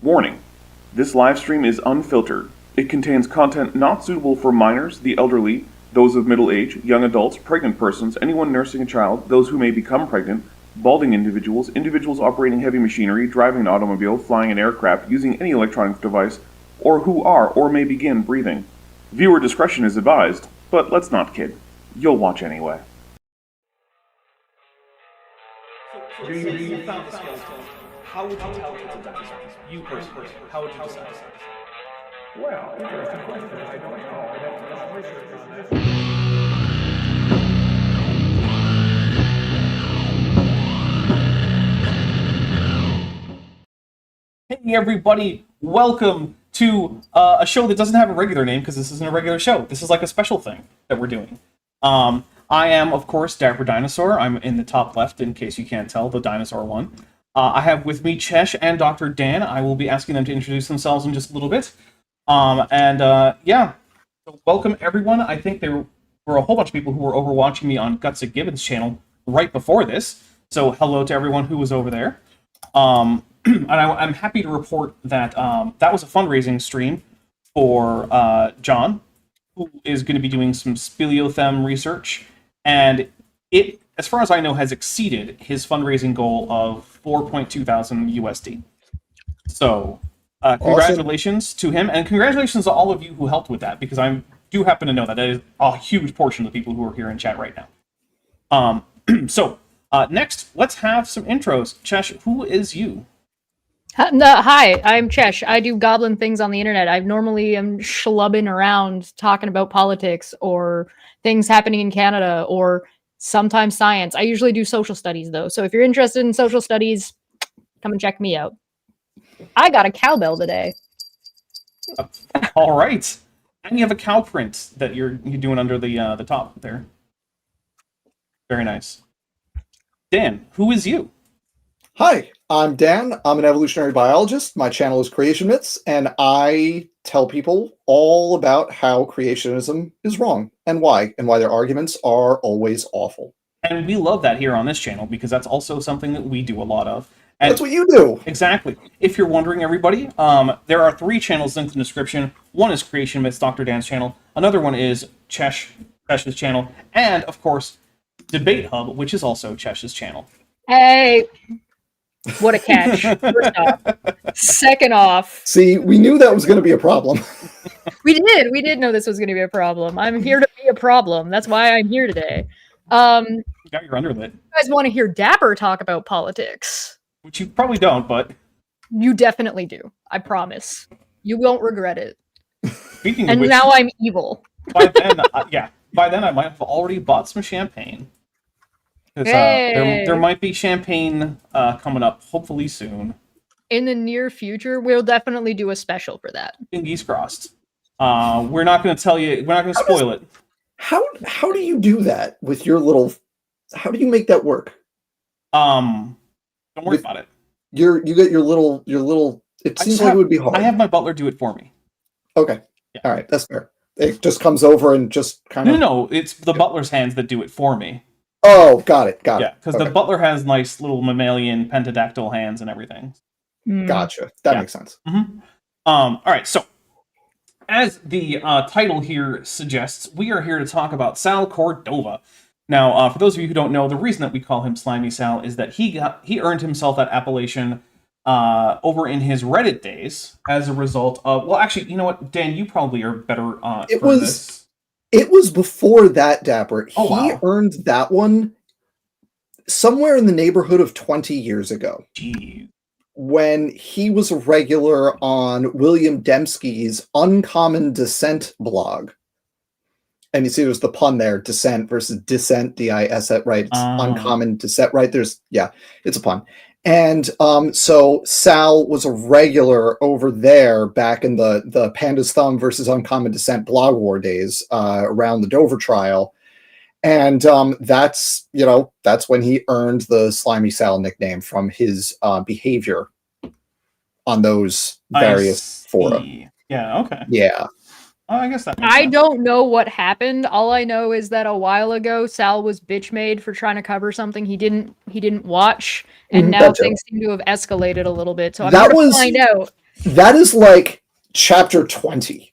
Warning: this live stream is unfiltered. It contains content not suitable for minors, the elderly, those of middle age, young adults, pregnant persons, anyone nursing a child, those who may become pregnant, balding individuals, individuals operating heavy machinery, driving an automobile, flying an aircraft, using any electronic device, or who are or may begin breathing. Viewer discretion is advised, but let's not kid. You'll watch anyway. So you found the skeleton. How would you tell it's a dinosaur? You personally, how would you decide? Well, interesting question. I don't know. I'd have to do some research on that. Hey everybody, welcome to a show that doesn't have a regular name because this isn't a regular show. This is like a special thing that we're doing. I am, of course, Dapper Dinosaur. I'm in the top left, in case you can't tell, the dinosaur one. I have with me Chesh and Dr. Dan. I will be asking them to introduce themselves in just a little bit. Yeah, so welcome everyone. I think there were a whole bunch of people who were over watching me on Guts of Gibbons channel right before this. So hello to everyone who was over there. And I'm happy to report that that was a fundraising stream for John, who is going to be doing some speleothem research, and it, as far as I know, has exceeded his fundraising goal of 4.2 thousand USD. So, congratulations to him, and congratulations to all of you who helped with that, because I do happen to know that is a huge portion of the people who are here in chat right now. Next, let's have some intros. Chesh, who is you? Hi, I'm Chesh. I do goblin things on the internet. I normally am schlubbing around talking about politics or things happening in Canada or sometimes science. I usually do social studies though. So if you're interested in social studies, come and check me out. I got a cowbell today. All right. And you have a cow print that you're doing under the top there. Very nice. Dan, who is you? Hi, I'm Dan. I'm an evolutionary biologist. My channel is Creation Myths, and I tell people all about how creationism is wrong and why their arguments are always awful. And we love that here on this channel because that's also something that we do a lot of. And that's what you do. Exactly. If you're wondering, everybody, there are 3 channels linked in the description. One is Creation Myths, Dr. Dan's channel. Another one is Chesh's channel. And, of course, Debate Hub, which is also Chesh's channel. Hey! What a catch. First off. Second off. See, we knew that was going to be a problem. We did know this was going to be a problem. I'm here to be a problem. That's why I'm here today. You got your underlit. You guys want to hear Dapper talk about politics? Which you probably don't, but... You definitely do. I promise. You won't regret it. Speaking and of which, now I'm evil. By then I might have already bought some champagne. Hey. There might be champagne coming up, hopefully soon. In the near future, we'll definitely do a special for that. Fingers crossed. We're not going to tell you. We're not going to spoil it. How do you do that with your little? How do you make that work? Don't worry about it. You get your little. It seems like it would be hard. I have my butler do it for me. Okay. Yeah. All right. That's fair. It just comes over and just kind of. No. It's the butler's hands that do it for me. Oh, got it. Yeah, because the butler has nice little mammalian pentadactyl hands and everything. Gotcha. That makes sense. Mm-hmm. All right, so as the title here suggests, we are here to talk about Sal Cordova. Now, for those of you who don't know, the reason that we call him Slimy Sal is that he earned himself that appellation over in his Reddit days as a result of... Well, actually, you know what, Dan, you probably are better for this. It was before that, Dapper. Oh, he earned that one somewhere in the neighborhood of 20 years ago. Jeez. When he was a regular on William Dembski's Uncommon Descent blog. And you see there's the pun there, descent versus dissent, D-I-S-E, right? It's Uncommon Descent, right? It's a pun. And so Sal was a regular over there back in the Panda's Thumb versus Uncommon Descent blog war days around the Dover trial. And that's when he earned the Slimy Sal nickname from his behavior on those various fora. Yeah, okay. Yeah. I guess that makes I sense. don't know what happened. All I know is that a while ago Sal was bitch made for trying to cover something he didn't watch, and now That too. things seem to have escalated a little bit. So I'm That here to was- find out. That is like chapter 20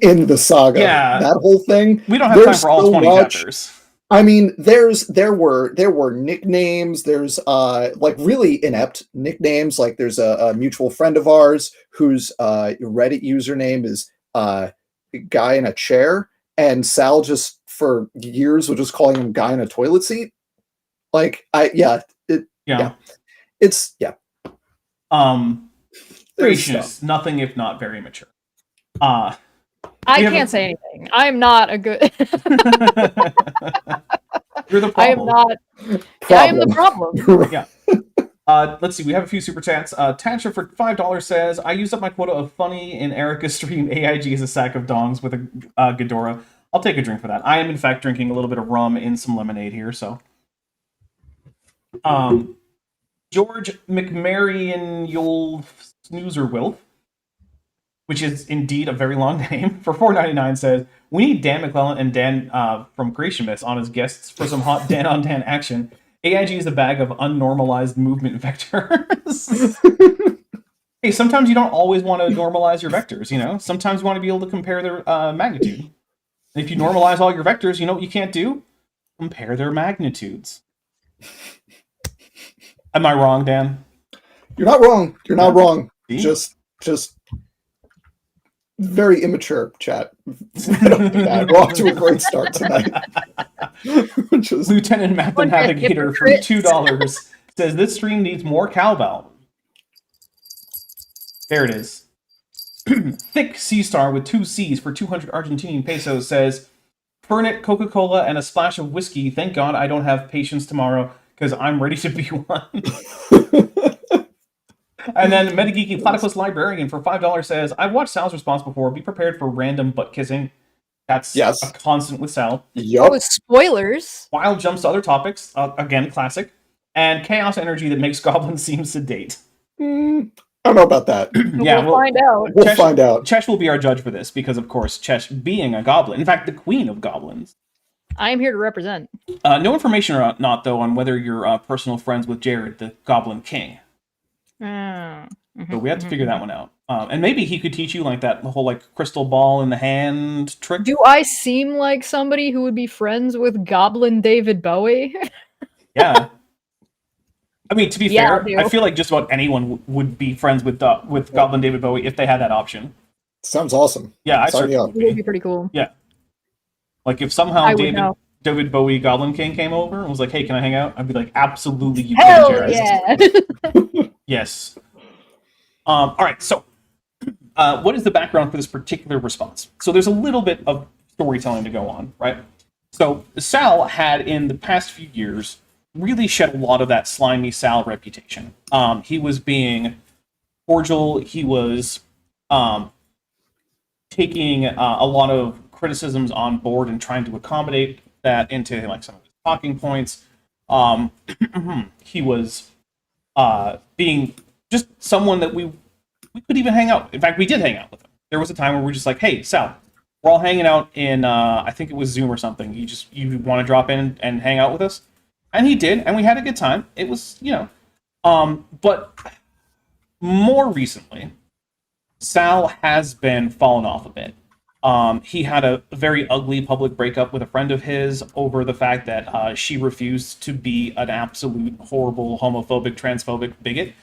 in the saga. Yeah. That whole thing. We don't have time There's for all so 20 much- chapters. I mean, there were nicknames. There's like really inept nicknames. Like there's a mutual friend of ours whose Reddit username is guy in a chair, and Sal just for years was just calling him guy in a toilet seat. Like it's There's Gracious, nothing if not very mature. I We have can't say anything. I'm not a good. You're the I am problem. not. I am the problem. Yeah. Let's see. We have a few super chats. Tantra for $5 says, "I used up my quota of funny in Erica's stream. AIG is a sack of dongs with a Ghidorah. I'll take a drink for that. I am in fact drinking a little bit of rum in some lemonade here. So, George McMarion Yul Snoozer Wilf, which is indeed a very long name, for $4.99 says, "We need Dan McClellan and Dan from Creation Myths on as guests for some hot Dan on Dan action. AIG is a bag of unnormalized movement vectors." Hey, sometimes you don't always want to normalize your vectors, you know? Sometimes you want to be able to compare their magnitude. And if you normalize all your vectors, you know what you can't do? Compare their magnitudes. Am I wrong, Dan? You're not wrong. You're not wrong. See? Just very immature chat. We're off to a great start tonight. Just, Lieutenant Math Bunch of Navigator for hypocrites. $2 says, "This stream needs more cowbell." There it is. Thick Sea Star with 2 C's for 200 Argentinian pesos says, "Fernet, Coca-Cola, and a splash of whiskey. Thank God I don't have patience tomorrow because I'm ready to be one." And then Metageeky Platypus Librarian for $5 says, "I've watched Sal's response before. Be prepared for random butt kissing. That's Yes. a constant with Sal. yup. Oh, spoilers. Wild jumps to other topics. Again, classic. And chaos energy that makes goblins seem sedate." I don't know about that. Yeah, we'll find out. We'll Chesh- find out. Chesh will be our judge for this because, of course, Chesh being a goblin, in fact, the queen of goblins. I am here to represent. No information or not, though, on whether you're personal friends with Jared, the Goblin King. So we have to figure that one out. And maybe he could teach you like that the whole like crystal ball in the hand trick. Do I seem like somebody who would be friends with Goblin David Bowie? Yeah. I mean, to be Yeah, fair, I do. I feel like just about anyone would be friends with Goblin David Bowie if they had that option. Sounds awesome. Yeah, I Sign me certainly up. would It would be. be pretty cool. Like if somehow I would know. David Bowie Goblin King came over and was like, "Hey, can I hang out?" I'd be like, "Absolutely, you Hell can, Jared." yeah! Yes. All right. So, what is the background for this particular response? So, there's a little bit of storytelling to go on, right? So, Sal had in the past few years really shed a lot of that slimy Sal reputation. He was being cordial. He was taking a lot of criticisms on board and trying to accommodate that into like some of his talking points. He was being just someone that we could even hang out. In fact, we did hang out with him. There was a time where we were just like, "Hey, Sal, we're all hanging out in I think it was Zoom or something. You want to drop in and hang out with us?" And he did, and we had a good time. It was, but more recently, Sal has been falling off a bit. He had a very ugly public breakup with a friend of his over the fact that she refused to be an absolute horrible homophobic, transphobic bigot,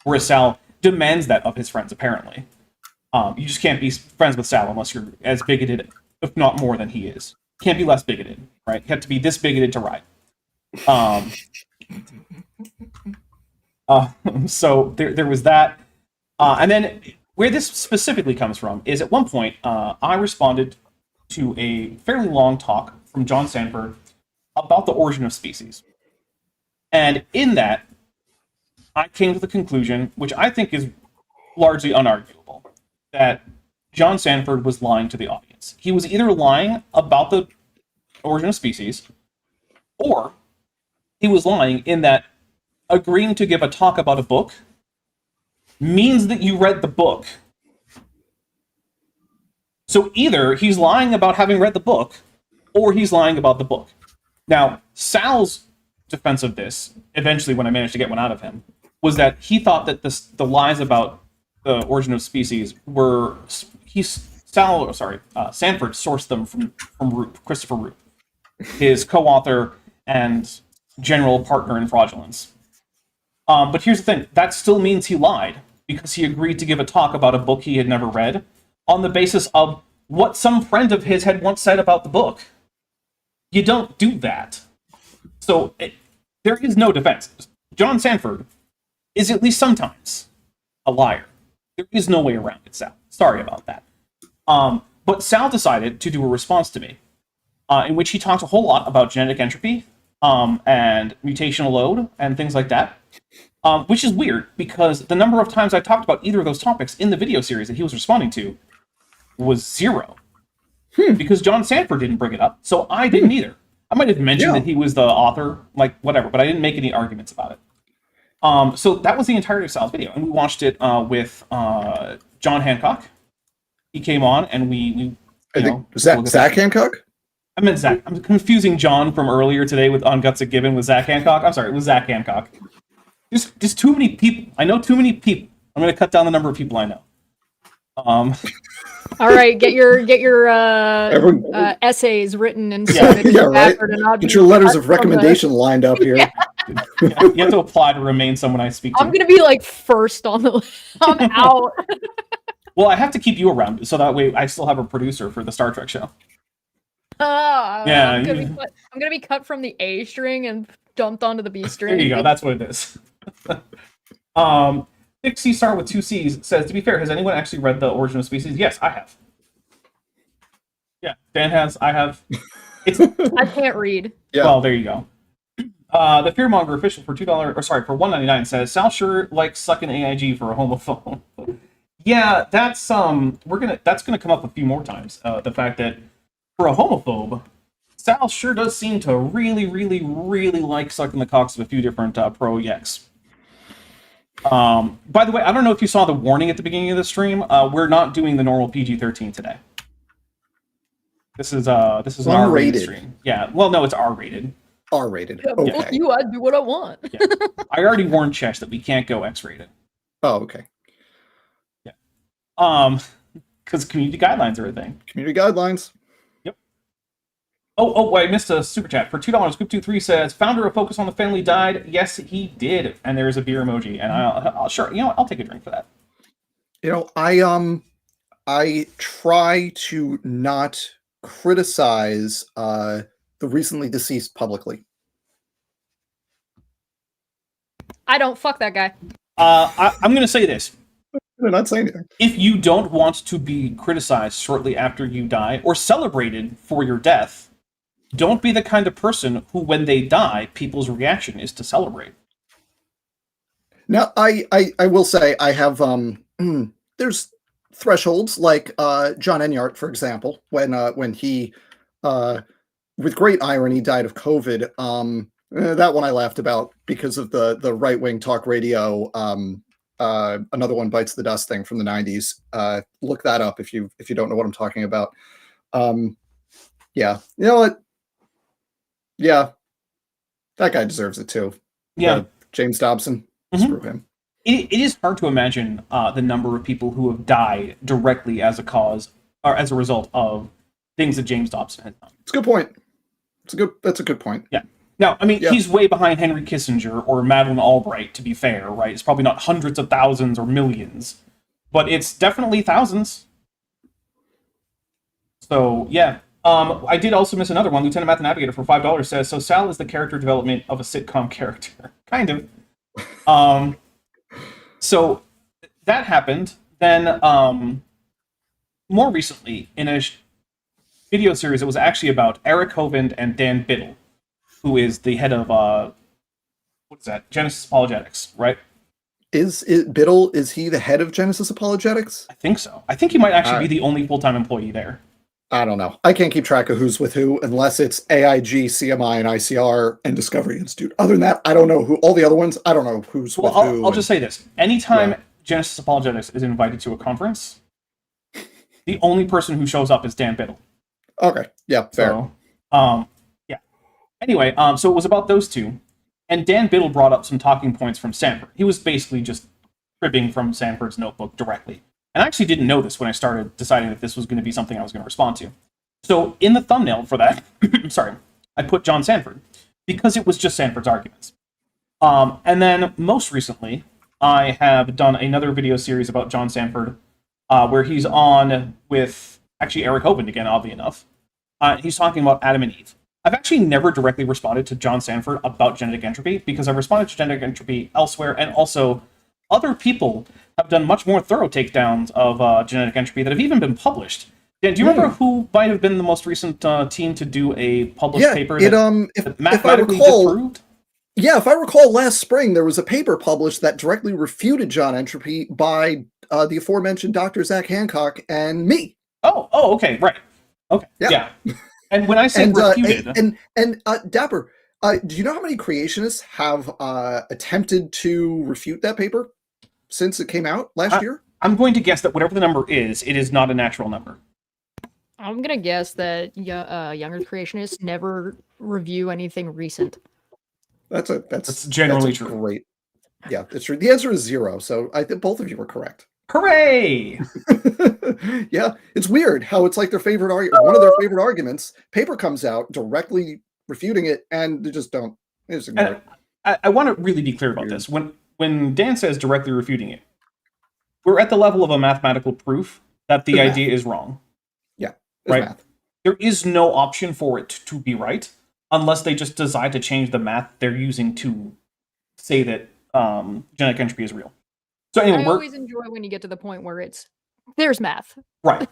whereas Sal demands that of his friends, apparently. You just can't be friends with Sal unless you're as bigoted, if not more than he is. Can't be less bigoted, right? You have to be this bigoted to ride. So there was that. And then where this specifically comes from is at one point, I responded to a fairly long talk from John Sanford about the origin of species. And in that, I came to the conclusion, which I think is largely unarguable, that John Sanford was lying to the audience. He was either lying about the origin of species, or he was lying in that agreeing to give a talk about a book means that you read the book. So either he's lying about having read the book, or he's lying about the book. Now, Sal's defense of this, eventually when I managed to get one out of him, was that he thought that the lies about the origin of species were... Sanford sourced them from Christopher Root, his co-author and general partner in fraudulence. But here's the thing, that still means he lied, because he agreed to give a talk about a book he had never read on the basis of what some friend of his had once said about the book. You don't do that. So there is no defense. John Sanford is at least sometimes a liar. There is no way around it, Sal. Sorry about that. But Sal decided to do a response to me, in which he talked a whole lot about genetic entropy, and mutational load, and things like that. Which is weird, because the number of times I talked about either of those topics in the video series that he was responding to was 0. Because John Sanford didn't bring it up, so I didn't either. I might have mentioned that he was the author, like, whatever, but I didn't make any arguments about it. So that was the entirety of Sal's video, and we watched it with John Hancock. He came on, and we was that Zach Hancock? I meant Zach. I'm confusing John from earlier today on Guts of Gibbon with Zach Hancock. I'm sorry, it was Zach Hancock. There's too many people. I know too many people. I'm going to cut down the number of people I know. All right, get your essays written and submitted to Dapper to not get your letters of recommendation lined up here. Yeah, you have to apply to remain someone I speak to. I'm going to be like first on the list. I'm out. Well, I have to keep you around, so that way I still have a producer for the Star Trek show. Yeah, I'm gonna be cut from the A string and dumped onto the B string. There you go. That's what it is. Dixie Star with 2 C's says, to be fair, has anyone actually read The Origin of Species? Yes, I have. Yeah, Dan has. I have. I can't read. Yeah. Well, there you go. The Fearmonger official for for $1.99 says, Sal sure likes sucking AIG for a homophone. Yeah, that's gonna come up a few more times. The fact that for a homophobe, Sal sure does seem to really, really, really like sucking the cocks of a few different pro-yeks. By the way, I don't know if you saw the warning at the beginning of the stream. We're not doing the normal PG-13 today. This is an R-rated stream. Yeah, well, no, it's R-rated. R-rated. Yeah, okay. Fuck you, I do what I want. Yeah. I already warned Chesh that we can't go X-rated. Oh, okay. Yeah. Because community guidelines are a thing. Community guidelines. Yep. Oh, I missed a super chat. For $2, Scoop23 says, founder of Focus on the Family died. Yes, he did. And there's a beer emoji. And I'll sure, I'll take a drink for that. I try to not criticize the recently deceased publicly. I don't fuck that guy. I'm going to say this. I'm not saying anything. If you don't want to be criticized shortly after you die or celebrated for your death, don't be the kind of person who, when they die, people's reaction is to celebrate. Now, I will say I have there's thresholds like John Enyart, for example, when he with great irony died of COVID. That one I laughed about because of the right-wing talk radio. Another One Bites the Dust thing from the 90s. Look that up if you don't know what I'm talking about. Yeah, you know what? Yeah, that guy deserves it too. Yeah, James Dobson. Screw him. It is hard to imagine the number of people who have died directly as a cause or as a result of things that James Dobson has done. It's a good point. That's a good point. Yeah. Now, I mean, he's way behind Henry Kissinger or Madeleine Albright, to be fair, right? It's probably not hundreds of thousands or millions, but it's definitely thousands. So, yeah. I did also miss another one. Lieutenant Math Navigator for $5 says, so Sal is the character development of a sitcom character. Kind of. So, that happened. Then, more recently, in a video series, it was actually about Eric Hovind and Dan Biddle, who is the head of, Genesis Apologetics, right? Is Biddle, is he the head of Genesis Apologetics? I think so. I think he might actually be the only full-time employee there. I don't know. I can't keep track of who's with who unless it's AIG, CMI, and ICR, and Discovery Institute. Other than that, I don't know who. All the other ones, I don't know who's with who. I'll just say this. Anytime Genesis Apologetics is invited to a conference, The only person who shows up is Dan Biddle. Okay. Yeah, fair. So, yeah. Anyway, so it was about those two, and Dan Biddle brought up some talking points from Sanford. He was basically just cribbing from Sanford's notebook directly. And I actually didn't know this when I started deciding that this was going to be something I was going to respond to. So in the thumbnail for that, sorry, I put John Sanford because it was just Sanford's arguments. And then most recently, I have done another video series about John Sanford, where he's on with actually Eric Hovind again, oddly enough. He's talking about Adam and Eve. I've actually never directly responded to John Sanford about genetic entropy because I've responded to genetic entropy elsewhere, and also other people have done much more thorough takedowns of genetic entropy that have even been published. Dan, do you remember who might have been the most recent team to do a published paper that mathematically disproved? Yeah, if I recall, last spring there was a paper published that directly refuted John entropy by the aforementioned Dr. Zach Hancock and me. Oh, okay, right. Okay, yeah. And when I say refuted... And Dapper, do you know how many creationists have attempted to refute that paper since it came out last year? I'm going to guess that whatever the number is, it is not a natural number. I'm gonna guess that younger creationists never review anything recent. That's generally true. Great. Yeah, it's true. The answer is 0. So I think both of you were correct. Hooray! Yeah, it's weird how it's like their favorite one of their favorite arguments. Paper comes out directly refuting it, and they just don't. They just ignore it. I want to really be clear about this. When Dan says directly refuting it, we're at the level of a mathematical proof that the idea is wrong. Yeah, right. Math. There is no option for it to be right unless they just decide to change the math they're using to say that genetic entropy is real. So anyway, I always enjoy when you get to the point where there's math. Right.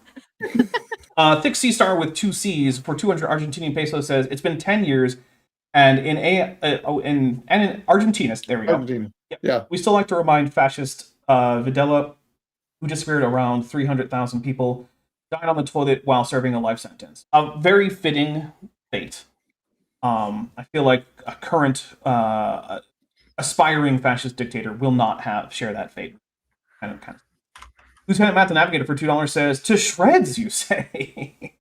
Thick Sea Star with 2 C's for 200 Argentinian pesos says it's been 10 years, and in Argentina, there we go. Argentina. Yeah. We still like to remind fascist Videla, who disappeared around 300,000 people, died on the toilet while serving a life sentence. A very fitting fate. I feel like a current aspiring fascist dictator will not share that fate. Kind of. Lieutenant Matt the Navigator for $2 says, "To shreds, you say."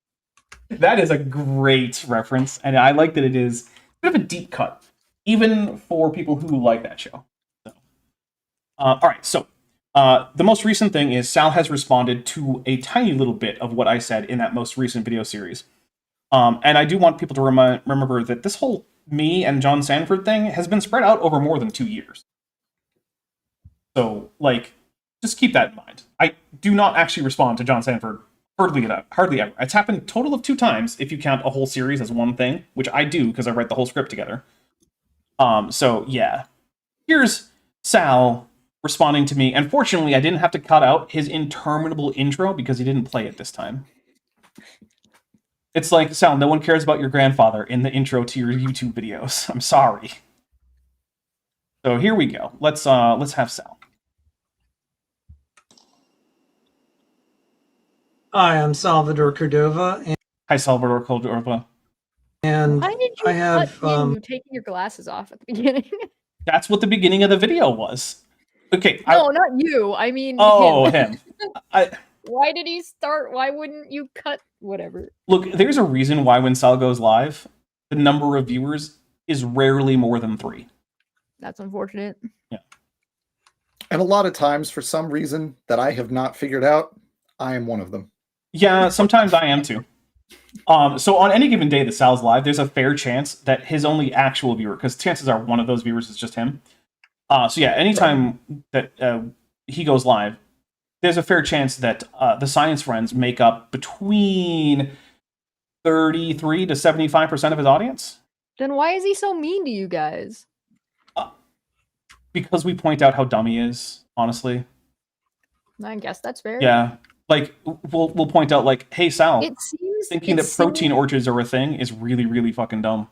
That is a great reference, and I like that it is a bit of a deep cut, even for people who like that show. So, all right, so the most recent thing is Sal has responded to a tiny little bit of what I said in that most recent video series. And I do want people to remember that this whole me and John Sanford thing has been spread out over more than 2 years. So, just keep that in mind. I do not actually respond to John Sanford hardly ever. It's happened a total of 2 times if you count a whole series as one thing, which I do because I write the whole script together. So yeah. Here's Sal responding to me, and fortunately I didn't have to cut out his interminable intro because he didn't play it this time. It's like, Sal, no one cares about your grandfather in the intro to your YouTube videos. I'm sorry. So here we go. Let's have Sal. Hi, I'm Salvador Cordova, Hi, Salvador Cordova. and Why did you I have cut you taking your glasses off at the beginning? That's what the beginning of the video was. Okay. No, not you. I mean, him. Why did he start? Why wouldn't you cut whatever? Look, there's a reason why when Sal goes live, the number of viewers is rarely more than 3. That's unfortunate. Yeah. And a lot of times, for some reason that I have not figured out, I am one of them. Yeah, sometimes I am too. So on any given day that Sal's live, there's a fair chance that his only actual viewer, because chances are one of those viewers is just him. So yeah, anytime that he goes live, there's a fair chance that the science friends make up between 33 to 75% of his audience. Then why is he so mean to you guys? Because we point out how dumb he is, honestly. I guess that's fair. Yeah. We'll point out, hey, Sal, thinking that protein orchards are a thing is really, really fucking dumb.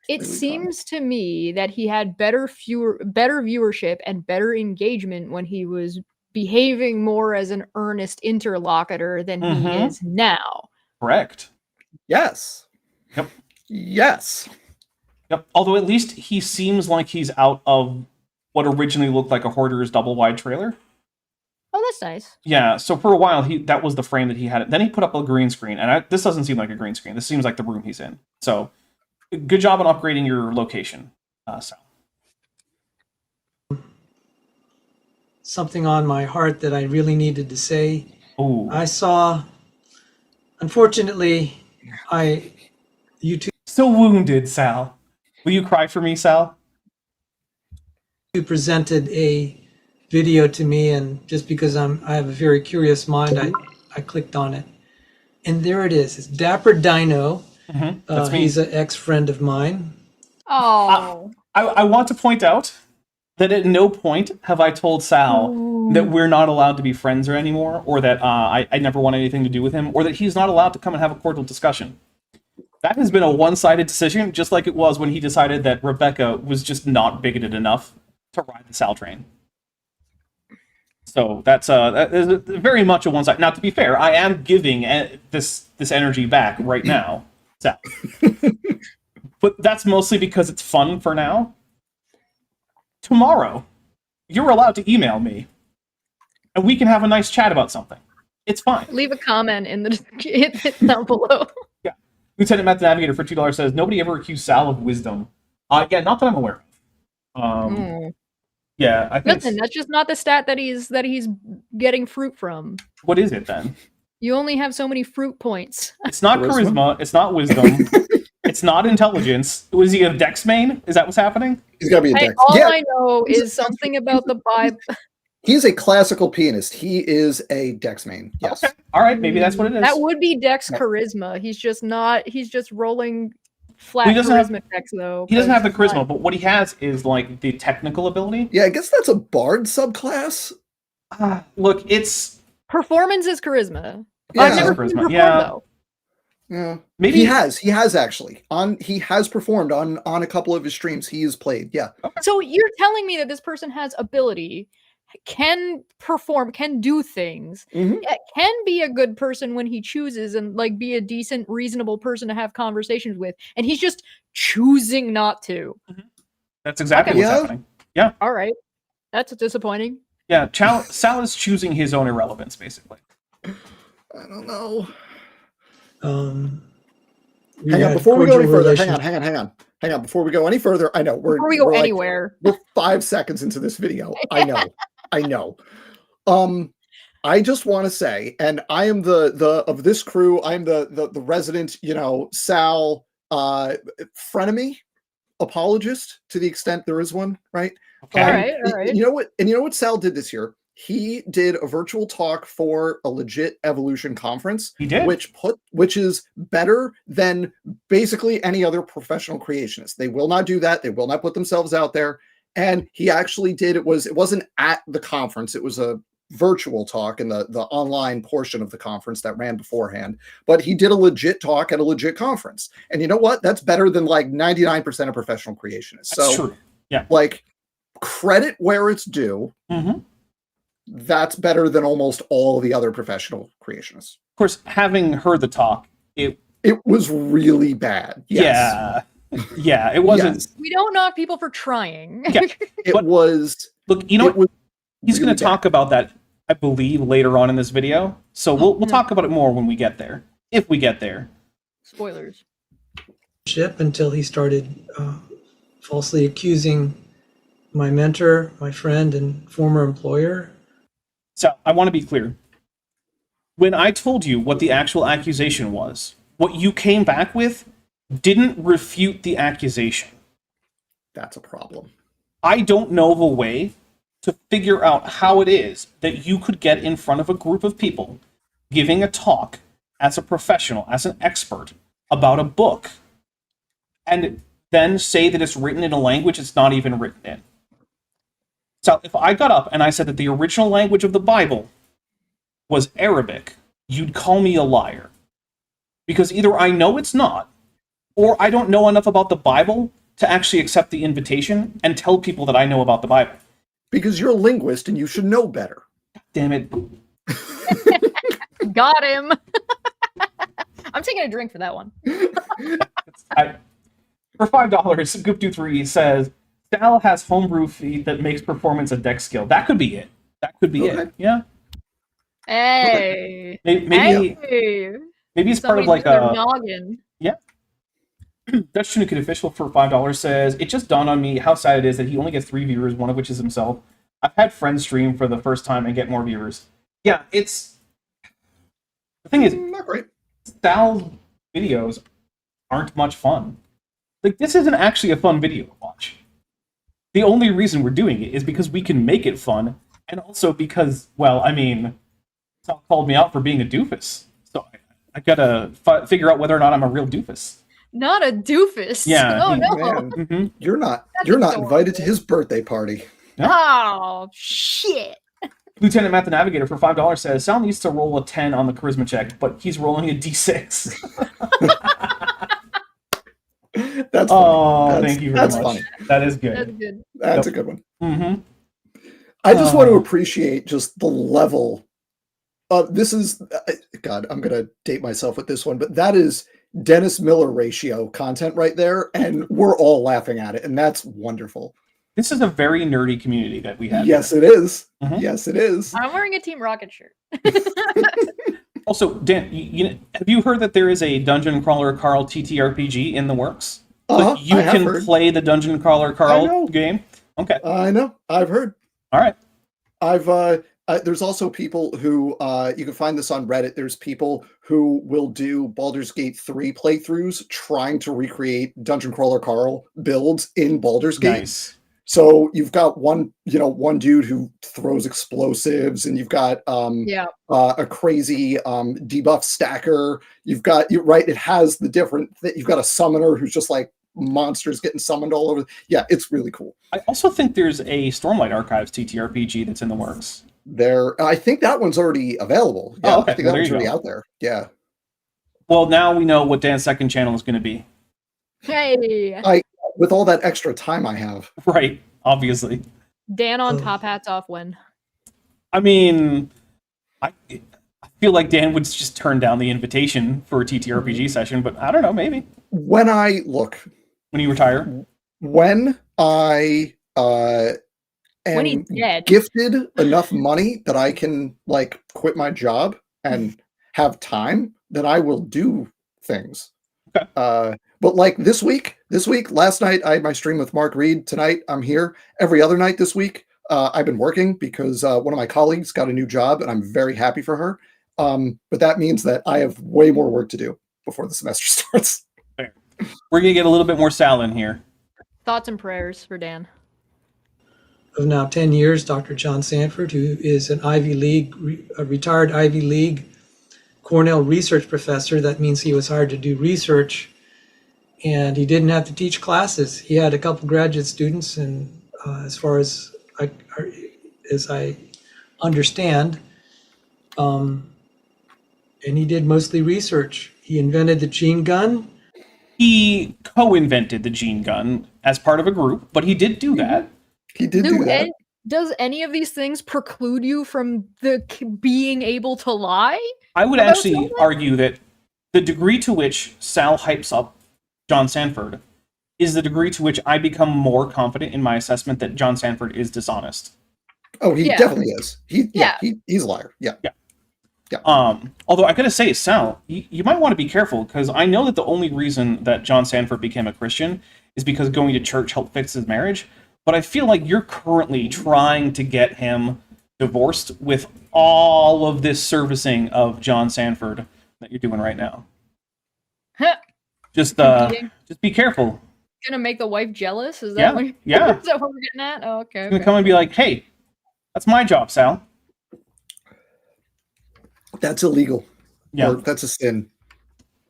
It seems to me that he had better viewership and better engagement when he was behaving more as an earnest interlocutor than he is now. Correct. Yes. Yep. Yes. Yep. Although at least he seems like he's out of what originally looked like a Hoarder's double-wide trailer. Oh, that's nice. Yeah, so for a while, that was the frame that he had. Then he put up a green screen, and this doesn't seem like a green screen. This seems like the room he's in. So, good job on upgrading your location, Sal. Something on my heart that I really needed to say. Ooh. I saw, unfortunately, YouTube So wounded, Sal. Will you cry for me, Sal? presented a video to me, and just because I have a very curious mind, I clicked on it, and there it is. It's Dapper Dino. Mm-hmm. That's me. He's an ex-friend of mine. Oh. I want to point out that at no point have I told Sal that we're not allowed to be friends or anymore, or that I never want anything to do with him, or that he's not allowed to come and have a cordial discussion. That has been a one-sided decision, just like it was when he decided that Rebecca was just not bigoted enough to ride the Sal train. So that is very much a one-sided. Now, to be fair, I am giving this energy back right now, Sal. But that's mostly because it's fun for now. Tomorrow, you're allowed to email me, and we can have a nice chat about something. It's fine. Leave a comment in the down below. Yeah. Lieutenant Matt the Navigator for $2 says, nobody ever accused Sal of wisdom. Yeah, not that I'm aware of. Yeah, I think... Listen, that's just not the stat that he's getting fruit from. What is it, then? You only have so many fruit points. It's not charisma. It's not wisdom. It's not intelligence. Was he a dex main? Is that what's happening? He's got to be a dex. All I know is something about the Bible. He's a classical pianist. He is a dex main. Yes. Okay. All right. Maybe that's what it is. That would be dex charisma. He's just not. He's just rolling flat charisma dex though. He doesn't have the charisma, but what he has is like the technical ability. Yeah, I guess that's a bard subclass. Look, it's performance is charisma. Yeah. I've never seen perform, though. Yeah, maybe he has actually he has performed on a couple of his streams. He has played. Yeah. Okay. So you're telling me that this person has ability, can perform, can do things, can be a good person when he chooses, and like be a decent, reasonable person to have conversations with, and he's just choosing not to. That's exactly what's happening. Yeah. All right. That's disappointing. Yeah. Sal is choosing his own irrelevance, basically. I don't know. Hang on, before we go any further, hang on. Before we go any further, I know before we go anywhere, we're 5 seconds into this video. I know. I just want to say, and I am the of this crew, I'm the resident, Sal frenemy apologist to the extent there is one, right? Okay. All right. You know what Sal did this year? He did a virtual talk for a legit evolution conference. He did, which is better than basically any other professional creationist. They will not do that. They will not put themselves out there. And he actually did. It wasn't at the conference. It was a virtual talk in the online portion of the conference that ran beforehand. But he did a legit talk at a legit conference. And you know what? That's better than like 99% of professional creationists. That's true. Yeah. Like, credit where it's due. Mm-hmm. That's better than almost all the other professional creationists. Of course, having heard the talk, it was really bad. Yes. Yeah, it wasn't. Yes. We don't knock people for trying. Yeah, it was. Look, you know what? He's going to talk about that, I believe, later on in this video. So we'll talk about it more when we get there, if we get there. Spoilers. Until he started falsely accusing my mentor, my friend, and former employer. So I want to be clear. When I told you what the actual accusation was, what you came back with didn't refute the accusation. That's a problem. I don't know of a way to figure out how it is that you could get in front of a group of people giving a talk as a professional, as an expert, about a book, and then say that it's written in a language it's not even written in. So if I got up and I said that the original language of the Bible was Arabic, you'd call me a liar. Because either I know it's not, or I don't know enough about the Bible to actually accept the invitation and tell people that I know about the Bible. Because you're a linguist and you should know better. Damn it. Got him. I'm taking a drink for that one. For $5, Goop23 says, Sal has homebrew feed that makes performance a dex skill. That could be it. That could be it. Yeah. Hey. Maybe Hey. maybe it's part Somebody of like do their a noggin. yeah. Dutch Tunicate Official for $5 says, it just dawned on me how sad it is that he only gets 3 viewers, one of which is himself. I've had friends stream for the first time and get more viewers. Yeah, it's... The thing is, Not great. Sal's videos aren't much fun. Like, this isn't actually a fun video to watch. The only reason we're doing it is because we can make it fun, and also because, well, I mean, Sal called me out for being a doofus. So I gotta figure out whether or not I'm a real doofus. Not a doofus. Yeah, Oh he- no. Mm-hmm. You're not That's invited adorable. to his birthday party. Oh shit. Lieutenant Matt the Navigator for $5 says, Sal needs to roll a 10 on the charisma check, but he's rolling a d6. That's funny. Oh, thank you very That's much. funny. That is good. That's good. That's a good one. Mm-hmm. I just want to appreciate just the level. This is, God, I'm going to date myself with this one, but that is Dennis Miller ratio content right there, and we're all laughing at it, and that's wonderful. This is a very nerdy community that we have. Yes, it is. Mhm. Yes, it is. I'm wearing a Team Rocket shirt. Also, Dan, have you heard that there is a Dungeon Crawler Carl TTRPG in the works? Uh-huh, You I have can heard. play the Dungeon Crawler I Carl know. game? Okay. I know. I've heard. All right. There's also people who you can find this on Reddit. There's people who will do Baldur's Gate 3 playthroughs trying to recreate Dungeon Crawler Carl builds in Baldur's Gate. Nice. So you've got one dude who throws explosives, and you've got Yeah. a crazy debuff stacker. You've got it has the different you've got a summoner who's just like monsters getting summoned all over. Yeah, it's really cool. I also think there's a Stormlight Archives TTRPG that's in the works. I think that one's already available. Yeah, Oh, okay. I think Well, that there one's you already go. out there. Yeah. Well, now we know what Dan's second channel is going to be. Hey. With all that extra time I have. Right. Obviously. Dan on Oh. top hats off when. I mean, I feel like Dan would just turn down the invitation for a TTRPG session, but I don't know, maybe. When I look, When you retire. when I am When he's dead. gifted enough money that I can like quit my job and have time, then I will do things. Okay. But like this week, last night I had my stream with Mark Reed. Tonight I'm here. Every other night this week, I've been working because one of my colleagues got a new job, and I'm very happy for her. But that means that I have way more work to do before the semester starts. We're going to get a little bit more Sal in here. Thoughts and prayers for Dan. Of now 10 years, Dr. John Sanford, who is an Ivy League, a retired Ivy League Cornell research professor. That means he was hired to do research, and he didn't have to teach classes. He had a couple graduate students, and as far as I understand, and he did mostly research. He invented the gene gun. He co-invented the gene gun as part of a group, but he did do that. He did do that. Does any of these things preclude you from being able to lie? I would About actually something? argue that the degree to which Sal hypes up John Sanford is the degree to which I become more confident in my assessment that John Sanford is dishonest. Oh, he Yeah. definitely is. He's a liar. Yeah. Although I gotta say, Sal, you might want to be careful, because I know that the only reason that John Sanford became a Christian is because going to church helped fix his marriage. But I feel like you're currently trying to get him divorced with all of this servicing of John Sanford that you're doing right now. Huh. Just Competing. just be careful. Gonna make the wife jealous? Is that Yeah, what, yeah. is that what we're getting at? Oh, okay. He's gonna okay. come and be like, "Hey, that's my job, Sal." That's illegal. Yeah, Or that's a sin.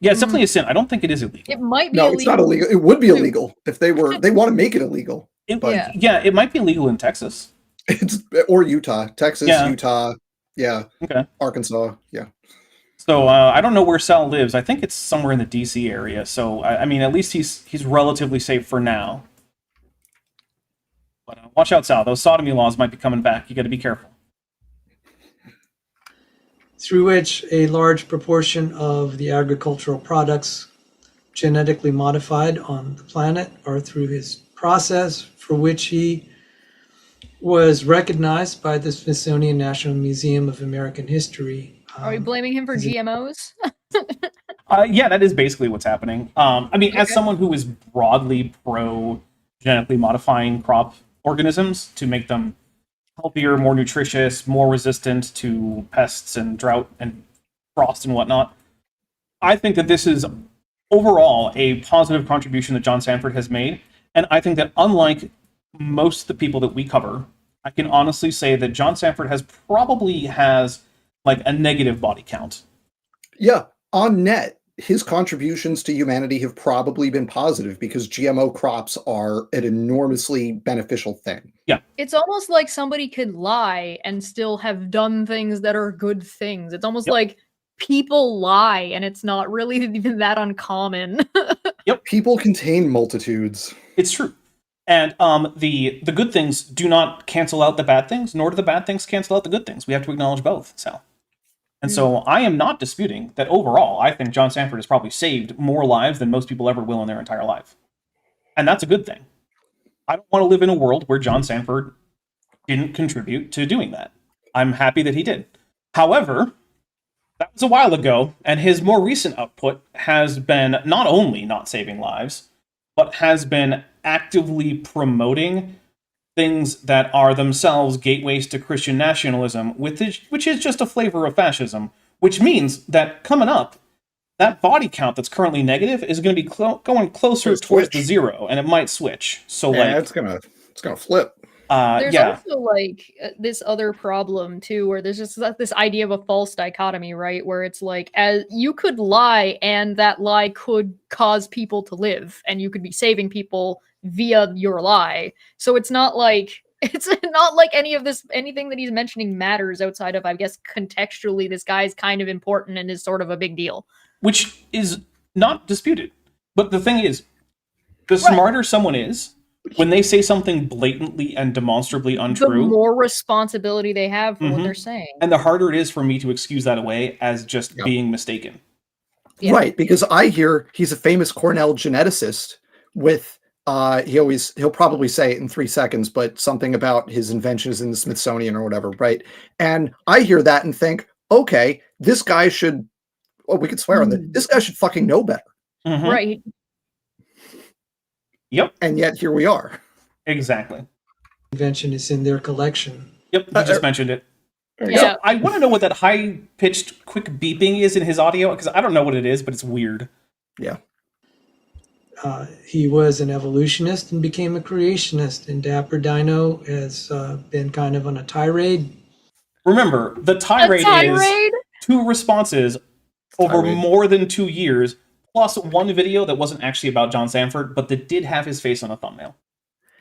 yeah, it's definitely a sin. I don't think it is illegal. It might be No, illegal. it's not illegal. It would be illegal if they want to make it illegal. But Yeah. It might be illegal in Texas. it's or Utah, Texas, Yeah. Utah, yeah, Okay. Arkansas, yeah. So I don't know where Sal lives. I think it's somewhere in the D.C. area. So I mean, at least he's relatively safe for now. But watch out, Sal. Those sodomy laws might be coming back. You got to be careful. Through which a large proportion of the agricultural products genetically modified on the planet are through his process, for which he was recognized by the Smithsonian National Museum of American History. Are we blaming him for GMOs? Yeah, that is basically what's happening. I mean, as someone who is broadly pro genetically modifying crop organisms to make them healthier, more nutritious, more resistant to pests and drought and frost and whatnot, I think that this is overall a positive contribution that John Sanford has made. And I think that unlike most of the people that we cover, I can honestly say that John Sanford probably has like a negative body count. Yeah, on net, his contributions to humanity have probably been positive because GMO crops are an enormously beneficial thing. Yeah. It's almost like somebody could lie and still have done things that are good things. It's almost like people lie and it's not really even that uncommon. People contain multitudes. It's true. And the good things do not cancel out the bad things, nor do the bad things cancel out the good things. We have to acknowledge both, Sal. And so I am not disputing that overall, I think John Sanford has probably saved more lives than most people ever will in their entire life. And that's a good thing. I don't want to live in a world where John Sanford didn't contribute to doing that. I'm happy that he did. However, that was a while ago, and his more recent output has been not only not saving lives, but has been actively promoting things that are themselves gateways to Christian nationalism, which is just a flavor of fascism, which means that coming up, that body count that's currently negative is going to be going closer towards the zero, and it might switch. So yeah, it's gonna flip. There's also like this other problem too, where there's just this idea of a false dichotomy, right? Where it's like, as you could lie, and that lie could cause people to live, and you could be saving people via your lie. So it's not like anything that he's mentioning matters outside of, I guess, contextually, this guy's kind of important and is sort of a big deal, which is not disputed. But the thing is, the smarter someone is, when they say something blatantly and demonstrably untrue, the more responsibility they have for what they're saying. And the harder it is for me to excuse that away as just being mistaken. Yeah. Right, because I hear he's a famous Cornell geneticist with, he'll probably say it in 3 seconds, but something about his inventions in the Smithsonian or whatever, right? And I hear that and think, okay, this guy should, we could swear on that, this guy should fucking know better. Right. Yep. And yet here we are. Exactly. Invention is in their collection. Yep, you just mentioned it. Yeah. So I want to know what that high-pitched quick beeping is in his audio, because I don't know what it is, but it's weird. Yeah. He was an evolutionist and became a creationist, and Dapper Dino has been kind of on a tirade. Remember, the tirade is 2 responses over more than 2 years, plus 1 video that wasn't actually about John Sanford, but that did have his face on a thumbnail.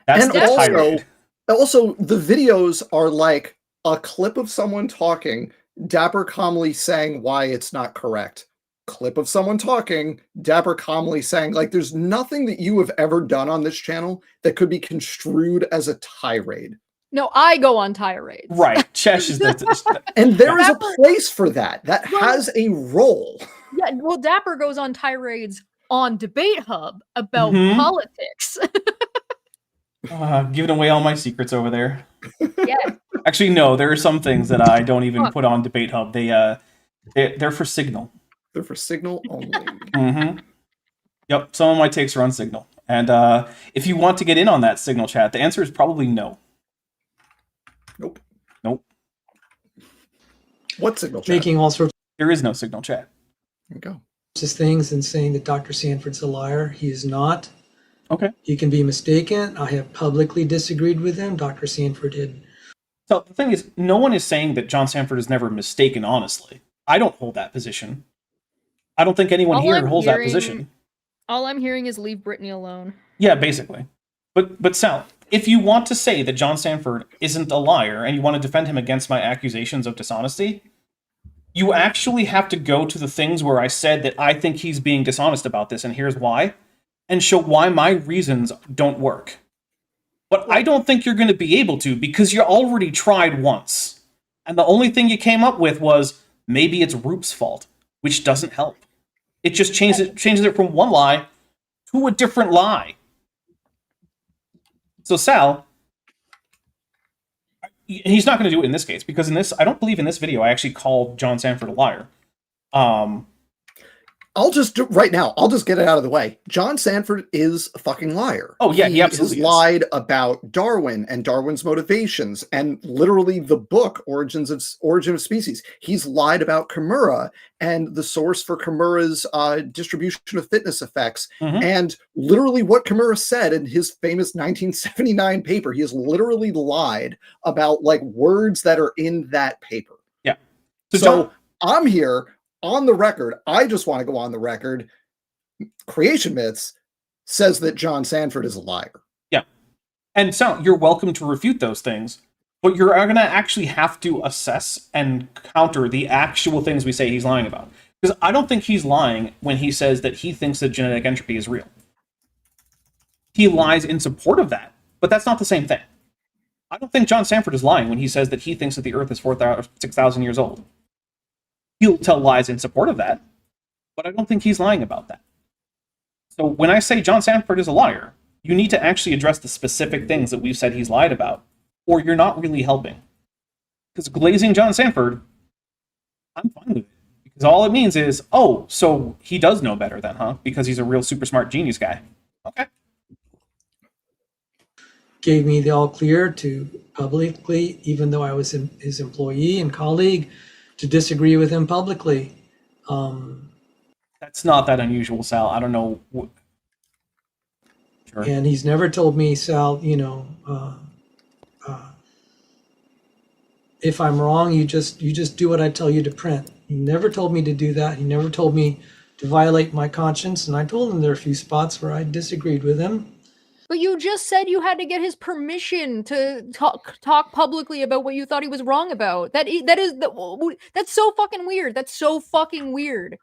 That's and the tirade. Also, the videos are like a clip of someone talking, Dapper calmly saying why it's not correct. Clip of someone talking, Dapper calmly saying, like, there's nothing that you have ever done on this channel that could be construed as a tirade. No, I go on tirades. Right. Chesh is the... And there is a place for that. That has a role. Yeah, well, Dapper goes on tirades on Debate Hub about politics. Giving away all my secrets over there. Yeah. Actually, no, there are some things that I don't even put on Debate Hub. They're for Signal. They're for Signal only. Yep, some of my takes are on Signal. And if you want to get in on that Signal chat, the answer is probably no. Nope. What Signal chat? Making all sorts There is no Signal chat. There you go. of things and saying that Dr. Sanford's a liar. He is not. Okay. He can be mistaken. I have publicly disagreed with him. Dr. Sanford did. So the thing is, no one is saying that John Sanford is never mistaken, honestly. I don't hold that position. I don't think anyone here holds that position. All I'm hearing is leave Brittany alone. Yeah, basically. But Sal, if you want to say that John Sanford isn't a liar and you want to defend him against my accusations of dishonesty, you actually have to go to the things where I said that I think he's being dishonest about this, and here's why, and show why my reasons don't work. But I don't think you're going to be able to, because you already tried once. And the only thing you came up with was, maybe it's Roop's fault, which doesn't help. It just changes it from one lie to a different lie. So Sal, he's not going to do it in this case, because in this, I don't believe in this video I actually called John Sanford a liar. I'll just do right now. I'll just get it out of the way. John Sanford is a fucking liar. Oh yeah, he absolutely has lied about Darwin and Darwin's motivations, and literally the book Origin of Species. He's lied about Kimura and the source for Kimura's distribution of fitness effects, and literally what Kimura said in his famous 1979 paper. He has literally lied about like words that are in that paper. Yeah. So I'm here. On the record, I just want to go on the record. Creation Myths says that John Sanford is a liar. Yeah. And so you're welcome to refute those things, but you're going to actually have to assess and counter the actual things we say he's lying about. Because I don't think he's lying when he says that he thinks that genetic entropy is real. He lies in support of that, but that's not the same thing. I don't think John Sanford is lying when he says that he thinks that the Earth is 6,000 years old. He'll tell lies in support of that, but I don't think he's lying about that. So when I say John Sanford is a liar, you need to actually address the specific things that we've said he's lied about, or you're not really helping. Because glazing John Sanford, I'm fine with it. Because all it means is, oh, so he does know better then, huh? Because he's a real super smart genius guy. Okay. Gave me the all clear to publicly, even though I was his employee and colleague, to disagree with him publicly. That's not that unusual, Sal. I don't know. Sure. And he's never told me, Sal, if I'm wrong, you just do what I tell you to print. He never told me to do that. He never told me to violate my conscience. And I told him there are a few spots where I disagreed with him. But you just said you had to get his permission to talk publicly about what you thought he was wrong about. That's so fucking weird. That's so fucking weird.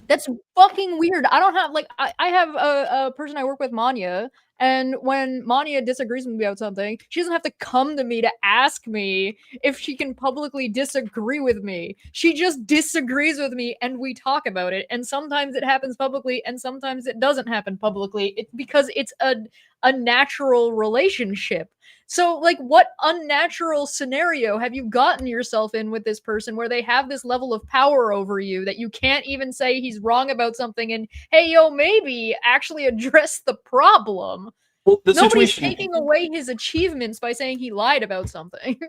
That's fucking weird. I don't have I have a person I work with, Manya, and when Manya disagrees with me about something, she doesn't have to come to me to ask me if she can publicly disagree with me. She just disagrees with me and we talk about it. And sometimes it happens publicly and sometimes it doesn't happen publicly. It's because it's a natural relationship. So, like, what unnatural scenario have you gotten yourself in with this person where they have this level of power over you that you can't even say he's wrong about something and, hey, yo, maybe actually address the problem? Well, Nobody's taking away his achievements by saying he lied about something.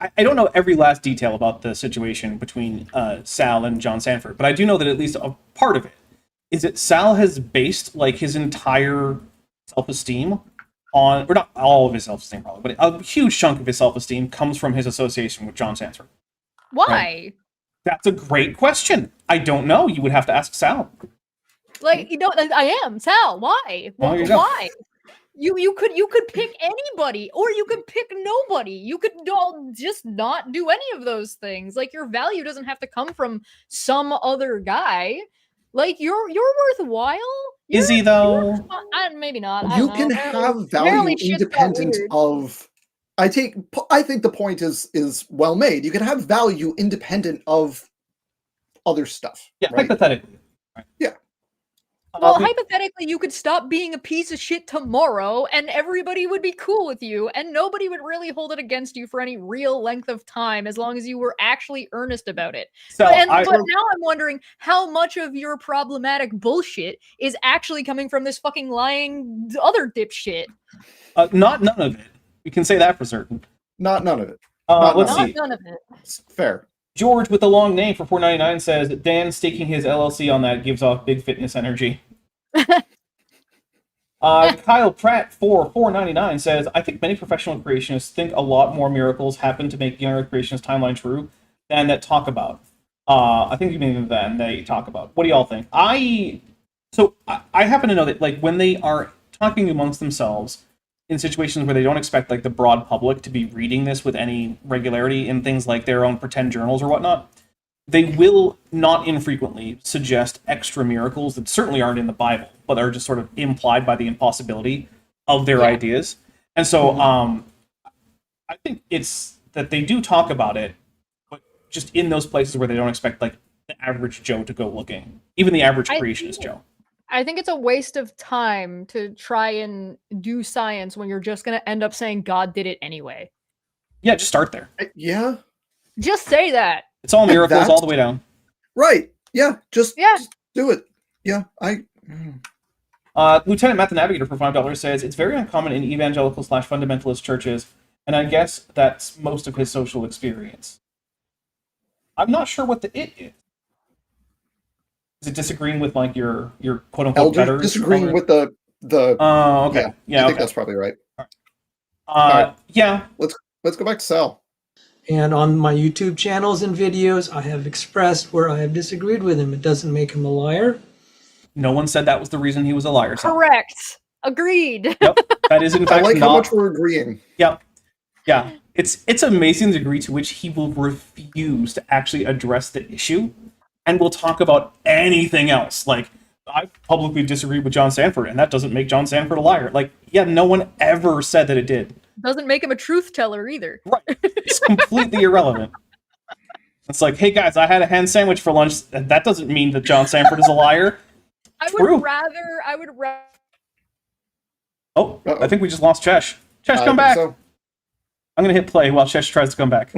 I don't know every last detail about the situation between Sal and John Sanford, but I do know that at least a part of it is that Sal has based, like, his entire self-esteem on, or not all of his self-esteem probably, but a huge chunk of his self-esteem comes from his association with John Sanford. Why? Right? That's a great question. I don't know. You would have to ask Sal. Like, I am Sal. Why? Well, why? You could pick anybody, or you could pick nobody. You could just not do any of those things. Like, your value doesn't have to come from some other guy. Like, you're worthwhile. Is he though? Maybe not. You can have value independent of. I think the point is well made. You can have value independent of other stuff. Yeah, right? hypothetically. Right. Yeah. Well, hypothetically, you could stop being a piece of shit tomorrow, and everybody would be cool with you, and nobody would really hold it against you for any real length of time, as long as you were actually earnest about it. But now I'm wondering how much of your problematic bullshit is actually coming from this fucking lying other dipshit. Not none of it. We can say that for certain. Not none of it. Let's see. None of it. Fair. George with the long name for $4.99 says Dan staking his LLC on that gives off big fitness energy. Kyle Pratt for $4.99 says, I think many professional creationists think a lot more miracles happen to make younger creationist timeline true than that talk about. I think you mean than they talk about. What do y'all think? I happen to know that, like, when they are talking amongst themselves in situations where they don't expect, like, the broad public to be reading this with any regularity in things like their own pretend journals or whatnot, they will not infrequently suggest extra miracles that certainly aren't in the Bible, but are just sort of implied by the impossibility of their ideas. And so I think it's that they do talk about it, but just in those places where they don't expect, like, the average Joe to go looking. Even the average creationist Joe. I think it's a waste of time to try and do science when you're just going to end up saying God did it anyway. Yeah, just start there. Yeah. Just say that. It's all miracles That's- all the way down. Right. Yeah. Just Yeah. do it. Yeah. Lieutenant Matt the Navigator for $5 says, it's very uncommon in evangelical/fundamentalist churches, and I guess that's most of his social experience. I'm not sure what the it is. Is it disagreeing with like your quote unquote Elder betters? disagreeing with the. Oh, okay. Yeah, I think okay. that's probably right. right. Yeah. Let's go back to Sal. And on my YouTube channels and videos, I have expressed where I have disagreed with him. It doesn't make him a liar. No one said that was the reason he was a liar. Sal. Correct. Agreed. Yep. That is in I fact like not. how much we're agreeing. Yep. Yeah. It's amazing the degree to which he will refuse to actually address the issue, and will talk about anything else. Like, I publicly disagreed with John Sanford, and that doesn't make John Sanford a liar. Like, yeah, no one ever said that it did. Doesn't make him a truth teller either. Right. It's completely irrelevant. It's like, hey guys, I had a ham sandwich for lunch. That doesn't mean that John Sanford is a liar. I True. would rather. Oh, Uh-oh. I think we just lost Chesh. Chesh, I come think back. so. I'm gonna hit play while Chesh tries to come back.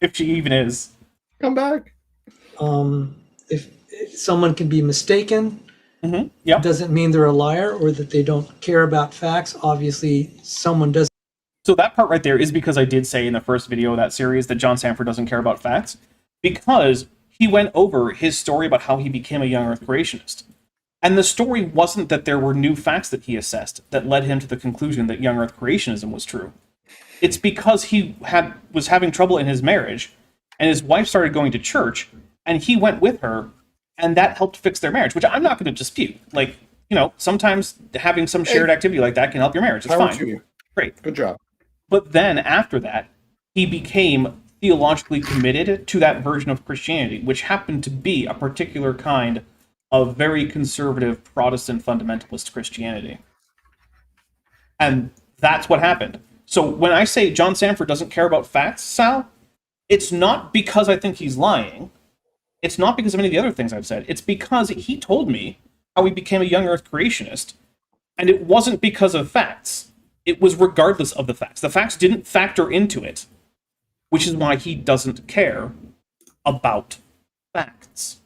If she even is. Come back. If someone can be mistaken, Mm-hmm. Yep. doesn't mean they're a liar or that they don't care about facts. Obviously, someone does. So that part right there is because I did say in the first video of that series that John Sanford doesn't care about facts, because he went over his story about how he became a young Earth creationist. And the story wasn't that there were new facts that he assessed that led him to the conclusion that young Earth creationism was true. It's because he was having trouble in his marriage, and his wife started going to church, and he went with her, and that helped fix their marriage, which I'm not going to dispute. Like, you know, sometimes having some shared activity like that can help your marriage. It's Power fine. to you. Great. Good job. But then after that, he became theologically committed to that version of Christianity, which happened to be a particular kind of very conservative Protestant fundamentalist Christianity. And that's what happened. So when I say John Sanford doesn't care about facts, Sal, it's not because I think he's lying. It's not because of any of the other things I've said. It's because he told me how he became a young Earth creationist. And it wasn't because of facts. It was regardless of the facts. The facts didn't factor into it, which is why he doesn't care about facts.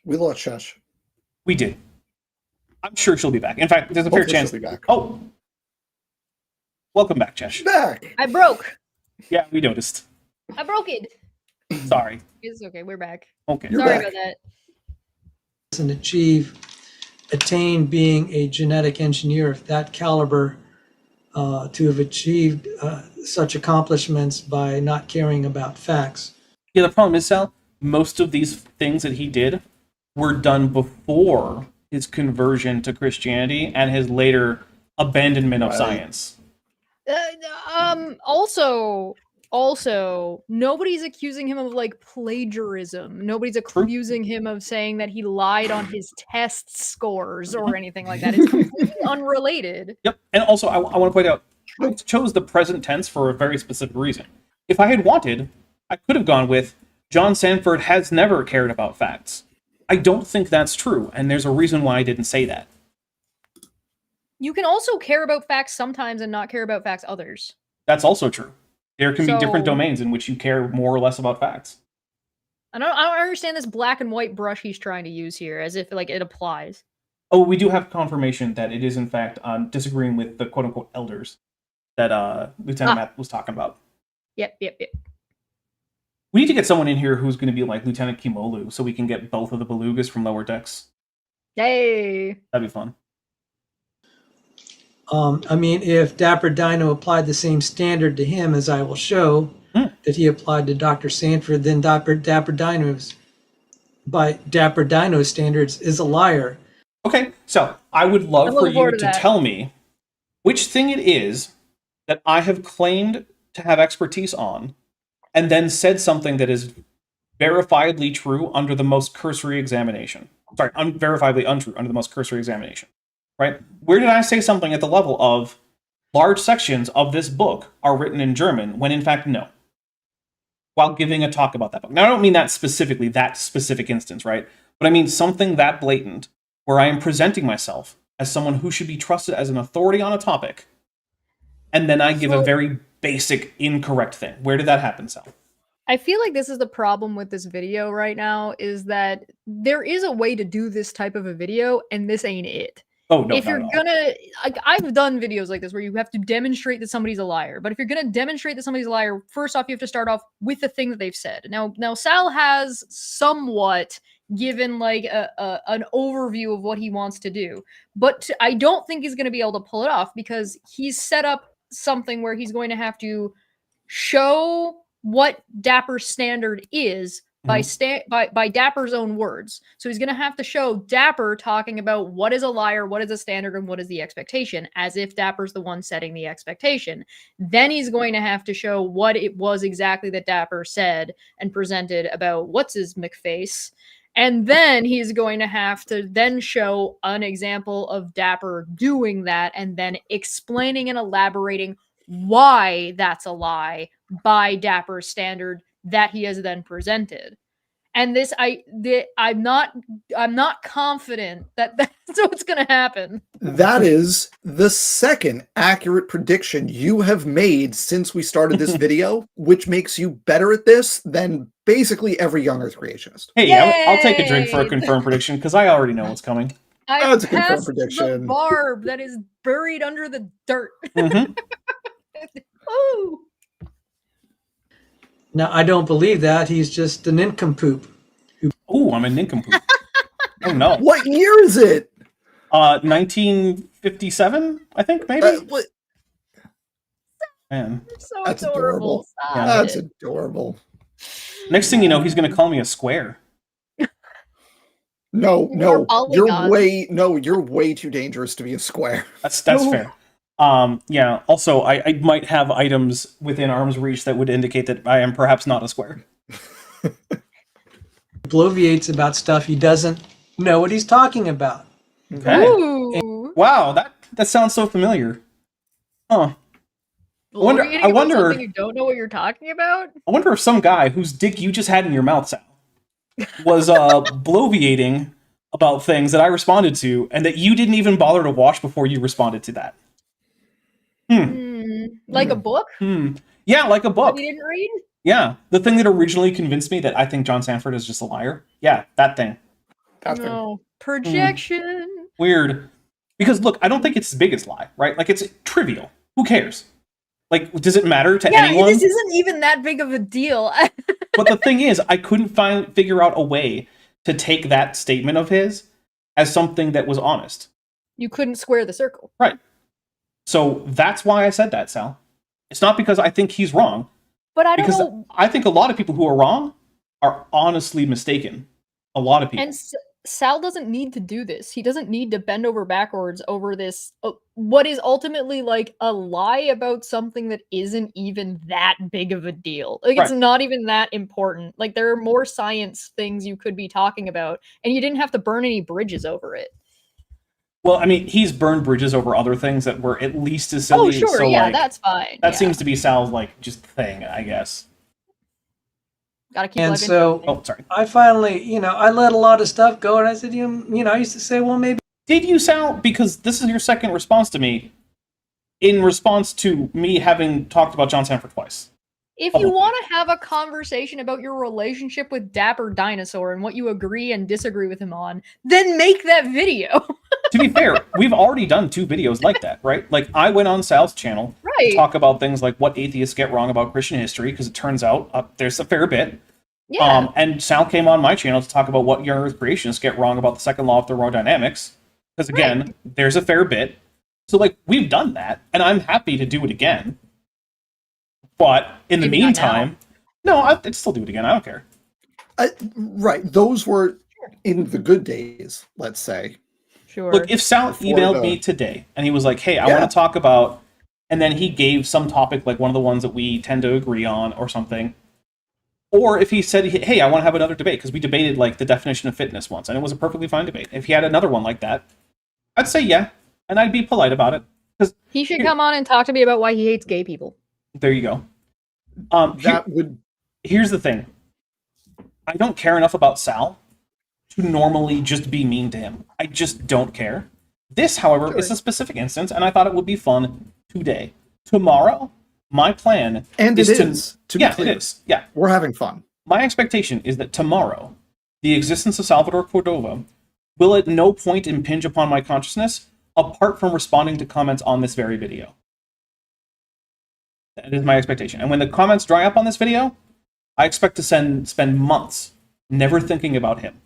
We lost Chesh. We did. I'm sure she'll be back. In fact, there's a fair Hopefully chance. she'll be back. Oh, welcome back, Chesh. Back. I broke. Yeah, we noticed. I broke it. Sorry. It's okay. We're back. Okay. You're Sorry back. about that. And attain being a genetic engineer of that caliber, to have achieved such accomplishments by not caring about facts. Yeah, the problem is, Sal, most of these things that he did were done before his conversion to Christianity and his later abandonment of Right. science. Also, nobody's accusing him of like plagiarism. Nobody's accusing him of saying that he lied on his test scores or anything like that. It's completely unrelated. Yep. And also, I want to point out, I chose the present tense for a very specific reason. If I had wanted, I could have gone with, John Sanford has never cared about facts. I don't think that's true, and there's a reason why I didn't say that. You can also care about facts sometimes and not care about facts others. That's also true. There can be different So- domains in which you care more or less about facts. I don't understand this black and white brush he's trying to use here, as if like it applies. Oh, we do have confirmation that it is, in fact, disagreeing with the quote-unquote elders that Lieutenant Matt was talking about. Yep. We need to get someone in here who's going to be like Lieutenant Kimolu, so we can get both of the belugas from lower decks. Yay! That'd be fun. I mean, if Dapper Dino applied the same standard to him, as I will show, that he applied to Dr. Sanford, then Dapper Dino's, by Dapper Dino's standards, is a liar. Okay, so I would love I'm for looking you forward to to that. tell me which thing it is that I have claimed to have expertise on, and then said something that is verifiably true under the most cursory examination. Sorry, verifiably untrue under the most cursory examination. Right? Where did I say something at the level of large sections of this book are written in German, when in fact, no? While giving a talk about that book. Now, I don't mean that specifically, that specific instance, right? But I mean something that blatant, where I am presenting myself as someone who should be trusted as an authority on a topic, and then I give a So- very basic incorrect thing. Where did that happen, Sal? I feel like this is the problem with this video right now, is that there is a way to do this type of a video, and this ain't it. Oh no, If not you're at all. gonna, like, I've done videos like this where you have to demonstrate that somebody's a liar. But if you're gonna demonstrate that somebody's a liar, first off, you have to start off with the thing that they've said. Now Sal has somewhat given like an overview of what he wants to do, but I don't think he's gonna be able to pull it off because he's set up something where he's going to have to show what Dapper's standard is by Dapper's own words. So he's going to have to show Dapper talking about what is a liar, what is a standard, and what is the expectation, as if Dapper's the one setting the expectation. Then he's going to have to show what it was exactly that Dapper said and presented about what's his McFace. And then he's going to have to then show an example of Dapper doing that and then explaining and elaborating why that's a lie by Dapper's standard that he has then presented. And this, I'm not confident that that's what's going to happen. That is the second accurate prediction you have made since we started this video, which makes you better at this than basically every young Earth creationist. Hey, I'll take a drink for a Yay! confirmed prediction because I already know what's coming. I That's a confirmed passed prediction. the barb that is buried under the dirt. Mhm. Ooh. Now, I don't believe that. He's just a nincompoop. Ooh, I'm a nincompoop. Oh no. What year is it? 1957, I think, maybe? What? Man. So That's adorable. adorable. Stop That's it. adorable. Next thing you know, he's going to call me a square. No, More polygons. you're way too dangerous to be a square. That's No. fair. Yeah, also, I might have items within arm's reach that would indicate that I am perhaps not a square. Bloviates about stuff he doesn't know what he's talking about. Okay. Ooh. Wow, that sounds so familiar. Huh. wonder- Bloviating I about wonder- something you don't know what you're talking about? I wonder if some guy whose dick you just had in your mouth, Sal, was bloviating about things that I responded to and that you didn't even bother to watch before you responded to that. Like a book Yeah, like a that book. we didn't read? Yeah, the thing that originally convinced me that I think John Sanford is just a liar. Yeah, that thing. That's fair. No. Projection. Weird. Because look, I don't think it's his biggest lie, right? Like it's trivial. Who cares? Like, does it matter to Yeah, anyone? this isn't even that big of a deal. But the thing is, I couldn't figure out a way to take that statement of his as something that was honest. You couldn't square the circle. Right. So that's why I said that, Sal. It's not because I think he's wrong. But I don't Because know. I think a lot of people who are wrong are honestly mistaken. A lot of people. And Sal doesn't need to do this. He doesn't need to bend over backwards over this, what is ultimately like a lie about something that isn't even that big of a deal. Like, it's Right. not even that important. Like, there are more science things you could be talking about, and you didn't have to burn any bridges over it. Well, I mean, he's burned bridges over other things that were at least as silly. Oh, sure, so, yeah, like, that's fine. that yeah. seems to be Sal's, like, just thing, I guess. Gotta keep And life so- interesting. Oh, sorry. I finally, I let a lot of stuff go, and I said, I used to say, well, maybe Did you, Sal? Because this is your second response to me in response to me having talked about John Sanford twice. If you want to have a conversation about your relationship with Dapper Dinosaur and what you agree and disagree with him on, then make that video. To be fair, we've already done 2 videos like that, right? Like, I went on Sal's channel to Right. talk about things like what atheists get wrong about Christian history, because it turns out there's a fair bit. Yeah. And Sal came on my channel to talk about what young Earth creationists get wrong about the second law of thermodynamics, because again, there's a fair bit. So, like, we've done that, and I'm happy to do it again. But in the Maybe not meantime, no, I'd still do it again. I don't care. Right. Those were in the good days, let's say. Sure. Look, if Sal Before emailed the- me today and he was like, "Hey, I Yeah. want to talk about," and then he gave some topic like one of the ones that we tend to agree on or something, or if he said, "Hey, I want to have another debate," because we debated like the definition of fitness once, and it was a perfectly fine debate. If he had another one like that, I'd say yeah, and I'd be polite about it. Because he should come on and talk to me about why he hates gay people. there you go. That would Here's the thing. I don't care enough about Sal to normally just be mean to him. I just don't care. This, however, is a specific instance, and I thought it would be fun today. Tomorrow, my plan And is it is, to be yeah, clear. it is. Yeah. We're having fun. My expectation is that tomorrow, the existence of Salvador Cordova will at no point impinge upon my consciousness, apart from responding to comments on this very video. That is my expectation. And when the comments dry up on this video, I expect to spend months never thinking about him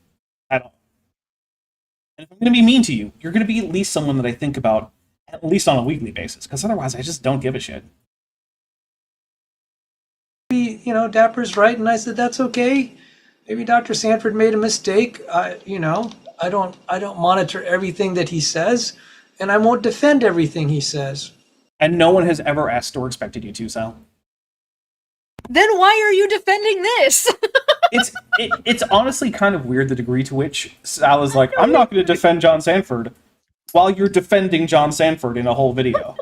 at all. And if I'm going to be mean to you, you're going to be at least someone that I think about at least on a weekly basis, because otherwise I just don't give a shit. Dapper's right, and I said that's okay. Maybe Dr. Sanford made a mistake. I don't monitor everything that he says, and I won't defend everything he says. And no one has ever asked or expected you to, Sal. Then why are you defending this? It's honestly kind of weird the degree to which Sal is like, I'm not going to defend John Sanford, while you're defending John Sanford in a whole video.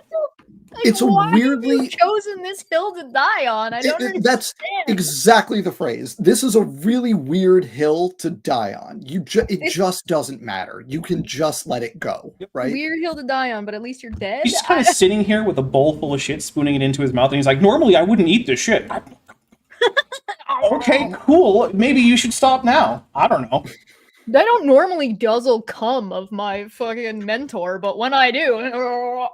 It's a why weirdly have you chosen this hill to die on? I don't understand. That's exactly the phrase. This is a really weird hill to die on. It just doesn't matter. You can just let it go, right? Weird hill to die on, but at least you're dead. He's just kind of sitting here with a bowl full of shit, spooning it into his mouth, and he's like, normally I wouldn't eat this shit. Okay, cool. Maybe you should stop now. I don't know. I don't normally guzzle cum of my fucking mentor, but when I do...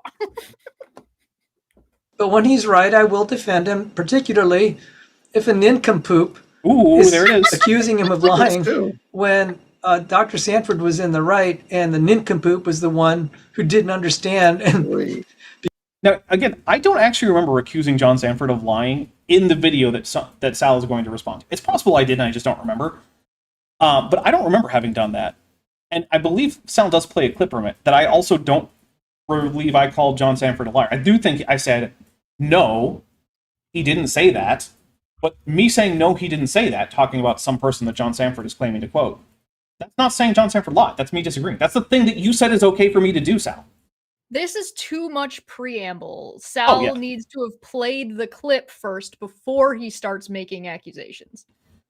But when he's right, I will defend him, particularly if a nincompoop Ooh, there it is. accusing him of lying when Dr. Sanford was in the right and the nincompoop was the one who didn't understand. And Now, again, I don't actually remember accusing John Sanford of lying in the video that Sal is going to respond to. It's possible I did, and I just don't remember. But I don't remember having done that. And I believe Sal does play a clip from it that I also don't believe I called John Sanford a liar. I do think I said, no, he didn't say that. But me saying, no, he didn't say that, talking about some person that John Sanford is claiming to quote, that's not saying John Sanford lied. That's me disagreeing. That's the thing that you said is okay for me to do, Sal. This is too much preamble. Sal needs to have played the clip first before he starts making accusations.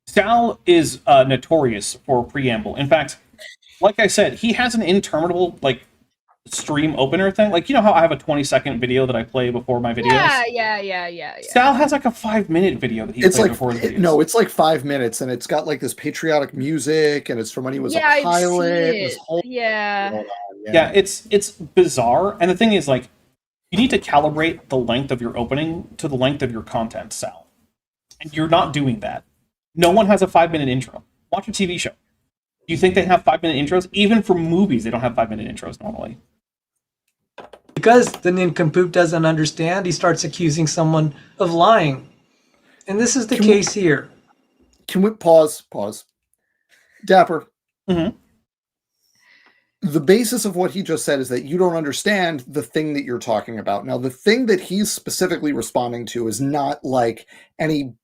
Sal is notorious for preamble. In fact, like I said, he has an interminable stream opener thing. Like, you know how I have a 20-second video that I play before my videos? Yeah. Sal has like a 5-minute video that he plays before his videos. No, it's like 5 minutes, and it's got like this patriotic music, and it's from when he was a pilot. Yeah, it's bizarre. And the thing is, like, you need to calibrate the length of your opening to the length of your content, Sal. And you're not doing that. No one has a 5-minute intro. Watch a TV show. Do you think they have 5-minute intros? Even for movies, they don't have 5-minute intros normally. Because the nincompoop doesn't understand, he starts accusing someone of lying. And this is the case here. Can we pause? Dapper. Mm-hmm. The basis of what he just said is that you don't understand the thing that you're talking about. Now, the thing that he's specifically responding to is not like any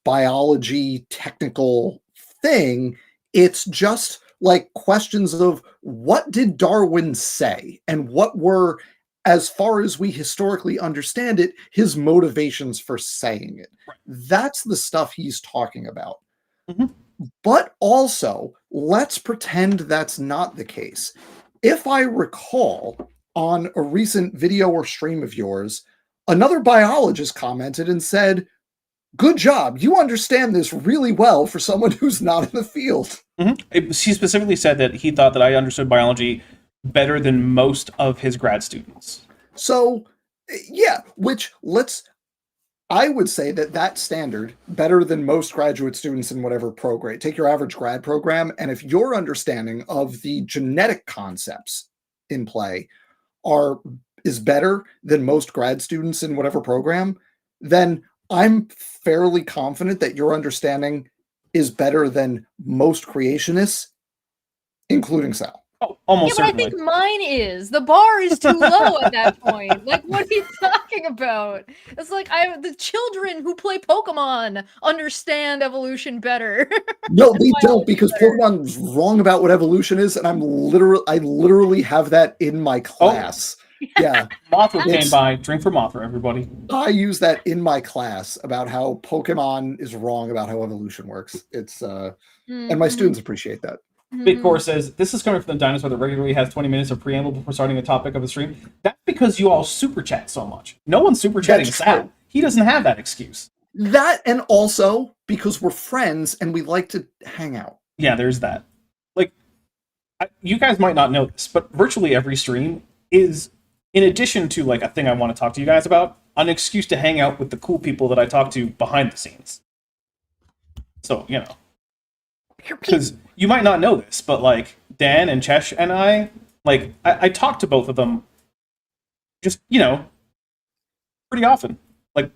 biology technical thing. It's just like questions of what did Darwin say and what were, as far as we historically understand it, his motivations for saying it. Right. That's the stuff he's talking about. Mm-hmm. But also, let's pretend that's not the case. If I recall, on a recent video or stream of yours, another biologist commented and said, good job, you understand this really well for someone who's not in the field. Mm-hmm. He specifically said that he thought that I understood biology better than most of his grad students. So, yeah, I would say that standard, better than most graduate students in whatever program, take your average grad program, and if your understanding of the genetic concepts in play is better than most grad students in whatever program, then I'm fairly confident that your understanding is better than most creationists, including Sal. Oh, almost but certainly. I think mine is. The bar is too low at that point. Like, what are you talking about? It's like the children who play Pokemon understand evolution better. No, they don't, because Pokemon is wrong about what evolution is, and I literally have that in my class. Oh. Yeah. Mothra came by. Drink for Mothra, everybody. I use that in my class about how Pokemon is wrong about how evolution works. It's and my students appreciate that. Big Core says, this is coming from the dinosaur that regularly has 20 minutes of preamble before starting a topic of the stream. That's because you all super chat so much. No one's super chatting That's Sal. true. He doesn't have that excuse. That, and also because we're friends and we like to hang out. Yeah, there's that. Like, you guys might not know this, but virtually every stream is, in addition to like a thing I want to talk to you guys about, an excuse to hang out with the cool people that I talk to behind the scenes. So, you know. Because you might not know this, but like Dan and Chesh and I talk to both of them just, you know, pretty often. Like,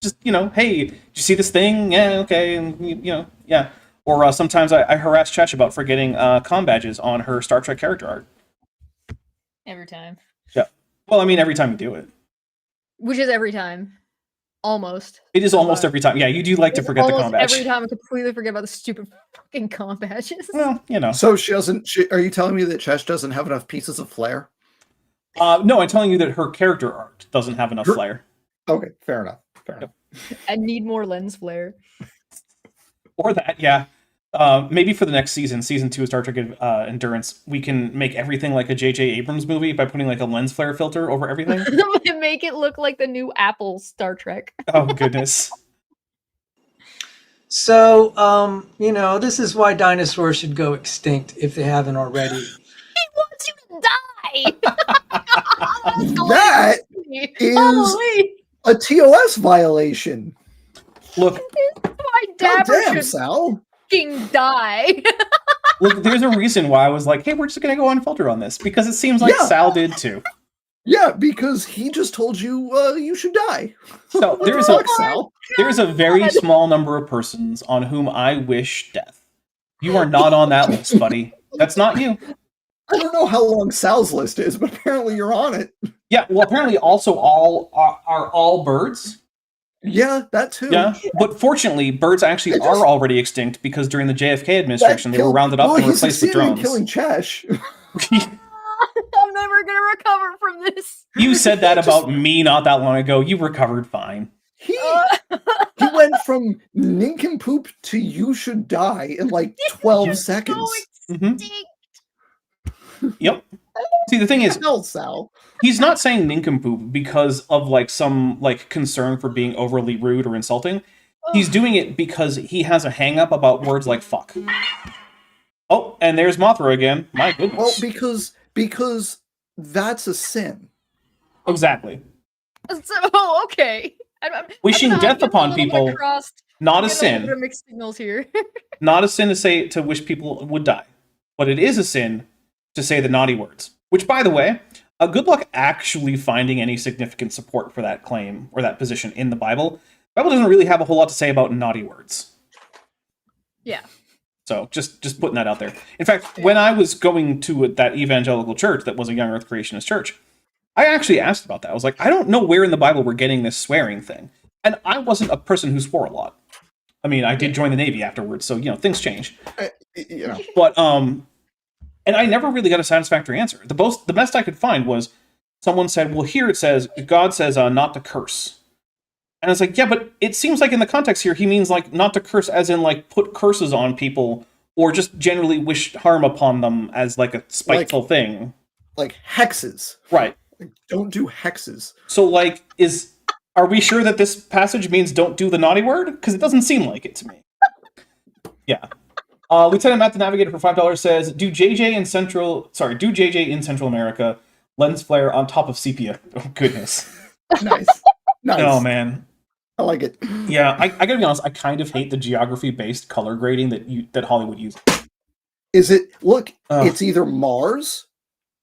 just, you know, hey, did you see this thing? Yeah, okay, and you know, yeah. Or sometimes I harass Chesh about forgetting comm badges on her Star Trek character art. Every time. Yeah. Well, I mean, every time you do it. Which is every time. Almost. It is almost every time. Yeah, you do like to It's forget the almost comm badge. every time I completely forget about the stupid fucking comm badges. Well, you know. So she doesn't. Are you telling me that Chesh doesn't have enough pieces of flair? No, I'm telling you that her character art doesn't have enough flair. Okay, fair enough. Fair enough. I need more lens flare. Or that, yeah. Maybe for the next season, season 2 of Star Trek Endurance, we can make everything like a J.J. Abrams movie by putting like a lens flare filter over everything. Make it look like the new Apple Star Trek. Oh, goodness. So, you know, this is why dinosaurs should go extinct if they haven't already. He wants you to die! That is Holy! a TOS violation. Look, My God Dapper damn, should Sal. fucking die. look, there's a reason why I was like, hey, we're just going to go unfiltered on this, because it seems like Yeah. Sal did too. Yeah, because he just told you you should die. So there's Fuck, Sal. a very small number of persons on whom I wish death. You are not on that list, buddy. That's not you. I don't know how long Sal's list is, but apparently you're on it. Yeah, well, apparently also all are all birds. Yeah, that too. Yeah, but forfortunately, birds actually I just- are already extinct because during the JFK administration, they were rounded up and he replaced with succeeded in drones. killing Chesh. I'm never gonna recover from this. You said that about me not that long ago. You recovered fine. He went from nincompoop to you should die in like 12 seconds. Mhm. Yep. See, the thing is, Hell, Sal. he's not saying nincompoop because of like some like concern for being overly rude or insulting. He's doing it because he has a hang-up about words like fuck. Oh, and there's Mothra again. My goodness. Well, because that's a sin. Exactly. So, okay. Wishing death upon people, not a sin. sin. Mixed signals here. Not a sin to say to wish people would die. But it is a sin to say the naughty words. Which, by the way, good luck actually finding any significant support for that claim or that position in the Bible. The Bible doesn't really have a whole lot to say about naughty words. Yeah. So just putting that out there. In fact, when I was going to that evangelical church that was a young earth creationist church, I actually asked about that. I was like, I don't know where in the Bible we're getting this swearing thing. And I wasn't a person who swore a lot. I mean, I did join the Navy afterwards, so, you know, things change. You know. But, and I never really got a satisfactory answer. The best I could find was someone said, well, here it says, God says not to curse. And I was like, yeah, but it seems like in the context here, he means like not to curse as in like put curses on people or just generally wish harm upon them as like a spiteful thing. Like hexes. Right. Like, don't do hexes. So like, are we sure that this passage means don't do the naughty word? Because it doesn't seem like it to me. Yeah. Lieutenant Matt the Navigator for $5 says, do JJ in Central America lens flare on top of sepia. Oh, goodness. Nice. Nice. Oh, man. I like it. Yeah, I gotta be honest, I kind of hate the geography-based color grading that Hollywood uses. Is it, look, Ugh. it's either Mars,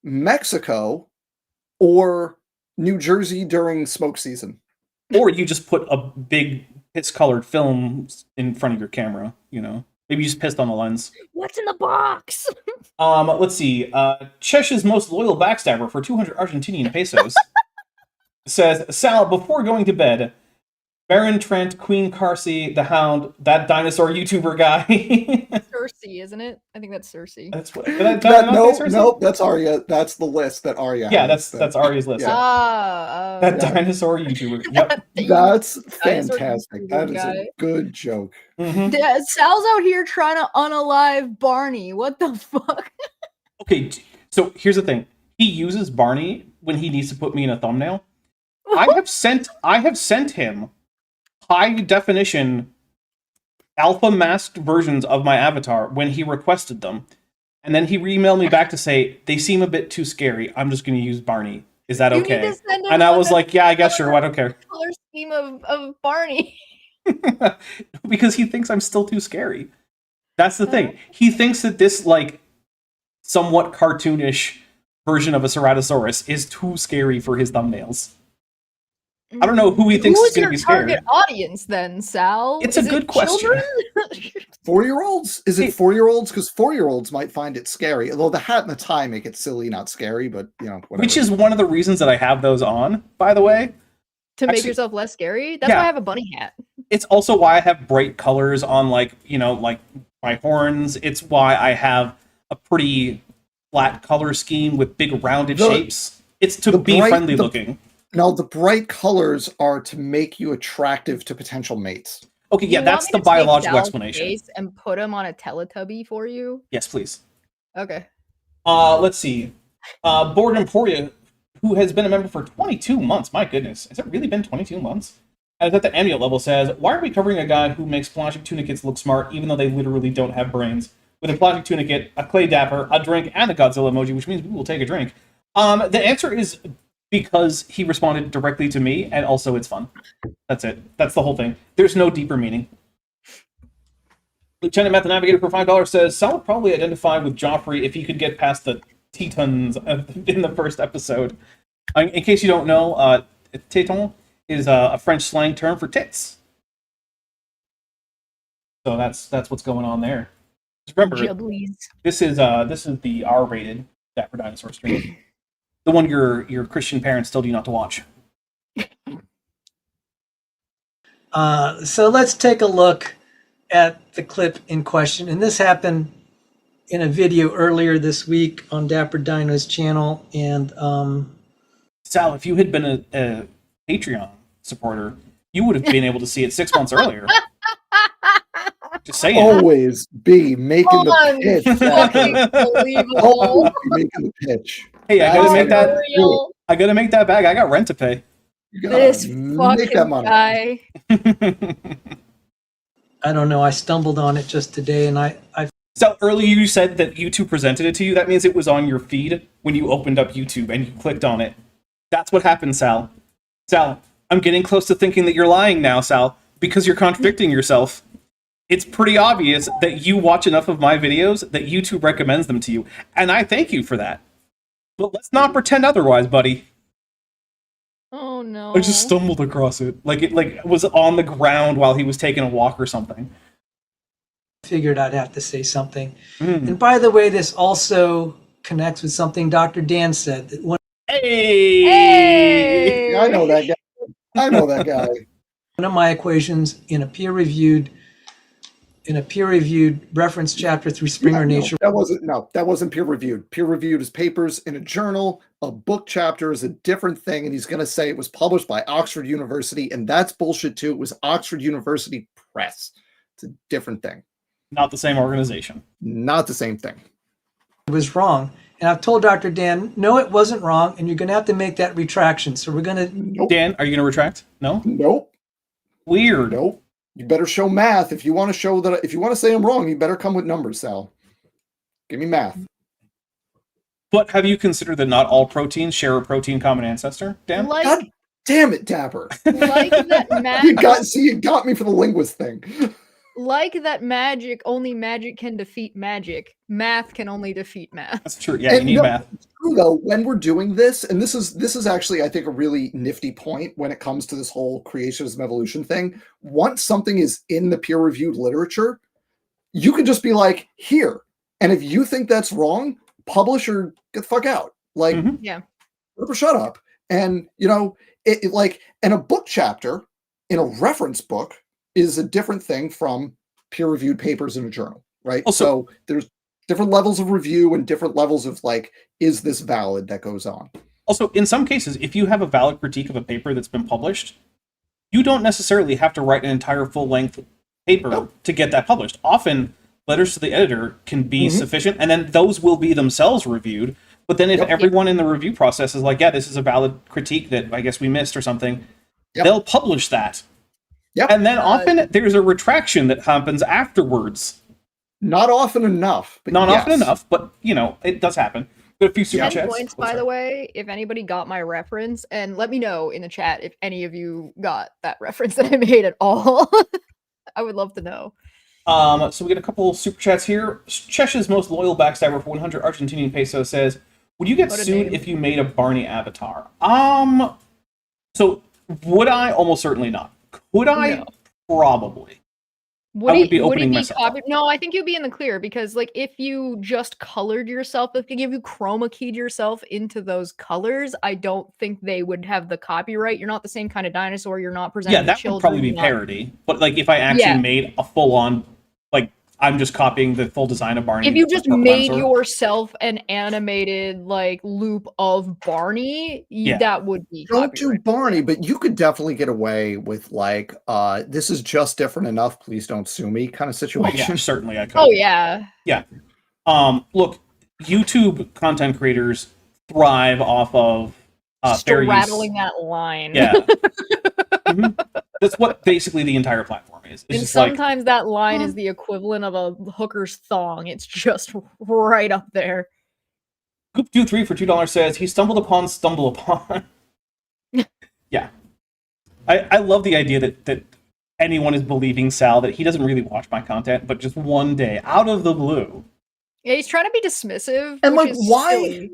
Mexico, or New Jersey during smoke season. Or you just put a big piss-colored film in front of your camera, you know? Maybe you just pissed on the lens. What's in the box? Let's see. Chesh's most loyal backstabber for 200 Argentinian pesos says, Sal, before going to bed, Baron Trent, Queen Carsey, the Hound, that dinosaur YouTuber guy. Cersei, isn't it? I think that's Cersei. That's what. Did I not say Cersei? Nope, that's Arya. That's the list that Arya Yeah, has. that's Arya's list. Yeah. That dinosaur YouTuber. Yep. That's Dinosaur fantastic. YouTuber That is guy. a good joke. Mhm. Sal's out here trying to unalive Barney. What the fuck? Okay, so here's the thing. He uses Barney when he needs to put me in a thumbnail. I have sent him high definition alpha masked versions of my avatar when he requested them. And then he emailed me back to say, they seem a bit too scary. I'm just going to use Barney. Is that You okay? need to send him And I one was that's like, yeah, I guess sure. I don't care. color scheme of Barney. Because he thinks I'm still too scary. That's the thing. He thinks that this, like, somewhat cartoonish version of a Ceratosaurus is too scary for his thumbnails. I don't know who he thinks is going to be scared. Who's your target audience then, Sal? It's a good question. 4-year-olds? Is it 4-year-olds? Because 4-year-olds might find it scary. Although the hat and the tie make it silly, not scary, but, you know, whatever. Which is one of the reasons that I have those on, by the way. To make Actually, yourself less scary? That's yeah. why I have a bunny hat. It's also why I have bright colors on, like, you know, like my horns. It's why I have a pretty flat color scheme with big rounded shapes. It's to be friendly looking. No, the bright colors are to make you attractive to potential mates. Okay, yeah, that's the biological explanation. And put him on a Teletubby for you? Yes, please. Okay. Let's see. Board Emporia, who has been a member for 22 months. My goodness, has it really been 22 months? And is at the Amulet level says, why are we covering a guy who makes plastic tunicates look smart even though they literally don't have brains? With a plastic tunicate, a clay dapper, a drink, and a Godzilla emoji, which means we will take a drink. The answer is because he responded directly to me, and also it's fun. That's it. That's the whole thing. There's no deeper meaning. Lieutenant Math the Navigator for $5 says, Sal would probably identify with Joffrey if he could get past the Tetons in the first episode. In case you don't know, Teton is a French slang term for tits. So that's what's going on there. Just remember, this is the R-rated Dapper Dinosaur stream. The one your Christian parents told you not to watch. So let's take a look at the clip in question. And this happened in a video earlier this week on Dapper Dino's channel. And Sal, if you had been a Patreon supporter, you would have been able to see it 6 months earlier. Just saying. Always be making the pitch. Always be making the pitch. Hey, I gotta make that. I gotta make that bag. I got rent to pay. This fucking guy. I don't know. I stumbled on it just today, and I. So earlier you said that YouTube presented it to you. That means it was on your feed when you opened up YouTube and you clicked on it. That's what happened, Sal. Sal, I'm getting close to thinking that you're lying now, Sal, because you're contradicting yourself. It's pretty obvious that you watch enough of my videos that YouTube recommends them to you, and I thank you for that. But let's not pretend otherwise, buddy. Oh no. I just stumbled across it. Like it was on the ground while he was taking a walk or something. Figured I'd have to say something. And by the way, this also connects with something Dr. Dan said. That Hey! I know that guy. I know that guy. One of my equations in a peer-reviewed reference chapter through Springer Nature. That wasn't peer-reviewed. Peer-reviewed is papers in a journal. A book chapter is a different thing, and he's going to say it was published by Oxford University, and that's bullshit too. It was Oxford University Press. It's a different thing. Not the same organization. Not the same thing. It was wrong. And I've told Dr. Dan, no, it wasn't wrong, and you're going to have to make that retraction. So we're going to... Nope. Dan, are you going to retract? No? Nope. Weird. Nope. You better show math. If you want to show that, if you want to say I'm wrong, you better come with numbers, Sal. Give me math. But have you considered that not all proteins share a protein common ancestor, Dan? God damn it, Dapper. Like that math. You got me for the linguist thing. Like that only magic can defeat magic. Math can only defeat math. That's true. Yeah, you need math. It's true though, when we're doing this, and this is actually, I think, a really nifty point when it comes to this whole creationism evolution thing. Once something is in the peer-reviewed literature, you can just be like, here. And if you think that's wrong, publish or get the fuck out. Like, yeah, shut up. And it like, and a book chapter in a reference book is a different thing from peer-reviewed papers in a journal, right? Also, so there's different levels of review and different levels of like, is this valid that goes on? Also, in some cases, if you have a valid critique of a paper that's been published, you don't necessarily have to write an entire full-length paper to get that published. Often, letters to the editor can be sufficient, and then those will be themselves reviewed But then if Yep. everyone in the review process is like, yeah, this is a valid critique that I guess we missed or something, Yep. they'll publish that. Yep. And then often there's a retraction that happens afterwards. Not often enough. But Not yes. often enough, but, you know, it does happen. Got a few super 10 chats. points, Oh, by sorry. the way, if anybody got my reference, and let me know in the chat if any of you got that reference that I made at all. I would love to know. So we get a couple super chats here. Chesh's most loyal backstabber for 100 Argentinian pesos says, "Would you get What a sued name. if you made a Barney avatar?" So would I? Almost certainly not. Could I? No. Probably. Would I would he, be would he opening be myself up. No, I think you'd be in the clear because, like, if you just colored yourself, if you chroma keyed yourself into those colors, I don't think they would have the copyright. You're not the same kind of dinosaur. You're not presenting Yeah, to that children. would probably be you're not- parody. But like, if I actually Yeah. made a full-on, like, I'm just copying the full design of Barney. If you just from made Dinosaur. yourself an animated like loop of Barney, Yeah. that would be Don't do copyright. Barney, but you could definitely get away with like, this is just different enough. Please don't sue me kind of Oh, situation. yeah, certainly I could. Oh yeah. Look, YouTube content creators thrive off of fair use. Straddling that line. Yeah. Mhm. That's what basically the entire platform is. It's And just like, sometimes that line is the equivalent of a hooker's thong. It's just right up there. Goop23 for $2 says, he stumbled upon. Yeah. I love the idea that anyone is believing Sal that he doesn't really watch my content, but just one day, out of the blue. Yeah, he's trying to be dismissive. And which like, is why? silly.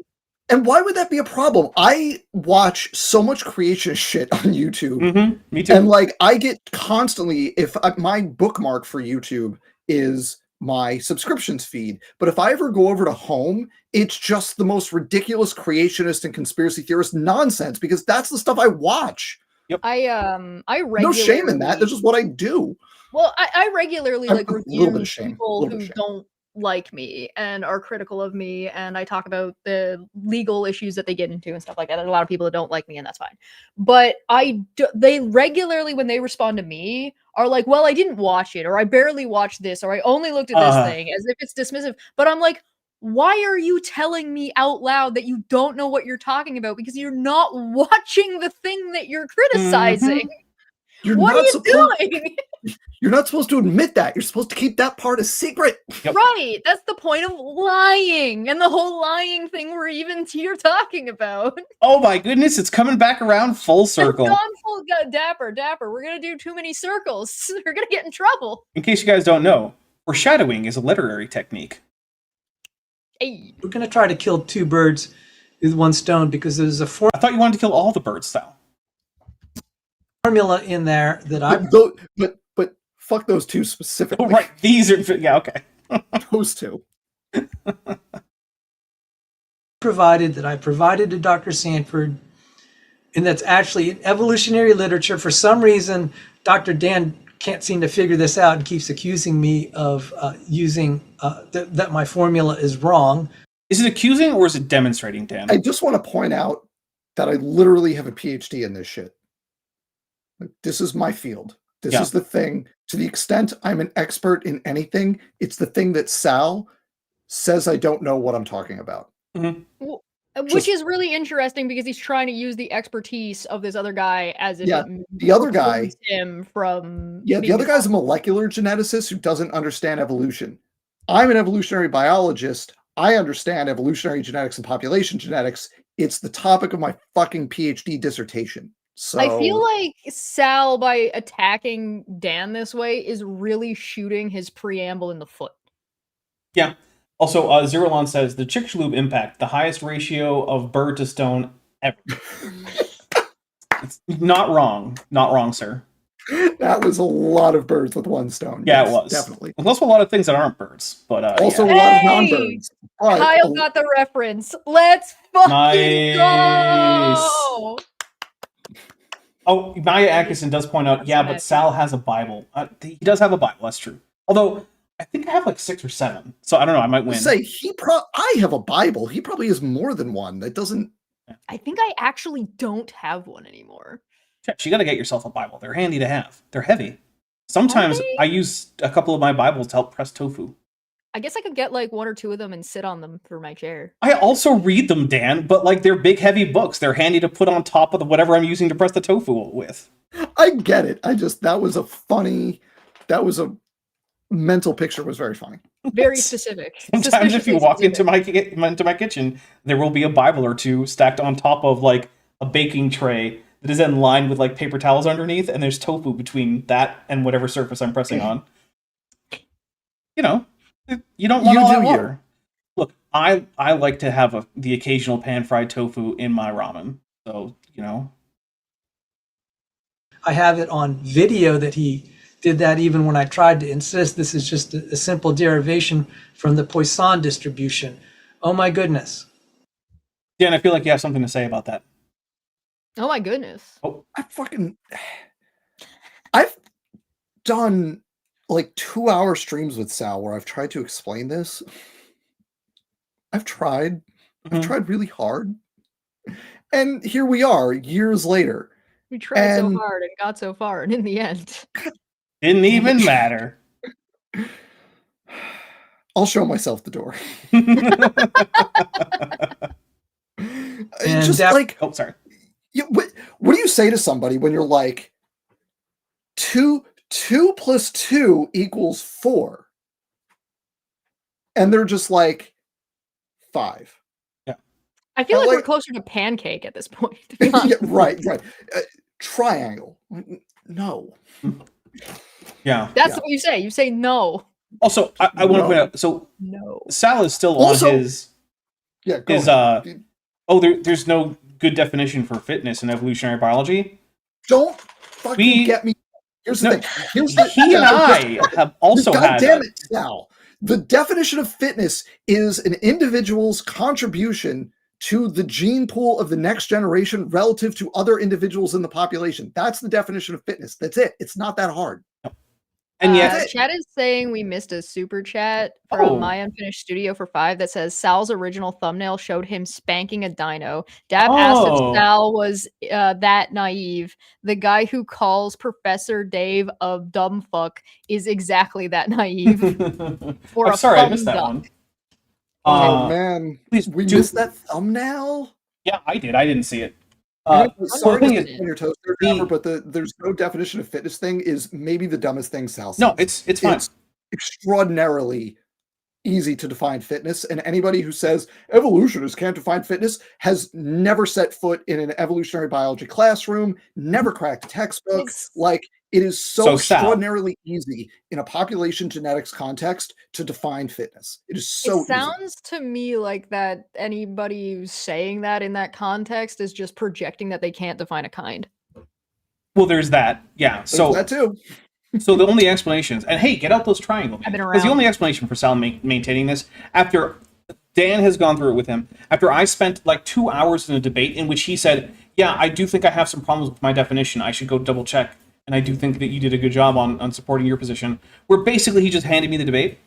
And why would that be a problem? I watch so much creationist shit on YouTube. Mm-hmm. Me too. And like, I get constantly, if my bookmark for YouTube is my subscriptions feed, but if I ever go over to home, it's just the most ridiculous creationist and conspiracy theorist nonsense because that's the stuff I watch. I regularly No shame in that. That's just what I do. Well, I regularly I'm like a little bit review of shame, a people little bit of who shame. don't like me and are critical of me, and I talk about the legal issues that they get into and stuff like that. There's a lot of people that don't like me, and that's fine. But they regularly, when they respond to me, are like, "Well, I didn't watch it, or I barely watched this, or I only looked at this thing," as if it's dismissive. But I'm like, why are you telling me out loud that you don't know what you're talking about because you're not watching the thing that you're criticizing? You're What not are you supposed, doing? You're not supposed to admit that. You're supposed to keep that part a secret. Yep. Right. That's the point of lying and the whole lying thing we're even here talking about. Oh my goodness, it's coming back around full circle. It's gone full Dapper. We're going to do too many circles. We're going to get in trouble. In case you guys don't know, foreshadowing is a literary technique. Hey. We're going to try to kill two birds with one stone because there's a I thought you wanted to kill all the birds, Sal. formula in there that I But fuck those two specifically. Oh, right. These are, yeah, okay. Those two. I provided to Dr. Sanford, and that's actually in evolutionary literature. For some reason, Dr. Dan can't seem to figure this out and keeps accusing me of using that my formula is wrong. Is it accusing or is it demonstrating, Dan? I just want to point out that I literally have a PhD in this shit. Like, this is my field. This Yeah. is the thing. To the extent I'm an expert in anything, it's the thing that Sal says I don't know what I'm talking about. Mm-hmm. Which is really interesting because he's trying to use the expertise of this other guy as if Yeah, it the other guy- precludes him from Yeah, the being other guy's a molecular geneticist who doesn't understand evolution. I'm an evolutionary biologist. I understand evolutionary genetics and population genetics. It's the topic of my fucking PhD dissertation. So I feel like Sal, by attacking Dan this way, is really shooting his preamble in the foot. Yeah. Also, Zerolon says, the Chicxulub impact, the highest ratio of bird to stone ever. It's not wrong. Not wrong, sir. that was a lot of birds with one stone. Yeah, Yes, it was. definitely. There's also a lot of things that aren't birds, but Also yeah. a lot of Hey! non-birds. But Kyle got the reference. Let's fucking Nice. go! Oh, Maya Atkinson does point out, yeah, but Sal has a Bible. He does have a Bible, that's true. Although, I think I have like 6 or 7. So I don't know, I might win. say I have a Bible. He probably has more than one. That doesn't. I think I actually don't have one anymore. You gotta get yourself a Bible. They're handy to have. They're heavy. Sometimes they? I use a couple of my Bibles to help press tofu. I guess I could get like 1 or 2 of them and sit on them for my chair. I also read them, Dan, but like they're big, heavy books. They're handy to put on top of whatever I'm using to press the tofu with. I get it. That was a mental picture was very funny. Very specific. Sometimes if you Suspiciously walk into specific. my kitchen, there will be a Bible or two stacked on top of like a baking tray that is then lined with like paper towels underneath, and there's tofu between that and whatever surface I'm pressing on. You know, you don't want all that water. Look, I like to have the occasional pan-fried tofu in my ramen. So, you know. I have it on video that he did that even when I tried to insist this is just a simple derivation from the Poisson distribution. Oh my goodness. Dan, I feel like you have something to say about that. Oh my goodness. Oh, I've done like 2-hour streams with Sal where I've tried to explain this. I've tried really hard. And here we are years later. We tried so hard and got so far, and in the end, didn't even matter. I'll show myself the door. And just like, oh, sorry. What do you say to somebody when you're like, 2 + 2 = 4, and they're just like 5? I feel like we're closer to pancake at this point. To be Yeah, right. Triangle. No. Yeah. That's what you say. You say no. Also, I want to point out, so No. Sal is still on his... Yeah, there's no good definition for fitness in evolutionary biology. Don't fucking get me. Here's the thing. He and I have also had... God damn it, Sal. The definition of fitness is an individual's contribution to the gene pool of the next generation relative to other individuals in the population. That's the definition of fitness. That's it. It's not that hard. And yet, chat is saying we missed a super chat from My Unfinished Studio for 5 that says Sal's original thumbnail showed him spanking a dino. Dab asked if Sal was that naive. The guy who calls Professor Dave a dumb fuck is exactly that naive. I'm sorry, I missed that one. Oh man, please, we missed that thumbnail. Yeah, I did. I didn't see it. Sorry to step on your toes, Dapper, but there's no definition of fitness thing is maybe the dumbest thing Sal says. No, it's fine. It's extraordinarily easy to define fitness, and anybody who says evolutionists can't define fitness has never set foot in an evolutionary biology classroom, never cracked a textbook. Like, it is so extraordinarily easy in a population genetics context to define fitness. It is so It sounds to me like that anybody who's saying that in that context is just projecting that they can't define a kind. Well, there's that. Yeah. So that too. So the only explanations, and hey, get out those triangles. Because the only explanation for Sal maintaining this, after Dan has gone through it with him, after I spent like 2 hours in a debate in which he said, yeah, I do think I have some problems with my definition. I should go double check. And I do think that you did a good job on supporting your position. Where basically he just handed me the debate.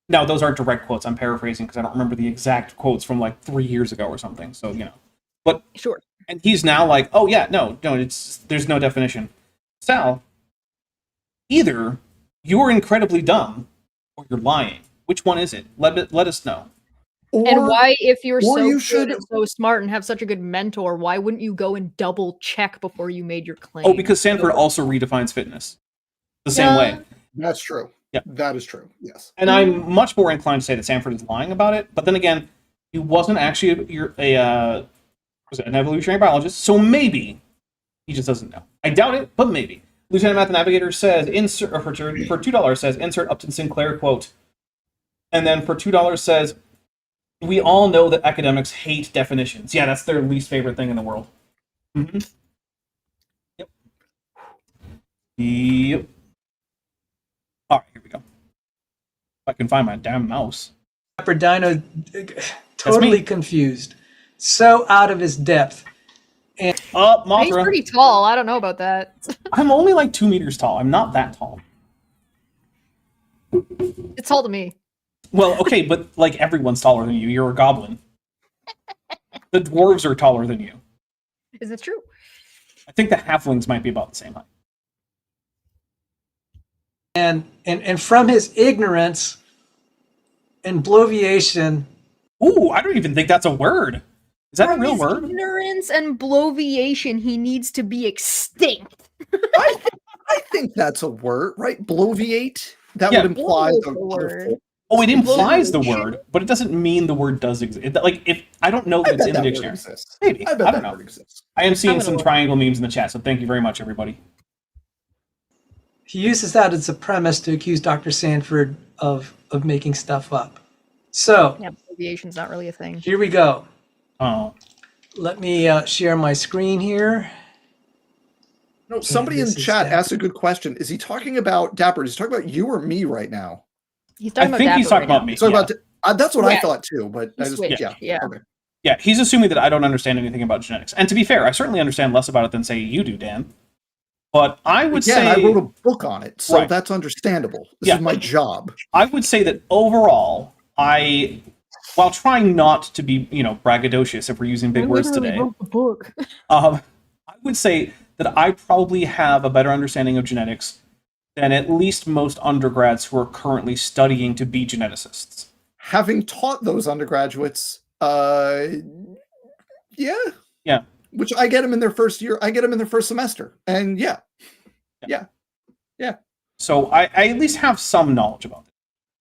Now, those aren't direct quotes. I'm paraphrasing because I don't remember the exact quotes from like 3 years ago or something. So, you know. But sure. And he's now like, oh yeah, no, there's no definition. Sal, either you're incredibly dumb or you're lying. Which one is it? Let us know. And why, if you're so good and so smart and have such a good mentor, why wouldn't you go and double check before you made your claim? Oh, because Sanford also redefines fitness the same way. That's true. Yeah, that is true. Yes. And I'm much more inclined to say that Sanford is lying about it. But then again, he wasn't actually an evolutionary biologist, so maybe he just doesn't know. I doubt it, but maybe. Lieutenant Math Navigator says, for $2 says, insert Upton Sinclair quote. And then for $2 says, we all know that academics hate definitions. Yeah, that's their least favorite thing in the world. Mm-hmm. Yep. Yep. All right, here we go. If I can find my damn mouse. Dapper Dino, totally confused. So out of his depth. And Mothra. He's pretty tall. I don't know about that. I'm only like 2 meters tall. I'm not that tall. It's tall to me. Well, okay, but like everyone's taller than you. You're a goblin. The dwarves are taller than you. Is it true? I think the halflings might be about the same height. And from his ignorance, And bloviation. Ooh, I don't even think that's a word. Is that a real his word? Ignorance and bloviation, he needs to be extinct. I think that's a word, right? Bloviate? That Yeah. would imply Blow is the the other word. form. Oh, it implies the Bloviation? word, but it doesn't mean the word does exist. Like, if I don't know that I it's bet in the that word dictionary. exists. Maybe. I bet I that don't know. word exists. I am seeing I'm some gonna look. triangle memes in the chat, so thank you very much, everybody. He uses that as a premise to accuse Dr. Sanford of making stuff up. So Yeah, bloviation's not really a thing. here we go. Oh. Let me share my screen here. No, somebody in this is chat Dapper. asked a good question. Is he talking about Dapper? Is he talking about you or me right now? He's I talking about think Dapper he's talking right about now. me. He's talking Yeah. about that's what I Yeah. thought too, but He I just switched, yeah. Okay. Yeah, he's assuming that I don't understand anything about genetics. And to be fair, I certainly understand less about it than, say, you do, Dan. But I would Again, say... I wrote a book on it, so Right. that's understandable. This Yeah. is my job. I would say that overall, while trying not to be, braggadocious if we're using big words today, wrote the book. I would say that I probably have a better understanding of genetics than at least most undergrads who are currently studying to be geneticists. Having taught those undergraduates, yeah. Yeah. Which I get them in their first year. I get them in their first semester, and yeah. So I at least have some knowledge about it.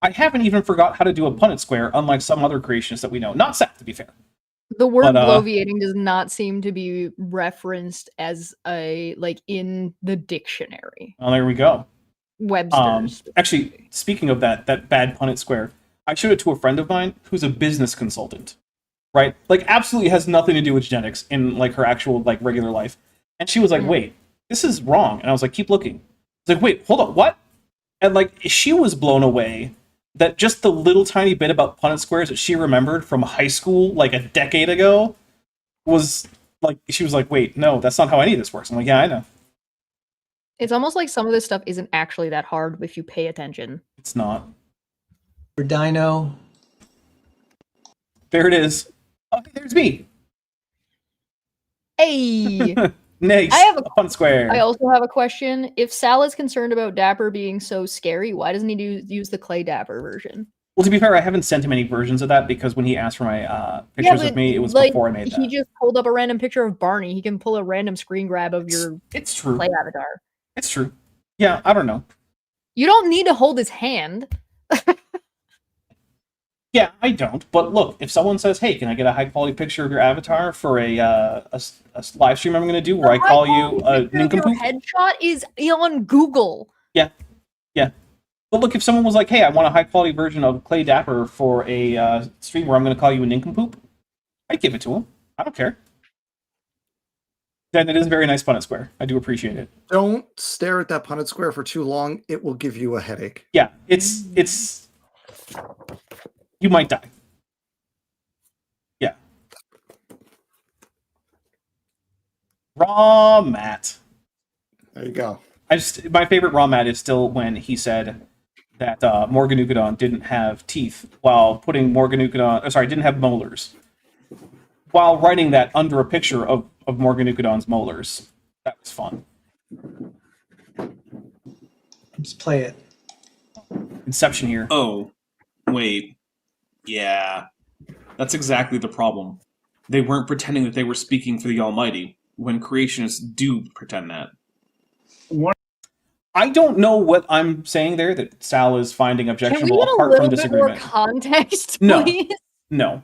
I haven't even forgot how to do a Punnett square, unlike some other creationists that we know. Not Seth, to be fair. The word But, bloviating does not seem to be referenced as in the dictionary. Well, there we go. Webster's. Actually, speaking of that bad Punnett square, I showed it to a friend of mine who's a business consultant, right? Like, absolutely has nothing to do with genetics in, like, her actual, like, regular life. And she was like, wait, this is wrong. And I was like, keep looking. I was like, wait, hold up, what? And, like, she was blown away that just the little tiny bit about Punnett squares that she remembered from high school, like, a decade ago, was, like, she was like, wait, no, that's not how any of this works. I'm like, yeah, I know. It's almost like some of this stuff isn't actually that hard if you pay attention. It's not. For Dino. There it is. Oh, there's me. Hey! Nice. I have a Punnett square. I also have a question. If Sal is concerned about Dapper being so scary, why doesn't he use the Clay Dapper version? Well, to be fair, I haven't sent him any versions of that because when he asked for my pictures of me, it was before I made that. He just pulled up a random picture of Barney. He can pull a random screen grab of your It's true. Clay avatar. It's true. Yeah, I don't know. You don't need to hold his hand. Yeah, I don't. But look, if someone says, "Hey, can I get a high quality picture of your avatar for a live stream I'm going to do where I call you a Your nincompoop?" headshot is on Google. Yeah. But look, if someone was like, "Hey, I want a high quality version of Clay Dapper for a stream where I'm going to call you a nincompoop," I'd give it to him. I don't care. Then it is a very nice Punnett square. I do appreciate it. Don't stare at that Punnett square for too long. It will give you a headache. Yeah, it's you might die. Yeah. Raw Matt. There you go. My favorite Raw Matt is still when he said that Morganugadon didn't have teeth while putting didn't have molars. While writing that under a picture of Morganugadon's molars. That was fun. Let's play it. Inception here. Oh, wait. Yeah. That's exactly the problem. They weren't pretending that they were speaking for the Almighty, when creationists do pretend that. I don't know what I'm saying there that Sal is finding Can we objectionable get a apart little from bit more disagreement. context, No. please? No.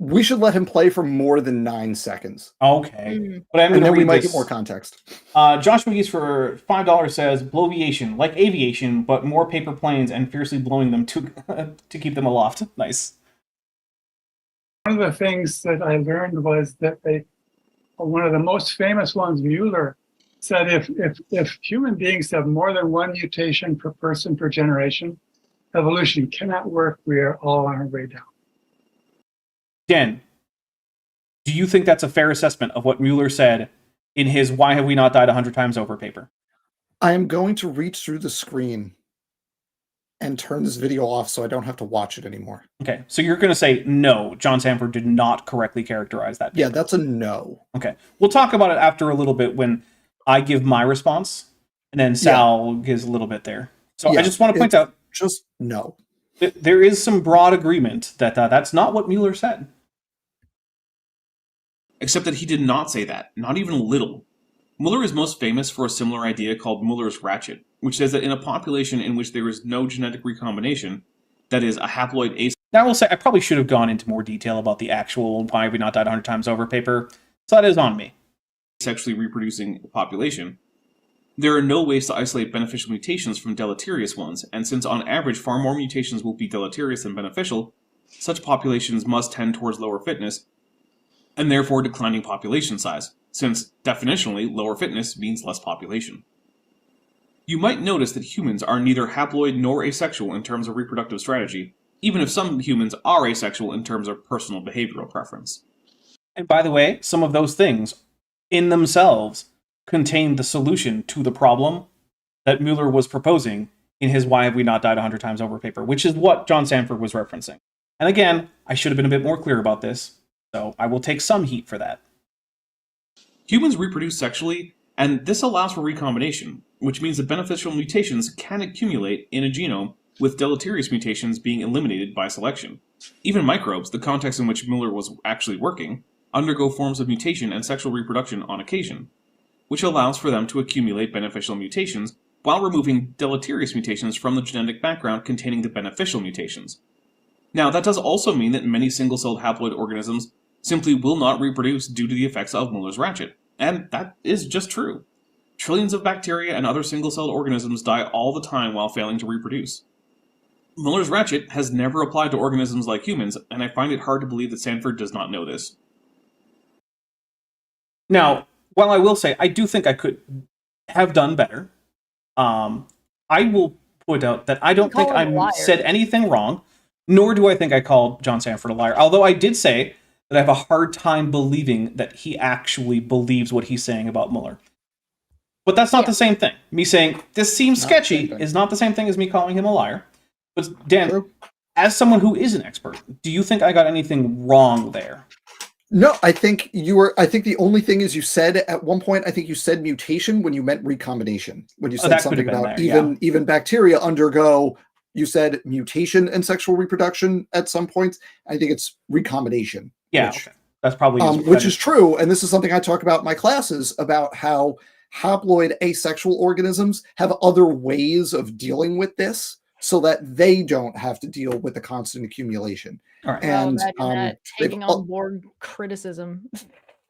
We should let him play for more than 9 seconds. Okay. But I'm And going to then we read might this. get more context. Josh McGee's for $5 says, bloviation, like aviation, but more paper planes and fiercely blowing them to keep them aloft. Nice. One of the things that I learned was that one of the most famous ones, Mueller, said if human beings have more than one mutation per person per generation, evolution cannot work. We are all on our way down. Dan, do you think that's a fair assessment of what Mueller said in his Why Have We Not Died 100 Times Over paper? I am going to reach through the screen and turn this video off so I don't have to watch it anymore. Okay, so you're going to say, no, John Sanford did not correctly characterize that paper. Yeah, that's a no. Okay, we'll talk about it after a little bit when I give my response, and then Sal gives a little bit there. So I just want to point out... Just no. There is some broad agreement that that's not what Mueller said. Except that he did not say that, not even a little. Mueller is most famous for a similar idea called Mueller's ratchet, which says that in a population in which there is no genetic recombination, that is, a haploid Now, I will say, I probably should have gone into more detail about the actual Why Have We Not Died 100 Times Over paper, so that is on me. asexually reproducing population, there are no ways to isolate beneficial mutations from deleterious ones, and since on average far more mutations will be deleterious than beneficial, such populations must tend towards lower fitness, and therefore declining population size, since, definitionally, lower fitness means less population. You might notice that humans are neither haploid nor asexual in terms of reproductive strategy, even if some humans are asexual in terms of personal behavioral preference. And by the way, some of those things, in themselves, contain the solution to the problem that Mueller was proposing in his Why Have We Not Died 100 Times Over paper, which is what John Sanford was referencing. And again, I should have been a bit more clear about this, so I will take some heat for that. Humans reproduce sexually, and this allows for recombination, which means that beneficial mutations can accumulate in a genome, with deleterious mutations being eliminated by selection. Even microbes, the context in which Mueller was actually working, undergo forms of mutation and sexual reproduction on occasion, which allows for them to accumulate beneficial mutations while removing deleterious mutations from the genetic background containing the beneficial mutations. Now, that does also mean that many single-celled haploid organisms simply will not reproduce due to the effects of Mueller's ratchet, and that is just true. Trillions of bacteria and other single-celled organisms die all the time while failing to reproduce. Mueller's ratchet has never applied to organisms like humans, and I find it hard to believe that Sanford does not know this. Now, while I will say, I do think I could have done better, I will point out that I don't think Call him a I liar. said anything wrong, nor do I think I called John Sanford a liar. Although I did say that I have a hard time believing that he actually believes what he's saying about Mueller. But that's not Yeah. the same thing. Me saying, this seems Not the sketchy, same thing. is not the same thing as me calling him a liar. But Dan, True. as someone who is an expert, do you think I got anything wrong there? No, I think the only thing is you said at one point, I think you said mutation when you meant recombination. When you said that could something have been about there, even bacteria undergo, you said mutation and sexual reproduction at some points. I think it's recombination. Yeah, which, okay. That's probably which is true. And this is something I talk about in my classes about how haploid asexual organisms have other ways of dealing with this so that they don't have to deal with the constant accumulation. All right. Well, And imagine that they've taking al- on board criticism.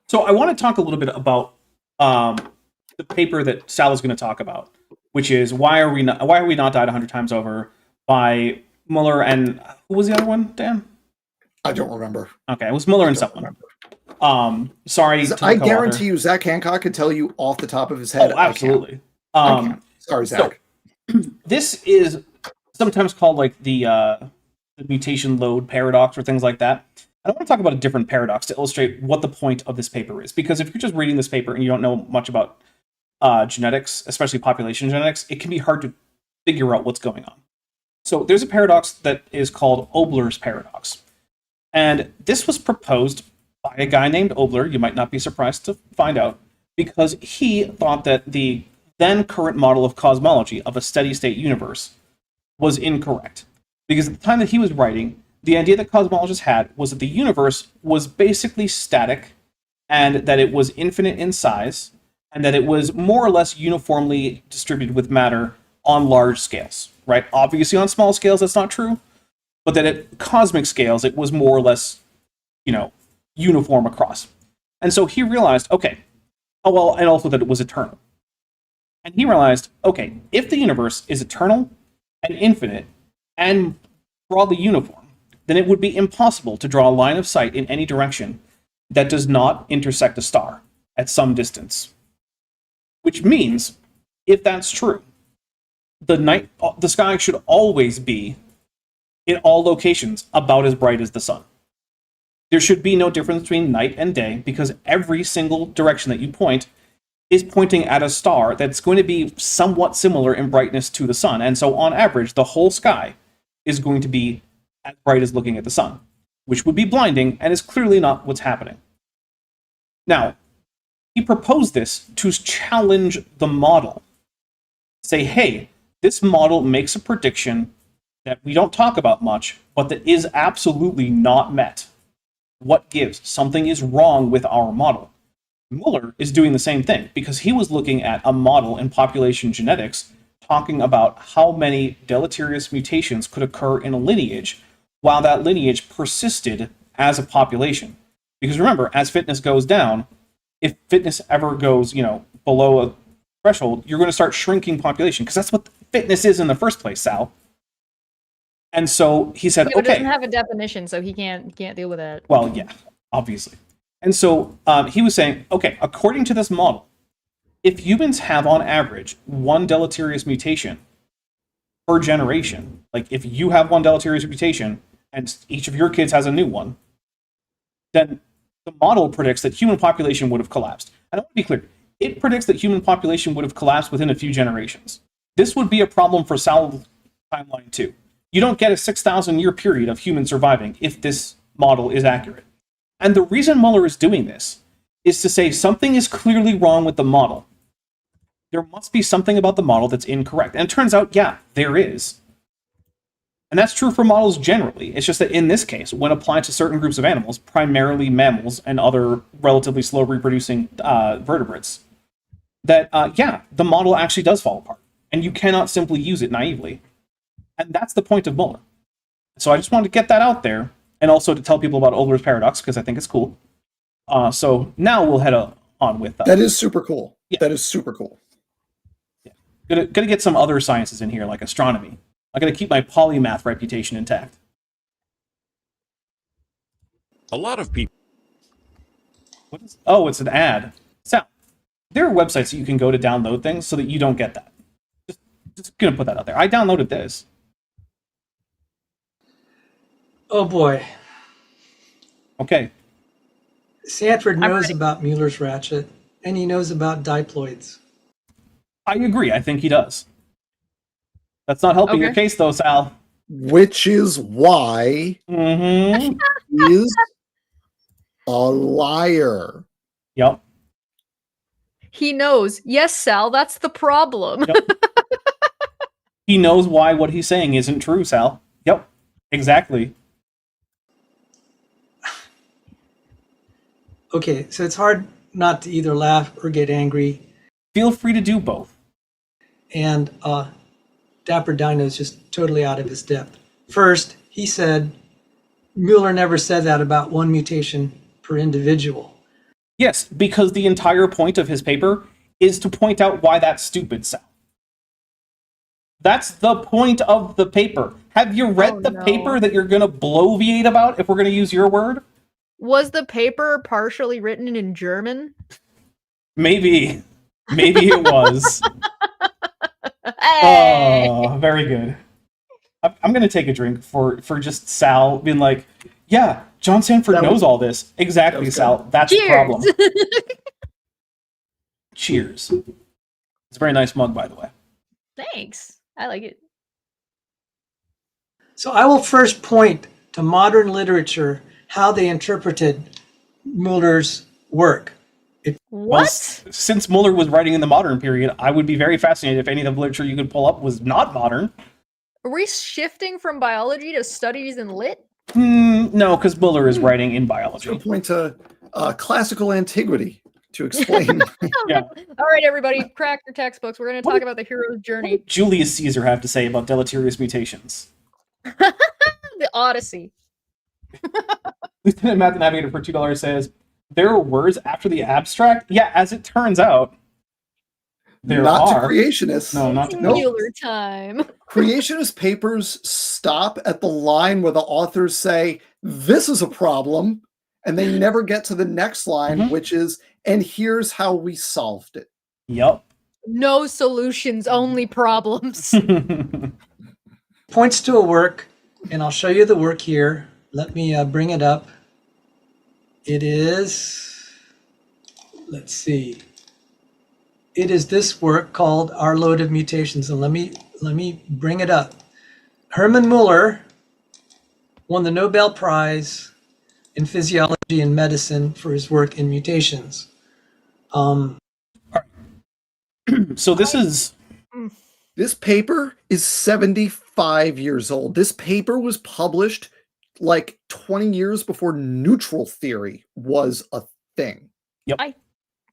So I want to talk a little bit about the paper that Sal is going to talk about, which is why are we not died 100 times over by Mueller and who was the other one, Dan? I don't remember. Okay, it was Mueller and I don't someone. remember. Sorry, to the I co-author. guarantee you, Zach Hancock could tell you off the top of his head. Oh, absolutely. I can't. Sorry, Zach. This is sometimes called like the mutation load paradox or things like that. I want to talk about a different paradox to illustrate what the point of this paper is. Because if you're just reading this paper and you don't know much about genetics, especially population genetics, it can be hard to figure out what's going on. So there's a paradox that is called Obler's paradox. And this was proposed by a guy named Obler, you might not be surprised to find out, because he thought that the then current model of cosmology of a steady state universe was incorrect. Because at the time that he was writing, the idea that cosmologists had was that the universe was basically static and that it was infinite in size and that it was more or less uniformly distributed with matter on large scales, right? Obviously on small scales that's not true, but that at cosmic scales it was more or less, uniform across. And so he realized, okay, and also that it was eternal. And he realized, okay, if the universe is eternal and infinite and broadly uniform, then it would be impossible to draw a line of sight in any direction that does not intersect a star at some distance. Which means, if that's true, the sky should always be, in all locations, about as bright as the sun. There should be no difference between night and day because every single direction that you point is pointing at a star that's going to be somewhat similar in brightness to the sun. And so on average, the whole sky is going to be as bright as looking at the sun, which would be blinding and is clearly not what's happening. Now, he proposed this to challenge the model. Say, hey, this model makes a prediction that we don't talk about much, but that is absolutely not met. What gives? Something is wrong with our model. Mueller is doing the same thing because he was looking at a model in population genetics talking about how many deleterious mutations could occur in a lineage while that lineage persisted as a population. Because remember, as fitness goes down, if fitness ever goes, below a threshold, you're going to start shrinking population because that's what fitness is in the first place, Sal. And so he said, Yeah, but it okay. doesn't have a definition, so he can't deal with that. Well, yeah, obviously. And so he was saying, okay, according to this model, if humans have on average one deleterious mutation per generation, like if you have one deleterious mutation and each of your kids has a new one, then the model predicts that human population would have collapsed. And I want to be clear, it predicts that human population would have collapsed within a few generations. This would be a problem for Sal's timeline too. You don't get a 6,000 year period of human surviving if this model is accurate. And the reason Mueller is doing this is to say something is clearly wrong with the model. There must be something about the model that's incorrect. And it turns out, yeah, there is. And that's true for models generally. It's just that in this case, when applied to certain groups of animals, primarily mammals and other relatively slow reproducing vertebrates, that, the model actually does fall apart. And you cannot simply use it naively. And that's the point of Mueller. So I just wanted to get that out there, and also to tell people about Ogler's Paradox, because I think it's cool. So now we'll head on with... that is super cool. Yeah. That is super cool. Yeah. Gonna get some other sciences in here, like astronomy. I'm gonna keep my polymath reputation intact. A lot of people. Oh, it's an ad. Sal, there are websites that you can go to download things so that you don't get that. Just gonna put that out there. I downloaded this. Oh boy. Okay. Sanford I'm knows ready. about Mueller's ratchet, and he knows about diploids. I agree. I think he does. That's not helping your Okay. case, though, Sal. Which is why Mm-hmm. he is a liar. Yep. He knows. Yes, Sal, that's the problem. Yep. He knows why what he's saying isn't true, Sal. Yep. Exactly. Okay, so it's hard not to either laugh or get angry, Feel free to do both. and Dapper Dino is just totally out of his depth. First, he said Mueller never said that about one mutation per individual. Yes, because the entire point of his paper is to point out why that's stupid, Sal. That's the point of the paper. Have you read the no. paper that you're going to bloviate about, if we're going to use your word? Was the paper partially written in German? Maybe. Maybe it was. Hey! Oh, very good. I'm going to take a drink for just Sal being like, yeah, John Sanford That knows was- all this. Exactly, was Sal. That's the Cheers! problem. Cheers. It's a very nice mug, by the way. Thanks. I like it. So I will first point to modern literature how they interpreted Mueller's work. Well, What? since Mueller was writing in the modern period, I would be very fascinated if any of the literature you could pull up was not modern. Are we shifting from biology to studies in lit? No, because Mueller is writing in To biology. point to classical antiquity to explain. Yeah. All right, everybody, crack your textbooks. We're going to What talk did- about the hero's What journey. did Julius Caesar have to say about deleterious mutations? The Odyssey. Lieutenant Math Navigator for $2 says, there are words after the abstract? Yeah, as it turns out, there not are. to creationists. No, not to Nope. Mueller time. Creationist papers stop at the line where the authors say, this is a problem, and they never get to the next line, Mhm. which is, and here's how we solved it. Yup. No solutions, only problems. Points to a work, and I'll show you the work here. Let me bring it up. It is, let's see. It is this work called Our Load of Mutations, and let me bring it up. Hermann Mueller won the Nobel Prize in Physiology and Medicine for his work in mutations. So this is... This paper is 75 5 years old. This paper was published like 20 years before neutral theory was a thing.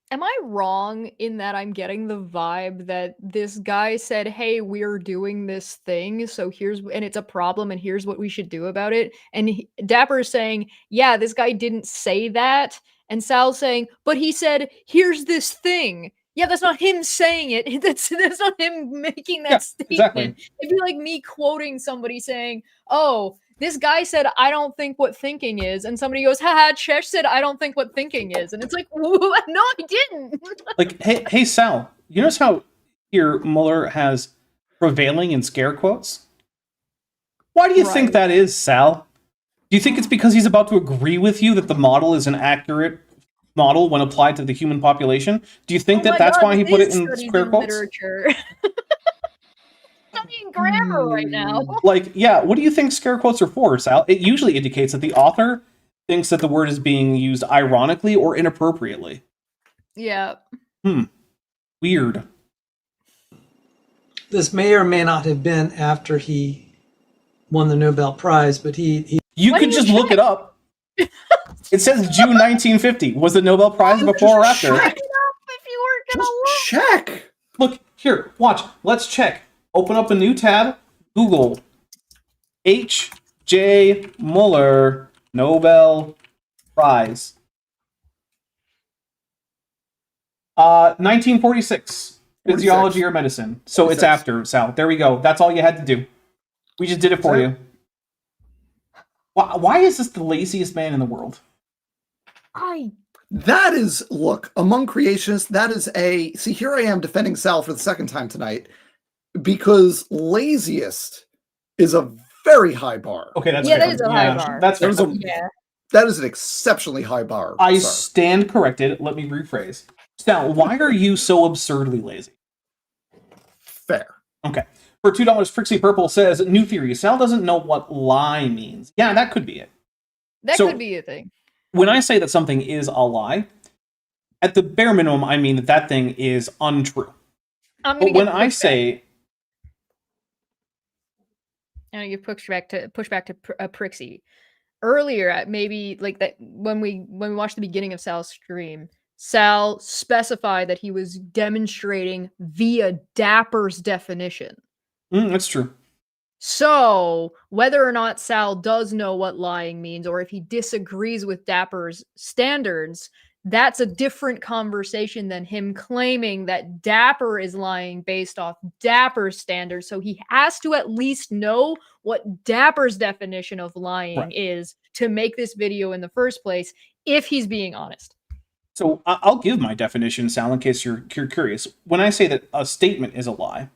Am I wrong in that I'm getting the vibe that this guy said, "Hey, we're doing this thing, so and it's a problem, and here's what we should do about it." And Dapper is saying, "Yeah, this guy didn't say that," and Sal's saying, "But he said, here's this thing." Yeah, that's not him saying it. That's not him making that statement. Exactly. It'd be like me quoting somebody saying, "Oh, this guy said, I don't think what thinking is," and somebody goes, "Haha, Chesh said, I don't think what thinking is." And it's like, no, I didn't. Like, hey, Sal, you notice how here Mueller has prevailing in scare quotes? Why do you think that is, Sal? Do you think it's because he's about to agree with you that the model is an accurate model when applied to the human population? Do you think that's why he put it in square quotes? Literature. Studying grammar right now. Like, yeah, what do you think scare quotes are for, Sal? It usually indicates that the author thinks that the word is being used ironically or inappropriately. Yeah. Weird. This may or may not have been after he won the Nobel Prize, but he You could just look it up. It says June 1950. Was the Nobel Prize before or after? Check it up if you were gonna look. Check. Look, here, watch. Let's check. Open up a new tab. Google H.J. Mueller Nobel Prize. 1946. Physiology or medicine. So it's after, Sal. There we go. That's all you had to do. We just did it for you. Why is this the laziest man in the world? That is, look, among creationists, that is see, here I am defending Sal for the second time tonight, because laziest is a very high bar. Okay, that's Yeah, fair. that is a high bar. That's fair. That is an exceptionally high bar. I stand corrected. Let me rephrase. Sal, why are you so absurdly lazy? Fair. Okay. For $2, Prixie Purple says, new theory. Sal doesn't know what lie means. Yeah, that could be it. That could be a thing. When I say that something is a lie, at the bare minimum, I mean that thing is untrue. But when I say... I'm going to give pushback to Prixie. Earlier, maybe like that when we watched the beginning of Sal's stream, Sal specified that he was demonstrating via Dapper's definition. That's true. So, whether or not Sal does know what lying means, or if he disagrees with Dapper's standards, that's a different conversation than him claiming that Dapper is lying based off Dapper's standards. So he has to at least know what Dapper's definition of lying is to make this video in the first place, if he's being honest. So I'll give my definition, Sal, in case you're curious. When I say that a statement is a lie,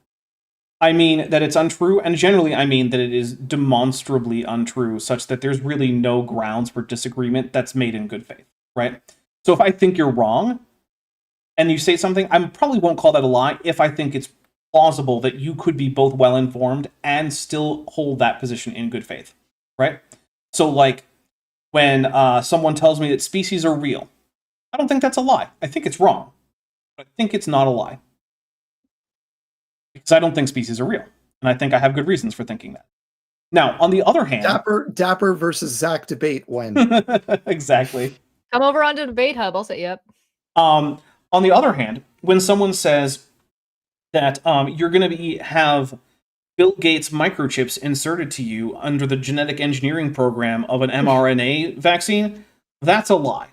I mean that it's untrue, and generally I mean that it is demonstrably untrue, such that there's really no grounds for disagreement that's made in good faith, right? So if I think you're wrong, and you say something, I probably won't call that a lie if I think it's plausible that you could be both well-informed and still hold that position in good faith, right? So like, when someone tells me that species are real, I don't think that's a lie. I think it's wrong. But I think it's not a lie. Because I don't think species are real. And I think I have good reasons for thinking that. Now, on the other hand... Dapper versus Zach debate when... Exactly. Come over onto Debate Hub, I'll set you up. On the other hand, when someone says that you're going to have Bill Gates microchips inserted to you under the genetic engineering program of an mRNA vaccine, that's a lie.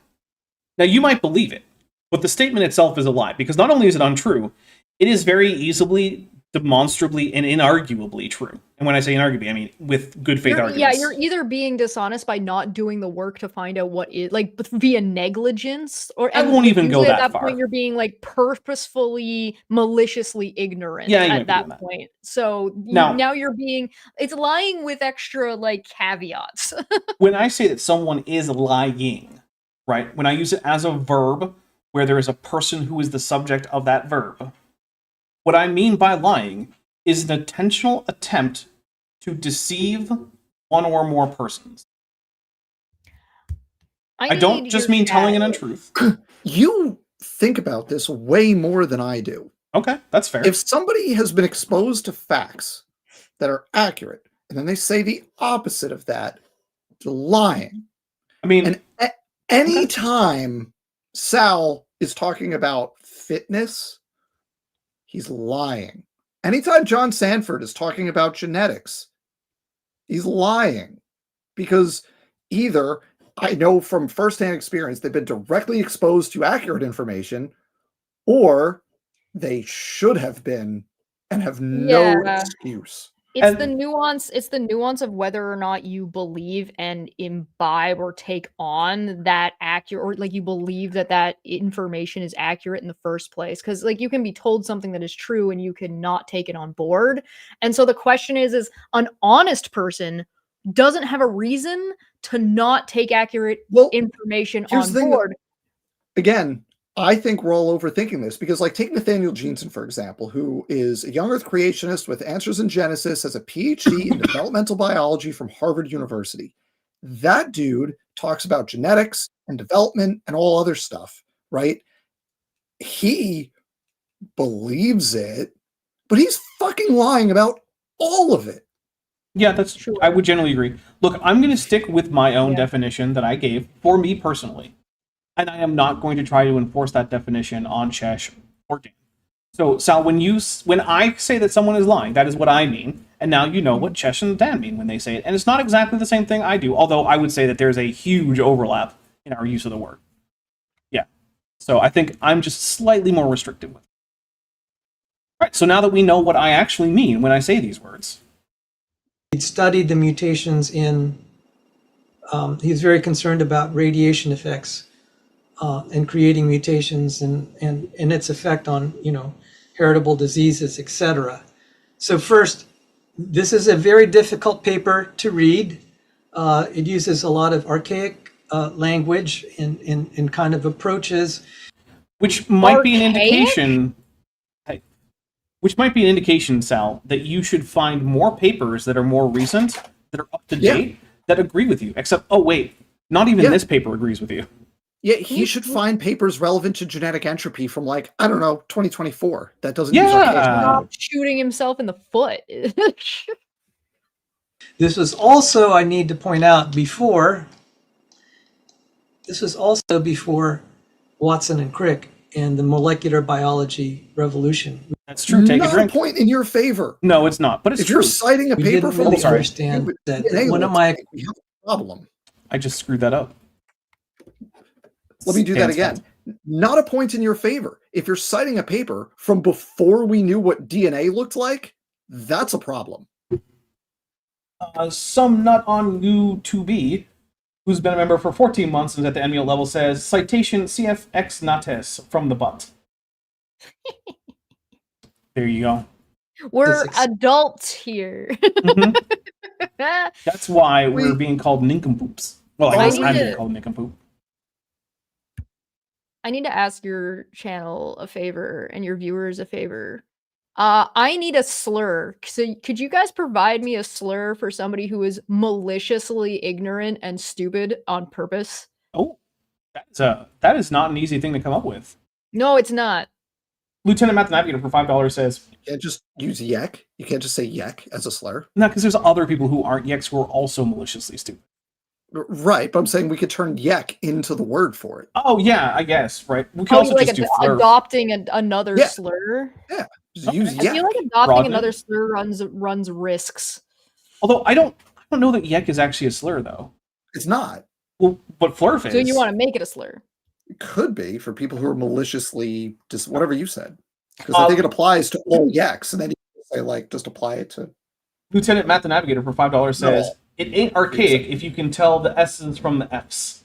Now, you might believe it, but the statement itself is a lie, because not only is it untrue, it is very easily, demonstrably, and inarguably true. And when I say inarguably, I mean with good faith arguments. Yeah, you're either being dishonest by not doing the work to find out what is, like, via negligence, or I won't even go that at that far. point you're being like purposefully, maliciously ignorant at that point. So now you're being, it's lying with extra like caveats. When I say that someone is lying, right? When I use it as a verb, where there is a person who is the subject of that verb, what I mean by lying is an intentional attempt to deceive one or more persons. I don't just mean telling an untruth. You think about this way more than I do. Okay, that's fair. If somebody has been exposed to facts that are accurate, and then they say the opposite of that, they're lying. I mean, And anytime Sal is talking about fitness, he's lying. Anytime John Sanford is talking about genetics, he's lying. Because either, I know from firsthand experience, they've been directly exposed to accurate information, or they should have been and have no excuse. It's the nuance. It's the nuance of whether or not you believe and imbibe or take on that accurate, or like you believe that that information is accurate in the first place. Because like you can be told something that is true and you cannot take it on board. And so the question is an honest person doesn't have a reason to not take accurate information on board. Again, I think we're all overthinking this because, like, take Nathaniel Jeanson, for example, who is a young Earth creationist with answers in Genesis, has a PhD in developmental biology from Harvard University. That dude talks about genetics and development and all other stuff, right? He believes it, but he's fucking lying about all of it. Yeah, that's true. I would generally agree. Look, I'm going to stick with my own definition that I gave for me personally. And I am not going to try to enforce that definition on Chesh or Dan. So, Sal, when I say that someone is lying, that is what I mean. And now you know what Chesh and Dan mean when they say it. And it's not exactly the same thing I do, although I would say that there's a huge overlap in our use of the word. Yeah. So I think I'm just slightly more restrictive with it. All right, so now that we know what I actually mean when I say these words. He studied the mutations in, he was very concerned about radiation effects and creating mutations and its effect on, heritable diseases, etc. So first, this is a very difficult paper to read. It uses a lot of archaic language and kind of approaches. Which might be an indication... Which might be an indication, Sal, that you should find more papers that are more recent, that are up to date, that agree with you. Except, oh wait, not even this paper agrees with you. Yeah, he should find papers relevant to genetic entropy from, like, I don't know, 2024. That doesn't use archaic. Stop shooting himself in the foot. This was also, I need to point out, before Watson and Crick and the molecular biology revolution. That's true. Take a drink. Not a point in your favor. No, it's not. But it's if true. you're citing a paper from the understand that one of my we have a problem. I just screwed that up. Let me do that again. Not a point in your favor. If you're citing a paper from before we knew what DNA looked like, that's a problem. Some nut on U2B, who's been a member for 14 months and is at the ML level, says, citation CFX nates from the butt. There you go. We're adults here. That's why we're being called nincompoops. Well, I guess I'm being called nincompoop. I need to ask your channel a favor and your viewers a favor. I need a slur. So could you guys provide me a slur for somebody who is maliciously ignorant and stupid on purpose? Oh, that is not an easy thing to come up with. No, it's not. Lieutenant Math Navigator for $5 says... You can't just use yek. You can't just say yek as a slur. No, because there's other people who aren't yeks who are also maliciously stupid. Right, but I'm saying we could turn yek into the word for it. Oh, yeah, I guess, right. We can also like just do flirt. adopting another slur? Yeah, just use yek. I feel like adopting another slur runs risks. Although I don't know that yek is actually a slur, though. It's not. Well, but flurf is. So you want to make it a slur? It could be for people who are maliciously just whatever you said. Because I think it applies to all yeks, and then you say, like, just apply it to... Lieutenant Matt the Navigator for $5 says, it ain't archaic if you can tell the S's from the F's.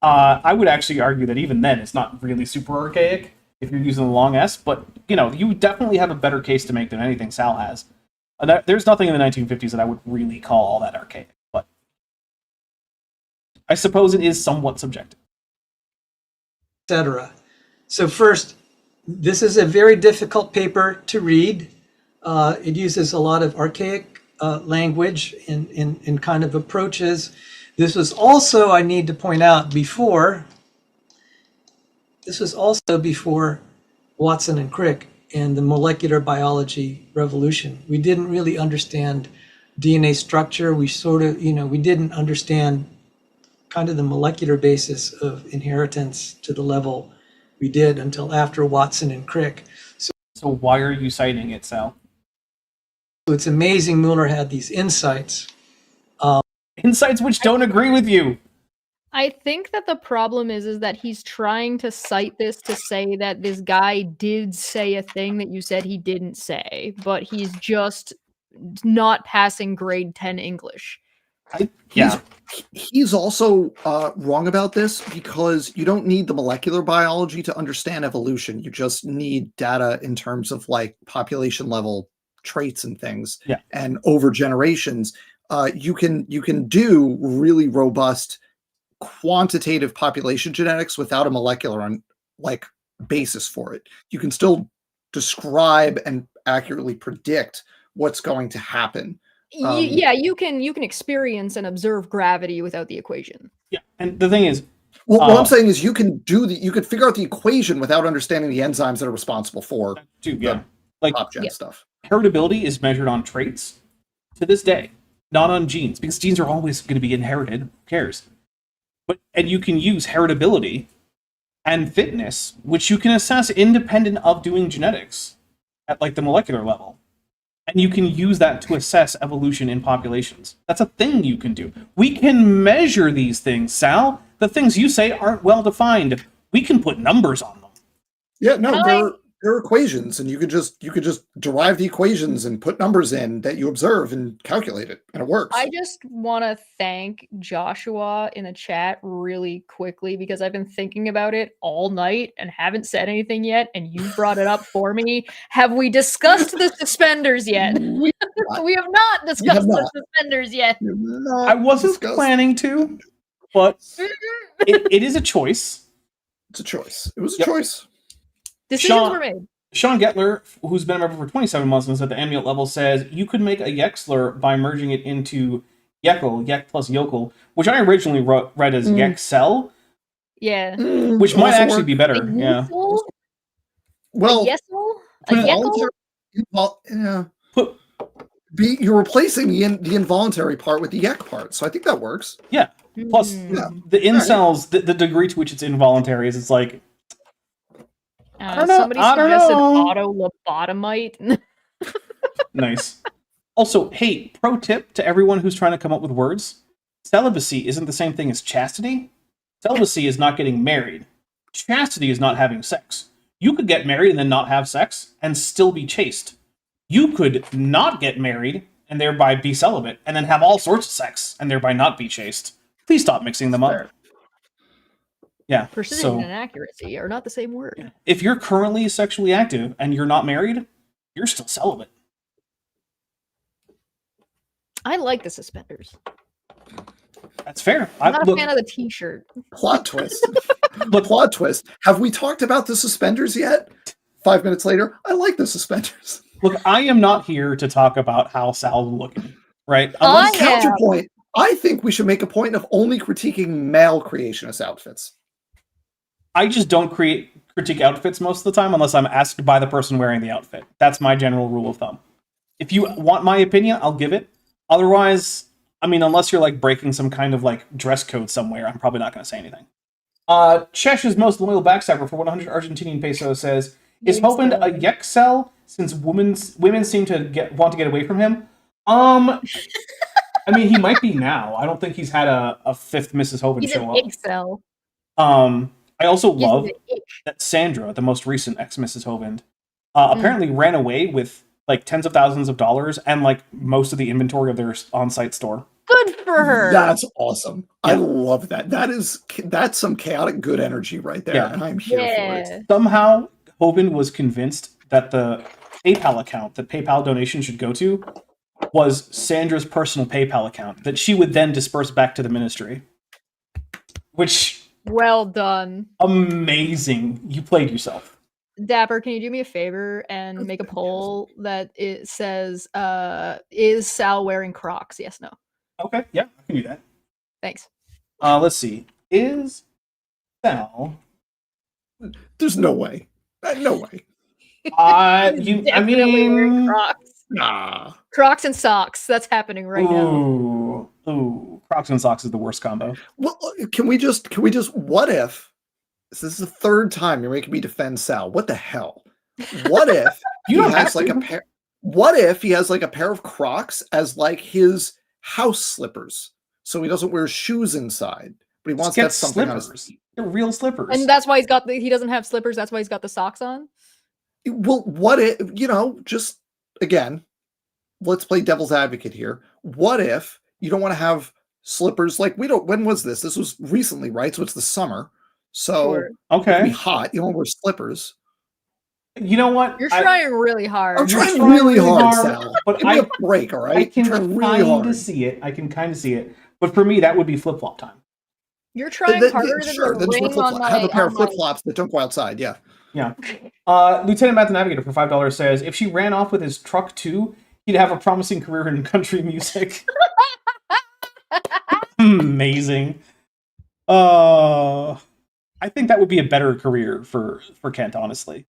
I would actually argue that even then it's not really super archaic if you're using the long S, but, you definitely have a better case to make than anything Sal has. There's nothing in the 1950s that I would really call all that archaic, but I suppose it is somewhat subjective. Etc. So first, this is a very difficult paper to read. It uses a lot of archaic language and kind of approaches. This was also, I need to point out, before Watson and Crick and the molecular biology revolution. We didn't really understand DNA structure. We sort of, we didn't understand kind of the molecular basis of inheritance to the level we did until after Watson and Crick. So why are you citing it, Sal? So it's amazing Mueller had these insights. Insights which don't agree with you. I think that the problem is that he's trying to cite this to say that this guy did say a thing that you said he didn't say, but he's just not passing grade 10 English. He's also wrong about this because you don't need the molecular biology to understand evolution. You just need data in terms of like population level traits and things. Yeah. And over generations, you can do really robust quantitative population genetics without a molecular basis for it. You can still describe and accurately predict what's going to happen. Yeah, you can experience and observe gravity without the equation. Yeah, and the thing is, well, what I'm saying is you can figure out the equation without understanding the enzymes that are responsible for like top-gen stuff. Heritability is measured on traits to this day, not on genes, because genes are always going to be inherited. Who cares? And you can use heritability and fitness, which you can assess independent of doing genetics at like the molecular level. And you can use that to assess evolution in populations. That's a thing you can do. We can measure these things, Sal. The things you say aren't well defined. We can put numbers on them. Yeah, no, there are equations, and you could just derive the equations and put numbers in that you observe and calculate it, and it works. I just want to thank Joshua in the chat really quickly because I've been thinking about it all night and haven't said anything yet, and you brought it up for me. Have we discussed the suspenders yet? We have not discussed the suspenders yet. I wasn't planning to, but it is a choice. It's a choice. It was a choice. Decisions were made. Sean Gettler, who's been a member for 27 months and is at the ambient level, says you could make a Yek slur by merging it into Yekel, Yek plus Yokel, which I originally read as Yeksel. Yeah. Which might actually be better. Yeah. Well, you're replacing the involuntary part with the Yek part, so I think that works. Yeah. Plus, the incels, the degree to which it's involuntary is it's like, somebody suggested auto-lobotomite. Nice. Also, hey, pro tip to everyone who's trying to come up with words. Celibacy isn't the same thing as chastity. Celibacy is not getting married. Chastity is not having sex. You could get married and then not have sex and still be chaste. You could not get married and thereby be celibate and then have all sorts of sex and thereby not be chaste. Please stop mixing them up. Yeah. Precision and accuracy are not the same word. If you're currently sexually active and you're not married, you're still celibate. I like the suspenders. That's fair. I'm not a fan of the t-shirt. Plot twist. Plot twist. Have we talked about the suspenders yet? 5 minutes later, I like the suspenders. Look, I am not here to talk about how Sal's looking, right? Counterpoint. I think we should make a point of only critiquing male creationist outfits. I just don't critique outfits most of the time unless I'm asked by the person wearing the outfit. That's my general rule of thumb. If you want my opinion, I'll give it. Otherwise, I mean, unless you're like breaking some kind of like dress code somewhere, I'm probably not going to say anything. Chesh's most loyal backstabber for 100 Argentinian pesos says, is Hopeland a Yeksel since women seem to want to get away from him? I mean, he might be now. I don't think he's had a fifth Mrs. Hoven show up. He's an Excel. I also love that Sandra, the most recent ex-Mrs. Hovind, apparently ran away with like tens of thousands of dollars and like most of the inventory of their on-site store. Good for her. That's awesome. Yeah. I love that. That's some chaotic good energy right there, and I'm here for it. Somehow, Hovind was convinced that the PayPal account that PayPal donation should go to was Sandra's personal PayPal account that she would then disperse back to the ministry. Which... Well done. Amazing. You played yourself. Dapper, can you do me a favor and make a poll that it says, is Sal wearing Crocs? Yes, no. Okay, yeah, I can do that. Thanks. Let's see. Is Sal... There's no way. No way. I Definitely wearing mean, Crocs. Nah. Crocs and socks. That's happening right now. ooh, Crocs and socks is the worst combo. Well, can we just what if this is the third time you're making me defend Sal? What the hell? What if You he don't has have like to. a pair? What if he has like a pair of Crocs as like his house slippers, so he doesn't wear shoes inside, but he wants to Get have something on his slippers. They're real slippers. And that's why he doesn't have slippers. That's why he's got the socks on. Well, what if, just again, let's play devil's advocate here. What if you don't want to have slippers like when was this? This was recently, right? So it's the summer. So Sure. it can Okay. be hot. You don't wear slippers. You know what? You're trying really hard. I'm You're trying trying really really hard, hard, Sal. but Give me a break, all right? I can I'm trying really kind hard. of see it. But for me, that would be flip-flop time. You're trying harder than Sure, the then just wear ring on flip-flop. my. Have a pair on of my- flip-flops that don't go outside. Yeah. Yeah. Lieutenant Matt the Navigator for $5 says, if she ran off with his truck too, he'd have a promising career in country music. Amazing. I think that would be a better career for Kent, honestly.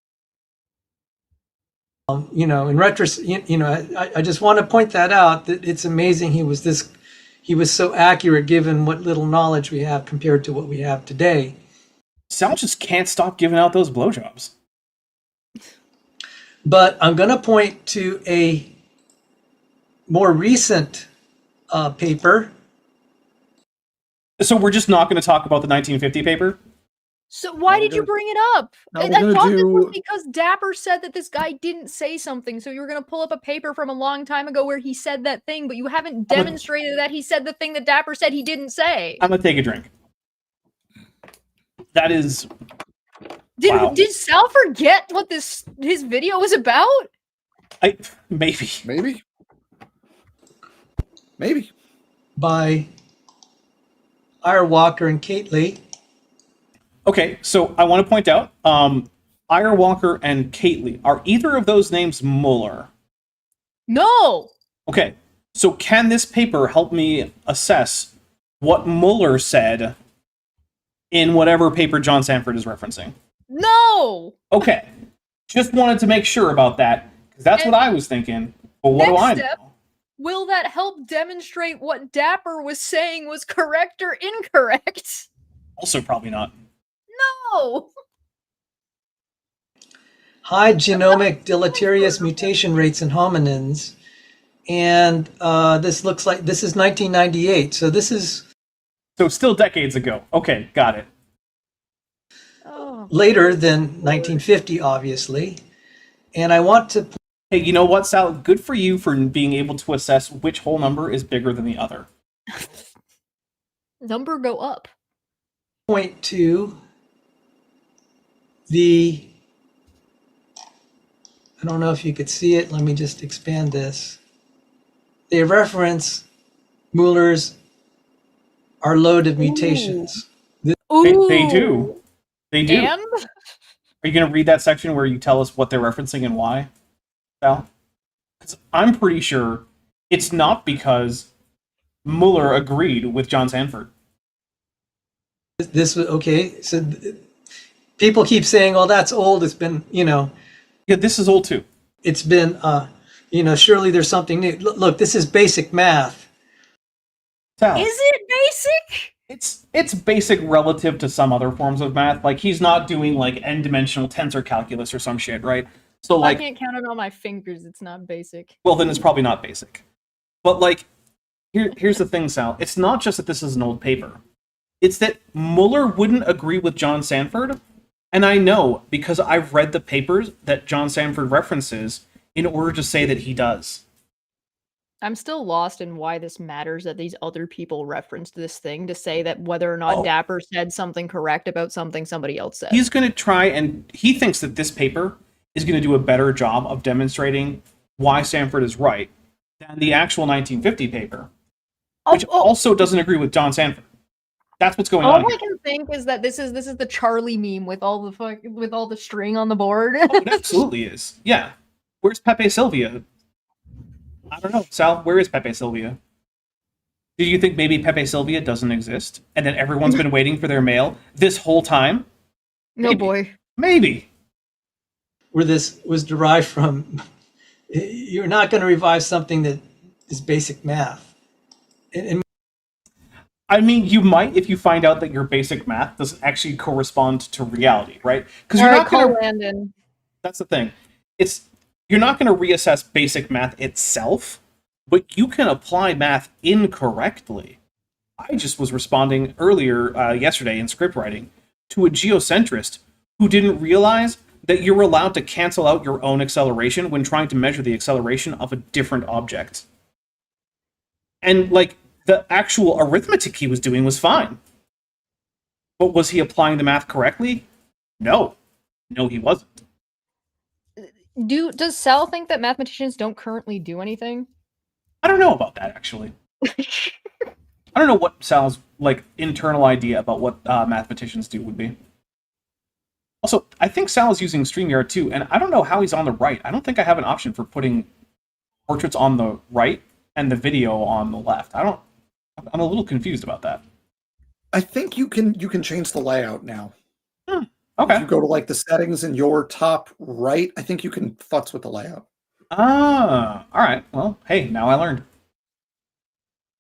In retrospect, I just want to point that out, that it's amazing he was so accurate given what little knowledge we have compared to what we have today. Sal just can't stop giving out those blowjobs. But I'm going to point to a more recent paper. So we're just not going to talk about the 1950 paper? So why No, did you we're bring it up? No, I we're gonna thought this was do- because Dapper said that this guy didn't say something. So you were going to pull up a paper from a long time ago where he said that thing, but you haven't demonstrated that he said the thing that Dapper said he didn't say. I'm going to take a drink. That is... Did Wow. did Sal forget what his video was about? Maybe. Maybe. By Ira Walker and Kate Lee. Okay, so I want to point out, Ira Walker and Kately, are either of those names Mueller? No. Okay, so can this paper help me assess what Mueller said in whatever paper John Sanford is referencing? No. Okay, just wanted to make sure about that, because that's what I was thinking. But what do I Next step, know? will that help demonstrate what Dapper was saying was correct or incorrect? Also probably not. No. High genomic deleterious mutation rates in hominins. And this looks like this is 1998. So this is So still decades ago. Okay, got it. Oh. later than 1950, obviously. And I want to Hey, you know what, Sal? Good for you for being able to assess which whole number is bigger than the other. Number go up. point to the, I don't know if you could see it. Let me just expand this. They reference Mueller's our load of mutations. Ooh. They do. They do. And Are you going to read that section where you tell us what they're referencing and why, Sal? Because I'm pretty sure it's not because Mueller agreed with John Sanford. This was okay. So people keep saying, "Oh, that's old. It's been, Yeah, this is old too. it's been, surely there's something new." Look, this is basic math. Sal, is it basic? it's basic relative to some other forms of math. Like, he's not doing like n-dimensional tensor calculus or some shit, right? So I like, can't count it on my fingers. It's not basic. well, then it's probably not basic. But like, here's the thing, Sal. It's not just that this is an old paper. It's that Mueller wouldn't agree with John Sanford. And I know because I've read the papers that John Sanford references in order to say that he does. I'm still lost in why this matters that these other people referenced this thing to say that whether or not Dapper said something correct about something somebody else said. He's going to try, and he thinks that this paper is going to do a better job of demonstrating why Sanford is right than the actual 1950 paper, which also doesn't agree with John Sanford. That's what's going on All I here. can think is that this is the Charlie meme with all the string on the board. Oh, it absolutely is. Yeah. Where's Pepe Sylvia? I don't know. Sal, where is Pepe Sylvia? Do you think maybe Pepe Sylvia doesn't exist? And then everyone's been waiting for their mail this whole time? No Maybe. boy. Maybe. where this was derived from. You're not going to revive something that is basic math. And I mean, you might if you find out that your basic math doesn't actually correspond to reality, right? Because All you're right, not going call to. Landon. That's the thing. You're not going to reassess basic math itself, but you can apply math incorrectly. I just was responding earlier yesterday in script writing to a geocentrist who didn't realize that you're allowed to cancel out your own acceleration when trying to measure the acceleration of a different object. And, like, the actual arithmetic he was doing was fine. But was he applying the math correctly? No. No, he wasn't. Does Sal think that mathematicians don't currently do anything? I don't know about that, actually. I don't know what Sal's, like, internal idea about what mathematicians do would be. Also, I think Sal is using StreamYard too, and I don't know how he's on the right. I don't think I have an option for putting portraits on the right and the video on the left. I'm a little confused about that. I think you can change the layout now. Okay. If you go to like the settings in your top right, I think you can futz with the layout. Ah, all right. Well, hey, now I learned.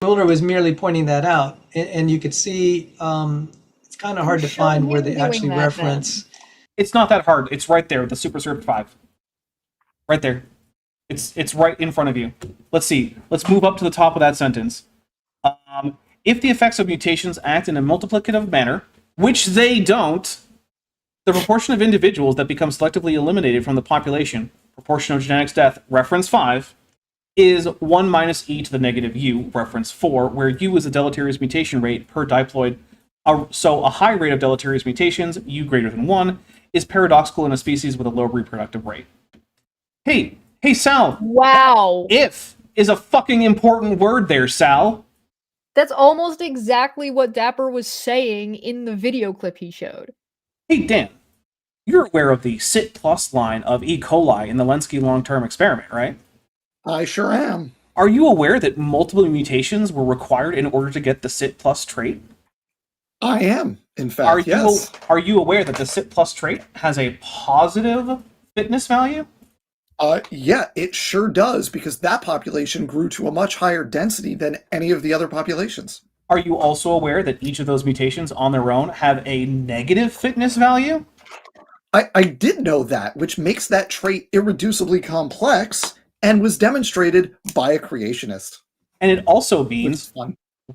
Mueller was merely pointing that out, and you could see it's kind of hard to Show find where him they doing actually that, reference. It's not that hard. It's right there, the superscript 5. Right there. It's right in front of you. Let's see. Let's move up to the top of that sentence. If the effects of mutations act in a multiplicative manner, which they don't, the proportion of individuals that become selectively eliminated from the population, proportion of genetics death, reference 5, is 1 minus e to the negative u, reference 4, where u is a deleterious mutation rate per diploid. So a high rate of deleterious mutations, u greater than 1, is paradoxical in a species with a low reproductive rate. Hey, Sal. Wow. If is a fucking important word there, Sal. That's almost exactly what Dapper was saying in the video clip he showed. Hey, Dan. You're aware of the CIT plus line of E. coli in the Lenski long-term experiment, right? I sure am. Are you aware that multiple mutations were required in order to get the CIT plus trait? I am, in fact, yes. Are you aware that the CIT plus trait has a positive fitness value? Yeah, it sure does, because that population grew to a much higher density than any of the other populations. Are you also aware that each of those mutations on their own have a negative fitness value? I did know that, which makes that trait irreducibly complex and was demonstrated by a creationist. And it also means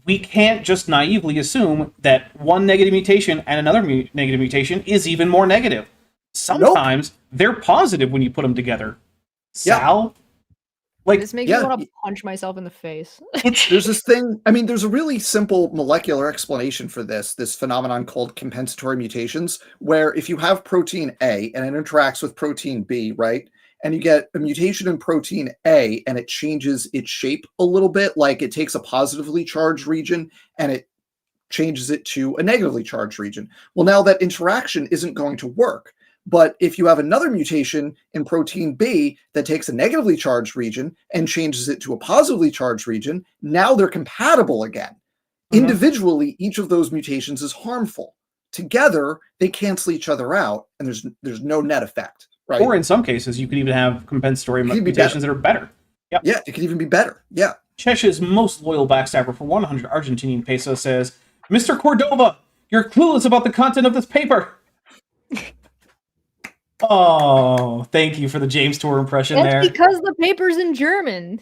we can't just naively assume that one negative mutation and another negative mutation is even more negative. Sometimes they're positive when you put them together. Sal? Like, this makes me want to punch myself in the face. There's this thing, I mean, there's a really simple molecular explanation for this phenomenon called compensatory mutations, where if you have protein A and it interacts with protein B, right? And you get a mutation in protein A and it changes its shape a little bit, like it takes a positively charged region and it changes it to a negatively charged region. Well, now that interaction isn't going to work. But if you have another mutation in protein B that takes a negatively charged region and changes it to a positively charged region, now they're compatible again. Individually, each of those mutations is harmful. Together, they cancel each other out, and there's no net effect. Right? Or in some cases, you could even have compensatory mutations that are better. Yep. Yeah, it could even be better. Yeah. Chesh's most loyal backstabber for 100 Argentinian pesos says, Mr. Cordova, you're clueless about the content of this paper. Oh, thank you for the James Tour impression there. That's because the paper's in German.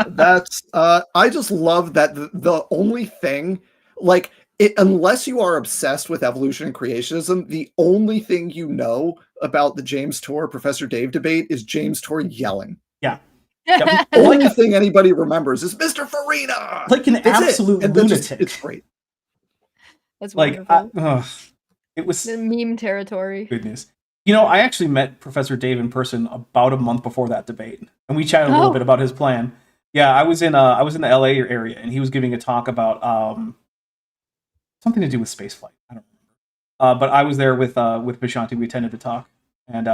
That's, I just love that the only thing, like, unless you are obsessed with evolution and creationism, the only thing you know about the James Tour Professor Dave debate is James Tour yelling. Yeah. The only thing anybody remembers is Mr. Farina! Like an absolute lunatic. It's great. That's wonderful. It was the meme territory. Goodness. You know, I actually met Professor Dave in person about a month before that debate, and we chatted a little bit about his plan. Yeah, I was in the LA area, and he was giving a talk about something to do with spaceflight. I don't remember. But I was there with Vishanti. We attended the talk, and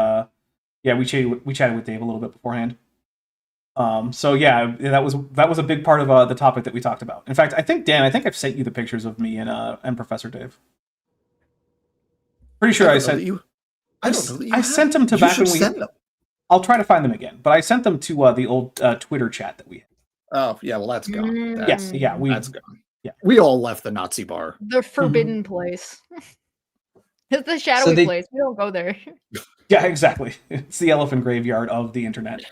we chatted with Dave a little bit beforehand. So yeah, that was a big part of the topic that we talked about. In fact, I think I've sent you the pictures of me and Professor Dave. Pretty sure I sent you. I don't know that you I have. sent them to You back should when we. send them. I'll try to find them again, but I sent them to the old Twitter chat that we had. Oh, yeah, well, that's gone. Mm. Yes, yeah, That's gone. Yeah. We all left the Nazi bar. The forbidden place. It's the shadowy they- place. We don't go there. Yeah, exactly. It's the elephant graveyard of the internet.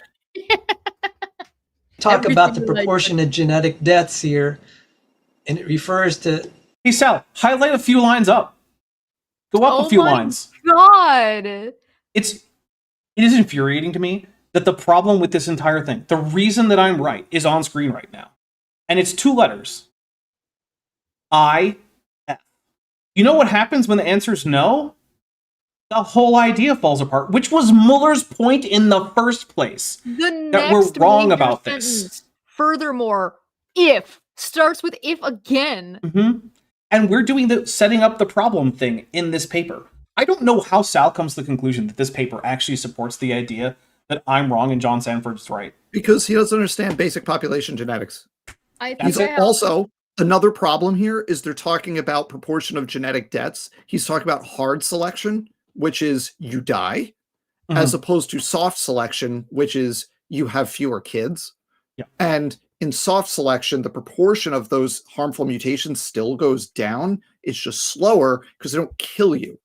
Talk about the Everything like- proportion of genetic deaths here, and it refers to Hey Sal, highlight a few lines up. Go up Oh a few my lines. God. It is infuriating to me that the problem with this entire thing, the reason that I'm right, is on screen right now. And it's 2 letters. I, F. You know what happens when the answer is no? The whole idea falls apart, which was Mueller's point in the first place. The That we're next wrong major about this. sentence, furthermore, if starts with if again. Mm-hmm. And we're doing the setting up the problem thing in this paper. I don't know how Sal comes to the conclusion that this paper actually supports the idea that I'm wrong and John Sanford's right. Because he doesn't understand basic population genetics. I think That's I it. have- Also, another problem here is they're talking about proportion of genetic deaths. He's talking about hard selection, which is you die, as opposed to soft selection, which is you have fewer kids. Yeah. And in soft selection, the proportion of those harmful mutations still goes down. It's just slower because they don't kill you.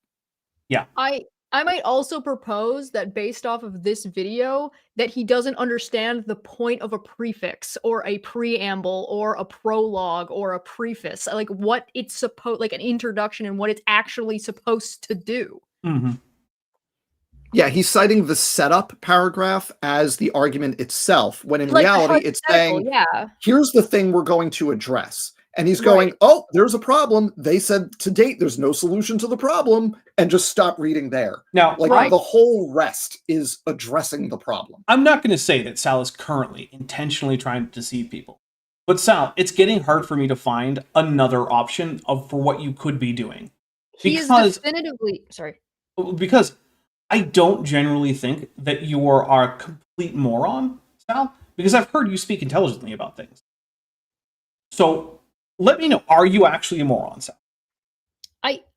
I might also propose that based off of this video, that he doesn't understand the point of a prefix or a preamble or a prologue or a preface, like what it's supposed, like an introduction and what it's actually supposed to do. Mm-hmm. Yeah, he's citing the setup paragraph as the argument itself, when in Like the reality, it's hypothetical, saying, yeah. here's the thing we're going to address. And he's Right. going, oh, there's a problem. They said to date, there's no solution to the problem. And just stop reading there. Now, Like Right. the whole rest is addressing the problem. I'm not going to say that Sal is currently intentionally trying to deceive people. But Sal, it's getting hard for me to find another option for what you could be doing. He is Because- definitively sorry. Because I don't generally think that you are a complete moron, Sal, because I've heard you speak intelligently about things. So let me know, are you actually a moron, Sal?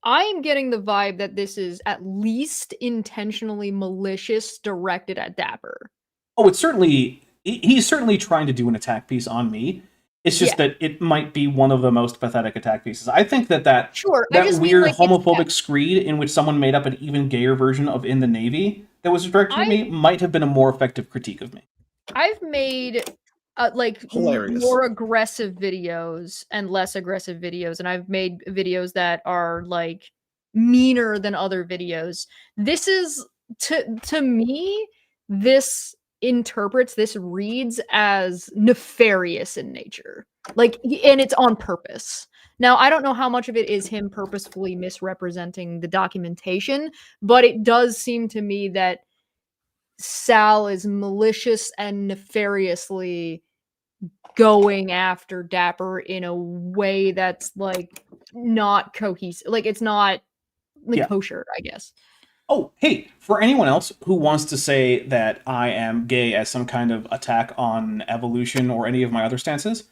I'm getting the vibe that this is at least intentionally malicious, directed at Dapper. Oh, it's certainly, he's certainly trying to do an attack piece on me. It's just that it might be one of the most pathetic attack pieces. I think that Sure, I that just mean, weird like, it's- homophobic screed in which someone made up an even gayer version of In the Navy that was directed at me might have been a more effective critique of me. I've made Hilarious. more aggressive videos and less aggressive videos, and I've made videos that are like meaner than other videos. This is to me, this reads as nefarious in nature. And it's on purpose. Now, I don't know how much of it is him purposefully misrepresenting the documentation, but it does seem to me that Sal is malicious and nefariously going after Dapper in a way that's like not cohesive. Like it's not kosher, I guess. Oh, hey, for anyone else who wants to say that I am gay as some kind of attack on evolution or any of my other stances,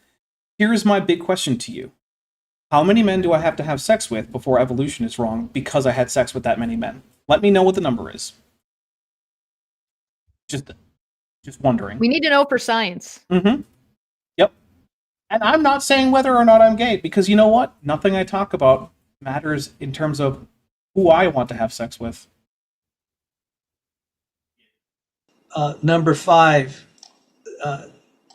here's my big question to you. How many men do I have to have sex with before evolution is wrong because I had sex with that many men? Let me know what the number is. Just wondering. We need to know for science. Mm-hmm. Yep. And I'm not saying whether or not I'm gay, because you know what? Nothing I talk about matters in terms of who I want to have sex with. Number 5.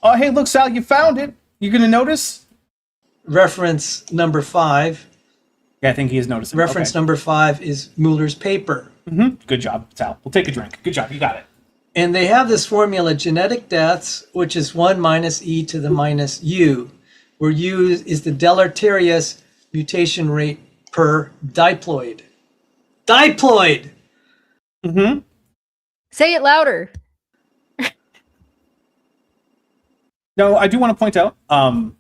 Oh, hey, look, Sal, you found it. You're going to notice? Reference number 5. Yeah, I think he is noticing. Reference number 5 is Mueller's paper. Mm-hmm. Good job, Sal. We'll take a drink. Good job. You got it. And they have this formula, genetic deaths, which is 1 minus e to the minus u, where u is the deleterious mutation rate per diploid. Diploid! Mm-hmm. Say it louder. No, I do want to point out, John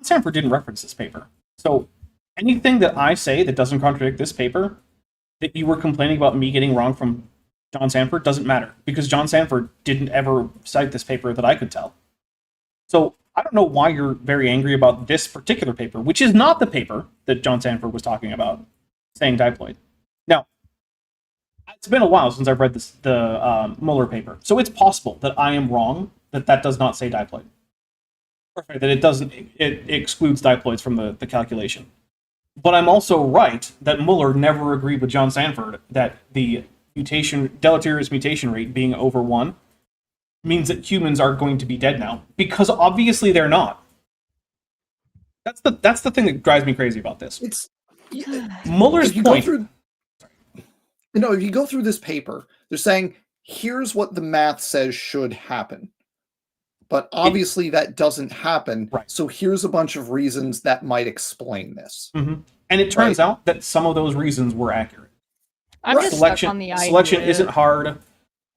Sanford didn't reference this paper. So anything that I say that doesn't contradict this paper, that you were complaining about me getting wrong from John Sanford, doesn't matter, because John Sanford didn't ever cite this paper that I could tell. So I don't know why you're very angry about this particular paper, which is not the paper that John Sanford was talking about, saying diploid. Now, It's been a while since I've read the Mueller paper, so it's possible that I am wrong, that does not say diploid. Or that it doesn't, it excludes diploids from the calculation. But I'm also right that Mueller never agreed with John Sanford that the deleterious mutation rate being over 1 means that humans are going to be dead now, because obviously they're not. That's the thing that drives me crazy about this. It's Mueller's point. If you go through this paper, they're saying here's what the math says should happen, but obviously that doesn't happen. Right. So here's a bunch of reasons that might explain this. Mm-hmm. And it turns out that some of those reasons were accurate. I'm just stuck on the idea. Selection isn't hard.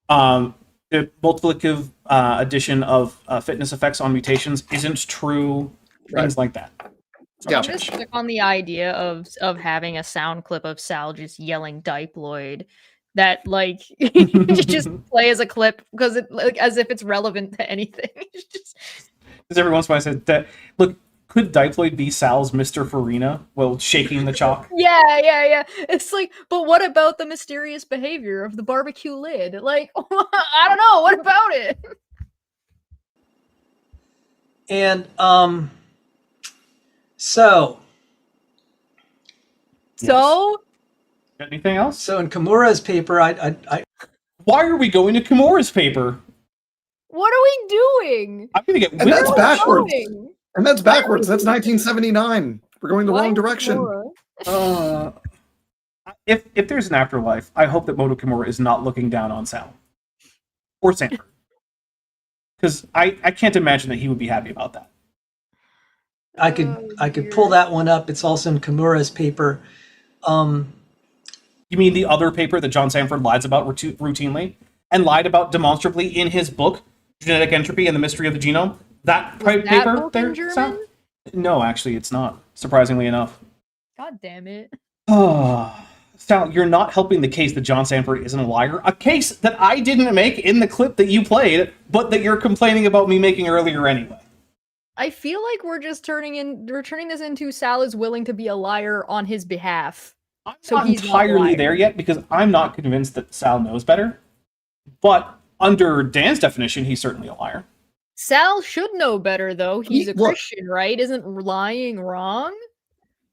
The multiplicative addition of fitness effects on mutations isn't true. Things like that. Yeah. I'm just stuck on the idea of having a sound clip of Sal just yelling diploid that like just play as a clip because it like as if it's relevant to anything. Because every once in a while I said that look, could diploid be Sal's Mr. Farina while shaking the chalk? Yeah. It's like, but what about the mysterious behavior of the barbecue lid? Like, I don't know. What about it? And so Anything else? So in Kimura's paper, I why are we going to Kimura's paper? What are we doing? I'm gonna get. And that's backwards. Going? And that's backwards. That's 1979. We're going the wrong direction. If there's an afterlife, I hope that Moto Kimura is not looking down on Sal or Sanford, because I can't imagine that he would be happy about that. I could pull that one up. It's also in Kimura's paper. You mean the other paper that John Sanford lies about routinely and lied about demonstrably in his book, Genetic Entropy and the Mystery of the Genome? That paper book there, in German? Sal? No, actually, it's not. Surprisingly enough. God damn it. Sal, you're not helping the case that John Sanford isn't a liar. A case that I didn't make in the clip that you played, but that you're complaining about me making earlier anyway. I feel like we're turning this into Sal is willing to be a liar on his behalf. I'm not entirely there yet because I'm not convinced that Sal knows better. But under Dan's definition, he's certainly a liar. Sal should know better, though. He's a Christian, right? Isn't lying wrong?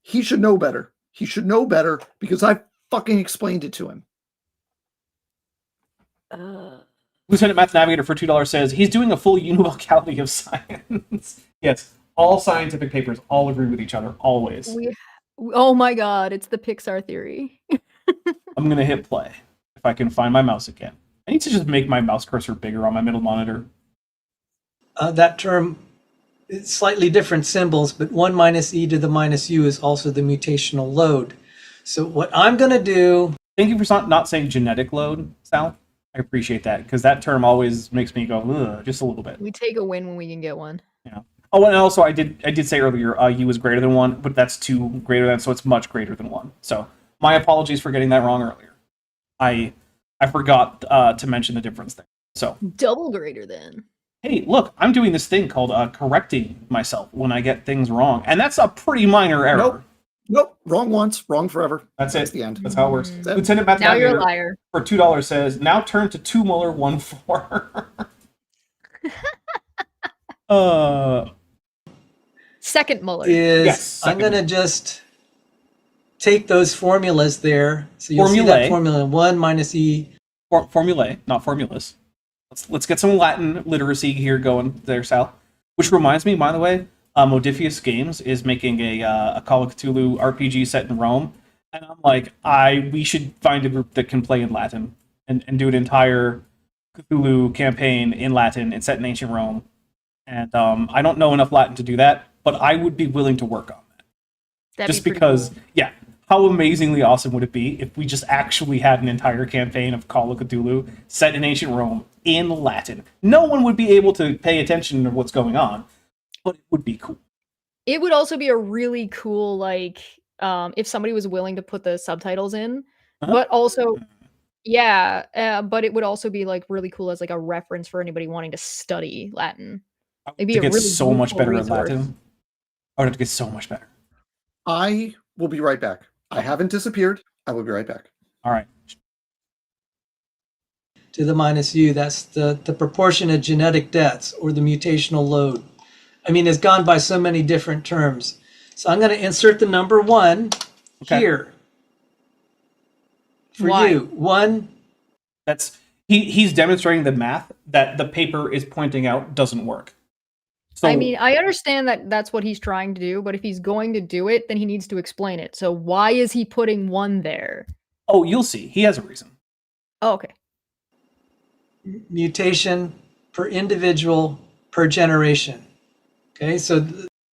He should know better. He should know better because I fucking explained it to him. Lieutenant Math Navigator for $2 says he's doing a full univocality of science. Yes, all scientific papers all agree with each other, always. Oh my god, it's the Pixar theory. I'm going to hit play if I can find my mouse again. I need to just make my mouse cursor bigger on my middle monitor. That term, it's slightly different symbols, but 1 minus e to the minus u is also the mutational load. So what I'm going to do... Thank you for not saying genetic load, Sal. I appreciate that, because that term always makes me go, ugh, just a little bit. We take a win when we can get one. Yeah. Oh, and also I did say earlier, u is greater than 1, but that's 2 greater than, so it's much greater than 1. So my apologies for getting that wrong earlier. I forgot to mention the difference there. So double greater than. Hey, look, I'm doing this thing called correcting myself when I get things wrong, and that's a pretty minor error. Nope. Wrong once, wrong forever. That's the end. That's how it works. Mm. Lieutenant Matt Now you're a liar. For $2 says, now turn to 2 Mueller 1-4. Second Mueller. Yes, I'm going to just take those formulas there. So you'll see that formula 1 minus e. Formulae, not formulas. Let's get some Latin literacy here going there, Sal. Which reminds me, by the way, Modifius Games is making a Call of Cthulhu RPG set in Rome, and I'm like, we should find a group that can play in Latin and do an entire Cthulhu campaign in Latin and set in ancient Rome. And I don't know enough Latin to do that, but I would be willing to work on that. That'd just be because, cool. Yeah, how amazingly awesome would it be if we just actually had an entire campaign of Call of Cthulhu set in ancient Rome in Latin? No one would be able to pay attention to what's going on, but it would be cool. It would also be a really cool, like, if somebody was willing to put the subtitles in, but also, but it would also be like really cool as like a reference for anybody wanting to study Latin. It'd be to a get really so much better resource. at Latin. I would have to get so much better. I will be right back. I haven't disappeared. I will be right back. All right. to the minus u. That's the proportion of genetic deaths or the mutational load. I mean, it's gone by so many different terms. So I'm going to insert the number 1 here for Why? you. 1. That's he's demonstrating the math that the paper is pointing out doesn't work. So, I mean, I understand that that's what he's trying to do, but if he's going to do it, then he needs to explain it. So why is he putting 1 there? oh, you'll see. He has a reason. Oh, okay. Mutation per individual per generation. Okay, so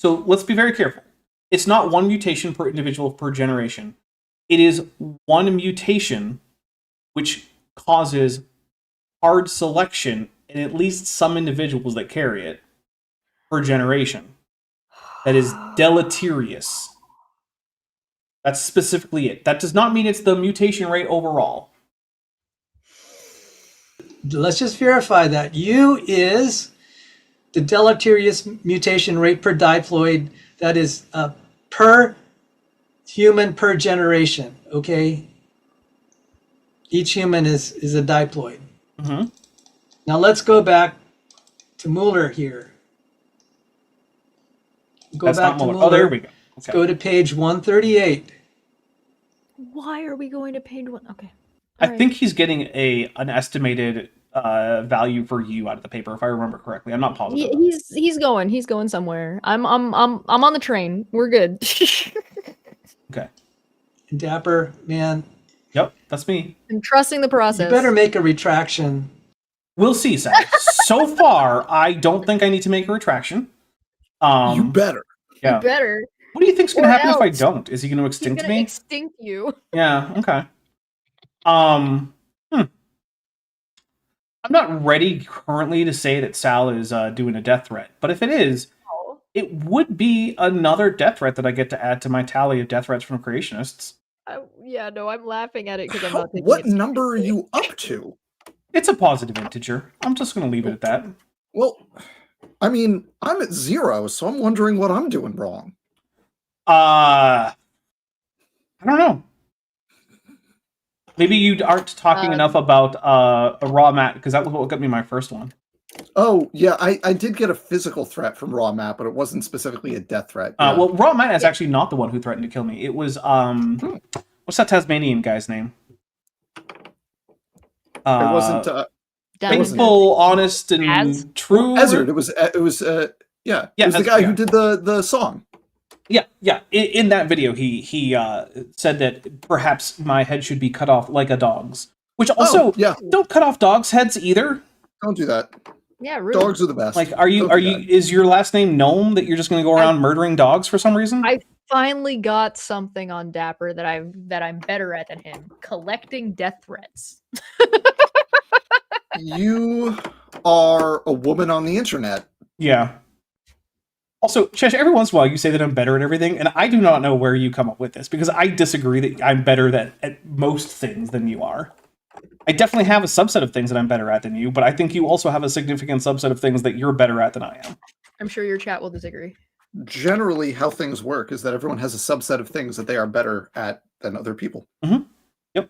So let's be very careful. It's not 1 mutation per individual per generation. It is 1 mutation which causes hard selection in at least some individuals that carry it per generation. That is deleterious. That's specifically it. That does not mean it's the mutation rate overall. let's just verify that. U is the deleterious mutation rate per diploid. That is per human per generation, okay? Each human is a diploid. Mm-hmm. Now let's go back to Mueller here. Go That's back not to Mueller. Mueller. Oh, there we go. Let's go to page 138. Why are we going to page 1? Okay. I Alright. think he's getting an estimated value for U out of the paper, if I remember correctly. I'm not positive. He's going somewhere. I'm on the train. We're good. Okay. Dapper, man, Yep, that's me. I'm trusting the process. you better make a retraction. We'll see, Sal. So far, I don't think I need to make a retraction. You better. Yeah. You better. What do you think's going to Or happen if I else. don't? Is he going to He's extinct gonna me? extinct you. Yeah. Okay. I'm not ready currently to say that Sal is doing a death threat, but if it is, it would be another death threat that I get to add to my tally of death threats from creationists. Yeah, no, I'm laughing at it because I'm not taking What it number are seriously. you up to? It's a positive integer. I'm just going to leave it at that. Well, I mean, I'm at 0, so I'm wondering what I'm doing wrong. I don't know. Maybe you aren't talking enough about a raw mat, because that was what got me my first one. Oh, yeah, I did get a physical threat from Raw Matt, but it wasn't specifically a death threat. Yeah. Well, raw mat is actually not the one who threatened to kill me. It was what's that Tasmanian guy's name? it wasn't Faithful, honest, and Az? true. Ezard. It was yeah. It was the Ezard, guy yeah. who did the song. Yeah. In that video, he said that perhaps my head should be cut off like a dog's. Which also, yeah. don't cut off dogs' heads either. Don't do that. Yeah, really. Dogs are the best. Like, Don't do that. is your last name Gnome that you're just going to go around murdering dogs for some reason? I finally got something on Dapper that I'm better at than him. Collecting death threats. You are a woman on the internet. Yeah. Also, Chesh, every once in a while you say that I'm better at everything, and I do not know where you come up with this, because I disagree that I'm better at most things than you are. I definitely have a subset of things that I'm better at than you, but I think you also have a significant subset of things that you're better at than I am. I'm sure your chat will disagree. Generally, how things work is that everyone has a subset of things that they are better at than other people. Mm-hmm. Yep.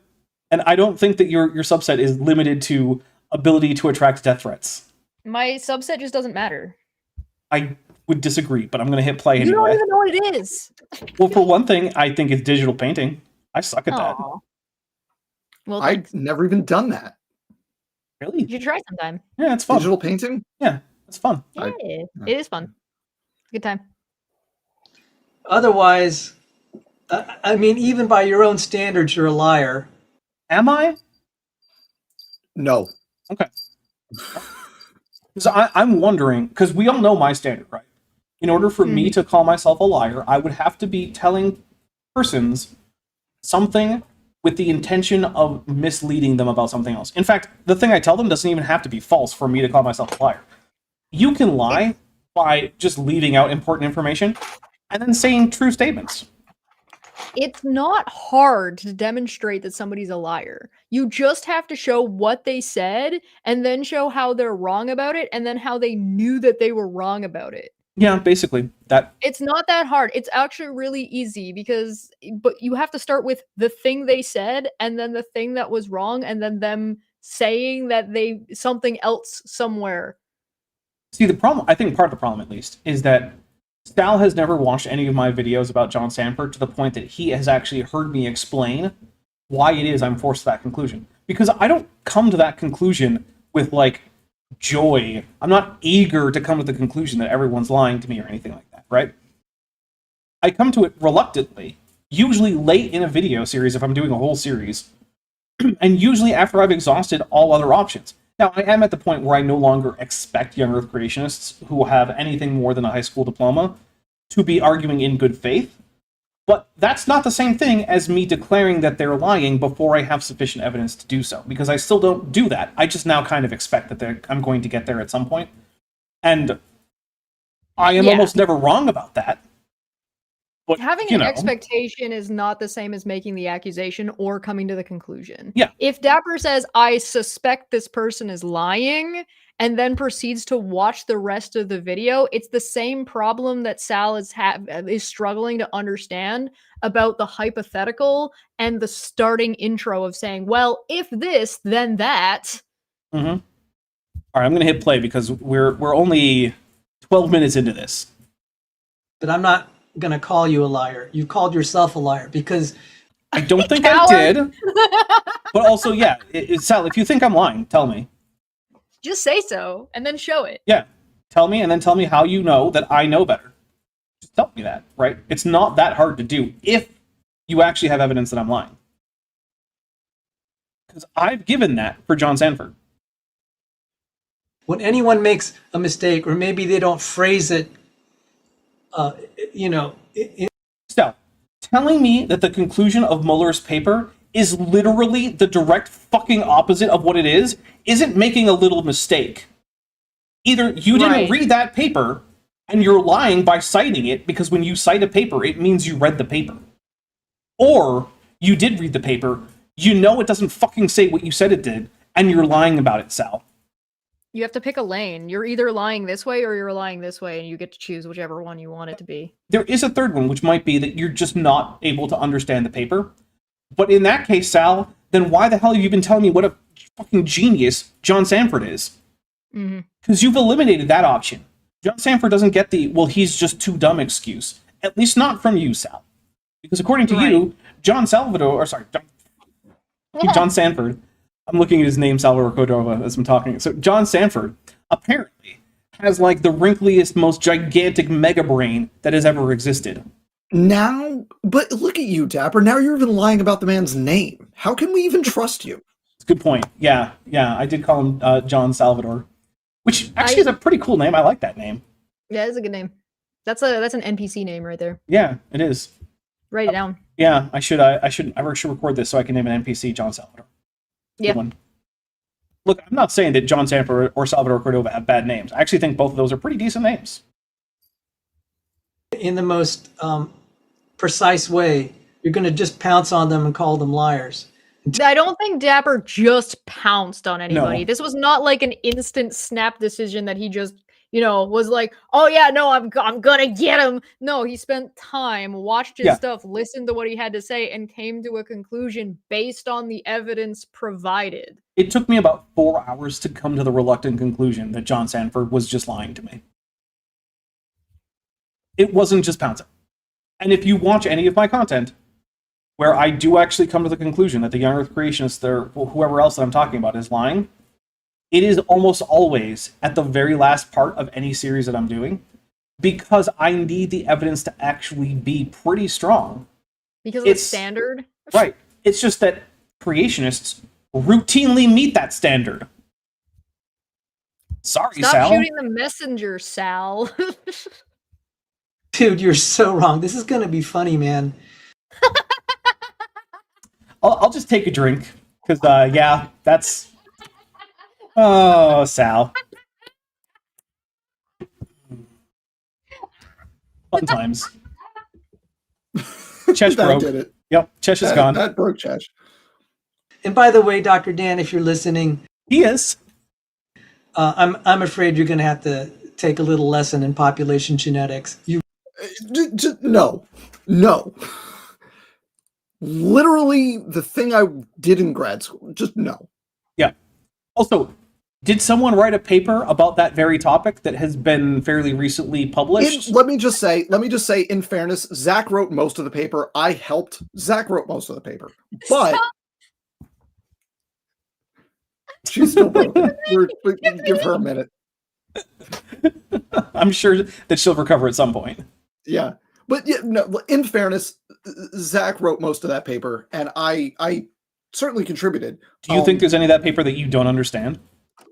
And I don't think that your subset is limited to ability to attract death threats. My subset just doesn't matter. I would disagree, but I'm going to hit play You anyway. don't even know what it is. Well, for one thing, I think it's digital painting. I suck at that. Aw. Well, I've thanks. never even done that. Really? You should try sometime. Yeah, it's fun. Digital painting? Yeah, it's fun. Yeah, it is fun. Good time. Otherwise, I mean, even by your own standards, you're a liar. Am I? No. Okay. Because I'm wondering, because we all know my standard, right? In order for me to call myself a liar, I would have to be telling persons something with the intention of misleading them about something else. In fact, the thing I tell them doesn't even have to be false for me to call myself a liar. You can lie by just leaving out important information and then saying true statements. It's not hard to demonstrate that somebody's a liar. You just have to show what they said and then show how they're wrong about it and then how they knew that they were wrong about it. Yeah, basically. That. It's not that hard. It's actually really easy but you have to start with the thing they said and then the thing that was wrong and then them saying that they something else somewhere. See, the problem, I think part of the problem at least, is that Sal has never watched any of my videos about John Sanford to the point that he has actually heard me explain why it is I'm forced to that conclusion. Because I don't come to that conclusion with, like, joy. I'm not eager to come to the conclusion that everyone's lying to me or anything like that, right? I come to it reluctantly, usually late in a video series if I'm doing a whole series, and usually after I've exhausted all other options. Now, I am at the point where I no longer expect young Earth creationists who have anything more than a high school diploma to be arguing in good faith, but that's not the same thing as me declaring that they're lying before I have sufficient evidence to do so, because I still don't do that. I just now kind of expect that I'm going to get there at some point, and I am almost never wrong about that. But, having an expectation is not the same as making the accusation or coming to the conclusion. Yeah. If Dapper says, I suspect this person is lying, and then proceeds to watch the rest of the video, it's the same problem that Sal is struggling to understand about the hypothetical and the starting intro of saying, well, if this, then that. Mm-hmm. All right, I'm going to hit play because we're only 12 minutes into this. But I'm not going to call you a liar. You called yourself a liar because I don't think I did. But also, yeah, Sal, if you think I'm lying, tell me. Just say so, and then show it. Yeah, tell me, and then tell me how you know that I know better. Just tell me that, right? It's not that hard to do if you actually have evidence that I'm lying. Because I've given that for John Sanford. when anyone makes a mistake, or maybe they don't phrase it, So, telling me that the conclusion of Mueller's paper is literally the direct fucking opposite of what it is isn't making a little mistake. Either you didn't read that paper, and you're lying by citing it, because when you cite a paper, it means you read the paper. Or, you did read the paper, you know it doesn't fucking say what you said it did, and you're lying about it, Sal. You have to pick a lane. You're either lying this way or you're lying this way, and you get to choose whichever one you want it to be. There is a third one, which might be that you're just not able to understand the paper. But in that case, Sal, then why the hell have you been telling me what a fucking genius John Sanford is? Because you've eliminated that option. John Sanford doesn't get the, well, he's just too dumb excuse. At least not from you, Sal. Because according to you, John Sanford, I'm looking at his name, Sal Cordova, as I'm talking. So John Sanford apparently has like the wrinkliest, most gigantic mega brain that has ever existed. Now, but look at you, Dapper. Now you're even lying about the man's name. How can we even trust you? It's a good point. Yeah, I did call him John Salvador, which actually is a pretty cool name. I like that name. Yeah, it's a good name. That's an NPC name right there. Yeah, it is. Write it down. Yeah, I should record this so I can name an NPC John Salvador. Yeah. Good one. Look, I'm not saying that John Sanford or Salvador Cordova have bad names. I actually think both of those are pretty decent names. in the most precise way, you're going to just pounce on them and call them liars. I don't think Dapper just pounced on anybody. No. This was not like an instant snap decision that he just, was like, oh yeah, no, I'm gonna get him. No, he spent time, watched his stuff, listened to what he had to say, and came to a conclusion based on the evidence provided. It took me about 4 hours to come to the reluctant conclusion that John Sanford was just lying to me. It wasn't just pouncing. And if you watch any of my content, where I do actually come to the conclusion that the young Earth creationists, or whoever else that I'm talking about, is lying, it is almost always at the very last part of any series that I'm doing, because I need the evidence to actually be pretty strong. Because it's standard? Right. It's just that creationists routinely meet that standard. Sorry, Stop Sal. shooting the messenger, Sal. Dude, you're so wrong. This is going to be funny, man. I'll just take a drink, because, that's... Oh, Sal. Fun times. Chesh That broke. did it. Yep, Chesh is gone. That broke Chesh. And by the way, Dr. Dan, if you're listening, he is. I'm afraid you're going to have to take a little lesson in population genetics. No. Literally the thing I did in grad school. Just no. Yeah. Also, did someone write a paper about that very topic that has been fairly recently published? Let me just say, in fairness, Zach wrote most of the paper. I helped. Zach wrote most of the paper, but she's still broken. Give her a minute. I'm sure that she'll recover at some point. Yeah, but yeah, no. In fairness, Zach wrote most of that paper, and I certainly contributed. Do you think there's any of that paper that you don't understand?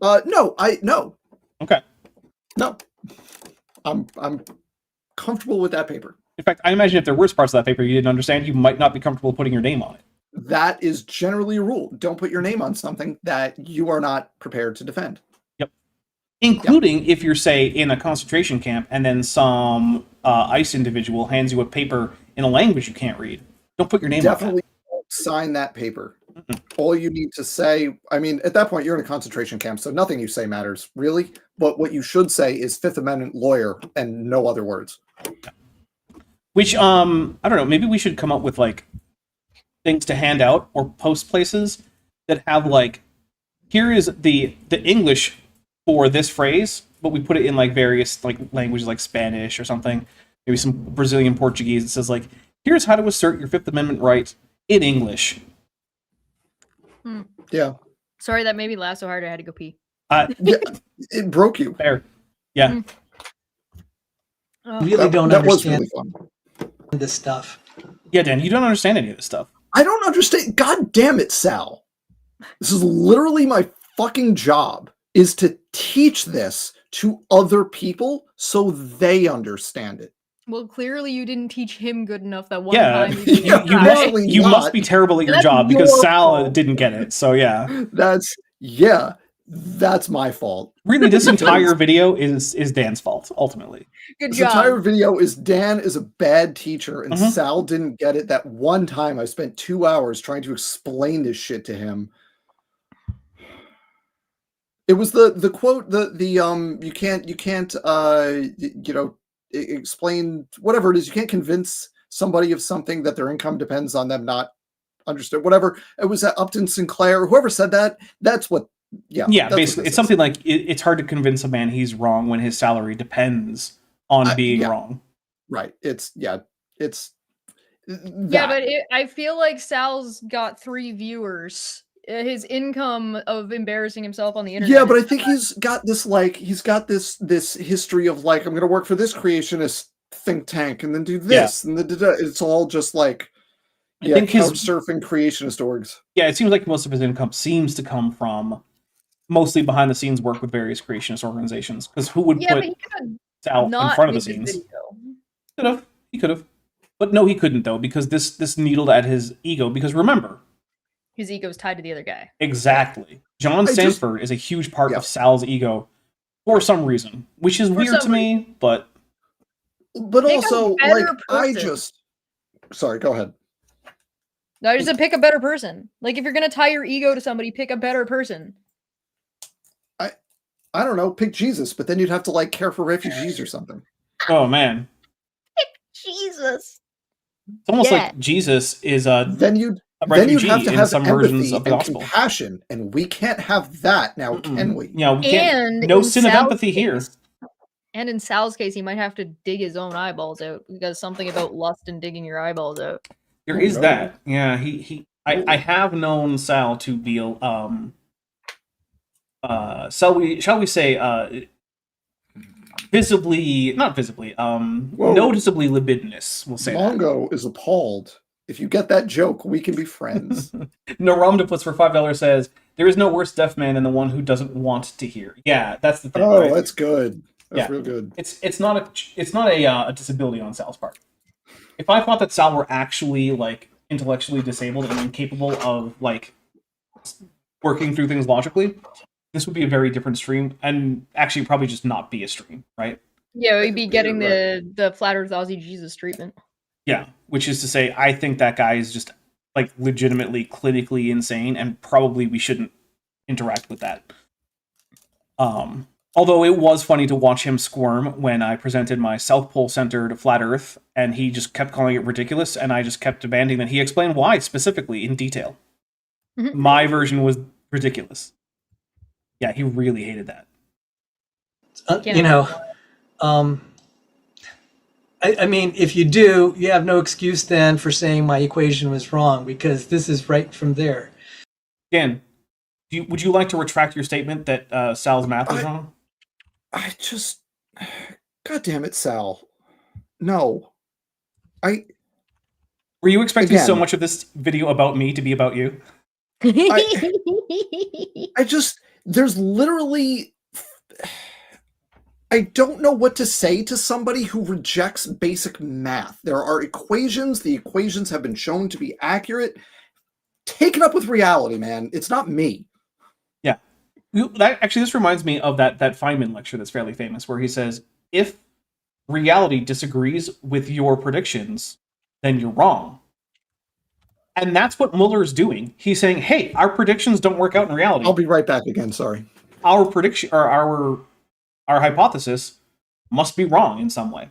No. Okay. No. I'm comfortable with that paper. In fact, I imagine if there were parts of that paper you didn't understand, you might not be comfortable putting your name on it. That is generally a rule. Don't put your name on something that you are not prepared to defend. Yep. Including if you're, say, in a concentration camp and then some ICE individual hands you a paper in a language you can't read. Don't put your name on it. Definitely don't sign that paper. All you need to say, I mean, at that point, you're in a concentration camp, so nothing you say matters, really. But what you should say is Fifth Amendment lawyer and no other words. Which, I don't know, maybe we should come up with, like, things to hand out or post places that have, like, here is the English for this phrase, but we put it in, like, various, like, languages like Spanish or something. Maybe some Brazilian Portuguese. It says, like, here's how to assert your Fifth Amendment right in English. Yeah. Sorry, that made me laugh so hard I had to go pee. Yeah, it broke you. Fair. Yeah. Really don't That was understand really fun. this stuff. Yeah, Dan, you don't understand any of this stuff. I don't understand. God damn it, Sal. This is literally my fucking job, is to teach this to other people so they understand it. Well, clearly you didn't teach him good enough that one Yeah, time. You you, didn't try. you must be terrible at your That's job because your Sal fault. didn't get it. So yeah, That's my fault. really, this entire video is Dan's fault ultimately. Good This job. entire video is Dan is a bad teacher and Mhm. Sal didn't get it. That one time I spent 2 hours trying to explain this shit to him. It was the quote, you can't explain whatever it is. You can't convince somebody of something that their income depends on them not understood. Whatever. It was Upton Sinclair. Whoever said that, that's what. Yeah. Yeah, that's what basically, this it's is. something like it's hard to convince a man he's wrong when his salary depends on being yeah. wrong. Right. It's Yeah, that. but I feel like Sal's got 3 viewers. His income of embarrassing himself on the internet. Yeah, but I is think he's got this history of like, I'm going to work for this creationist think tank and then do this and it's all just like I think his couch surfing creationist orgs. Yeah, it seems like most of his income seems to come from mostly behind the scenes work with various creationist organizations. Because who would Yeah, but put he could Sal in not front of the make this scenes? video. He could have, but no, he couldn't though because this needled at his ego. Because remember, His ego's tied to the other guy. exactly, John Sanford is a huge part of Sal's ego for some reason, which is weird to me. But Pick also, like, person. sorry, go ahead. No, just to pick a better person. Like, if you're gonna tie your ego to somebody, pick a better person. I don't know, pick Jesus, but then you'd have to like care for refugees or something. oh man, Jesus. it's almost like Jesus is Then you'd refugee have to in have some empathy versions of the and gospel. compassion, and we can't have that now, can we? Yeah, we can't. No in sin of Sal's empathy here. case- And in Sal's case, he might have to dig his own eyeballs out because something about lust and digging your eyeballs out. There is that. Yeah, I have known Sal to be shall we say noticeably libidinous, we'll say that. Mongo is appalled. If you get that joke, we can be friends. Naramda puts for $5 says, there is no worse deaf man than the one who doesn't want to hear. Yeah, that's the thing. Oh, right? that's good. That's real good. It's not a disability on Sal's part. If I thought that Sal were actually like intellectually disabled and incapable of like working through things logically, this would be a very different stream, and actually probably just not be a stream, right? Yeah, we'd be getting the Flat Earth Aussie Jesus treatment. Yeah, which is to say, I think that guy is just like legitimately clinically insane, and probably we shouldn't interact with that. Although it was funny to watch him squirm when I presented my South Pole-centered flat Earth, and he just kept calling it ridiculous, and I just kept demanding that he explain why specifically in detail. My version was ridiculous. Yeah, he really hated that. You know, I mean, if you do, you have no excuse then for saying my equation was wrong, because this is right from there. Dan, would you like to retract your statement that Sal's math was wrong? I just, God damn it, Sal. No. Were you expecting so Again. much of this video about me to be about you? I just, there's literally, I don't know what to say to somebody who rejects basic math. There are equations. The equations have been shown to be accurate. Take it up with reality, man. It's not me. Yeah. This reminds me of that Feynman lecture that's fairly famous, where he says, if reality disagrees with your predictions, then you're wrong. And that's what Mueller's doing. He's saying, hey, our predictions don't work out in reality. I'll be right back again, sorry. Our prediction, or our hypothesis must be wrong in some way.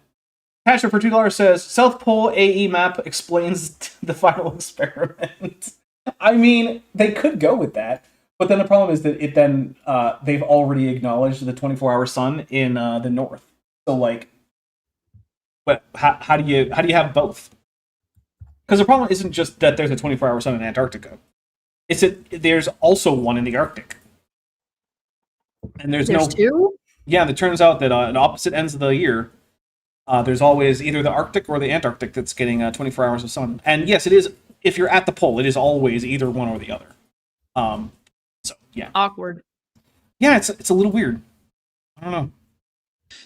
Pastor for $2 says, South Pole AE map explains the final experiment. I mean, they could go with that, but then the problem is that they've already acknowledged the 24-hour sun in the north. So like, but how do you have both? Because the problem isn't just that there's a 24-hour sun in Antarctica. It's that there's also one in the Arctic. And there's two? Yeah, and it turns out that at opposite ends of the year, there's always either the Arctic or the Antarctic that's getting 24 hours of sun. And yes, it is, if you're at the pole, it is always either one or the other. So, yeah. Awkward. Yeah, it's a little weird. I don't know.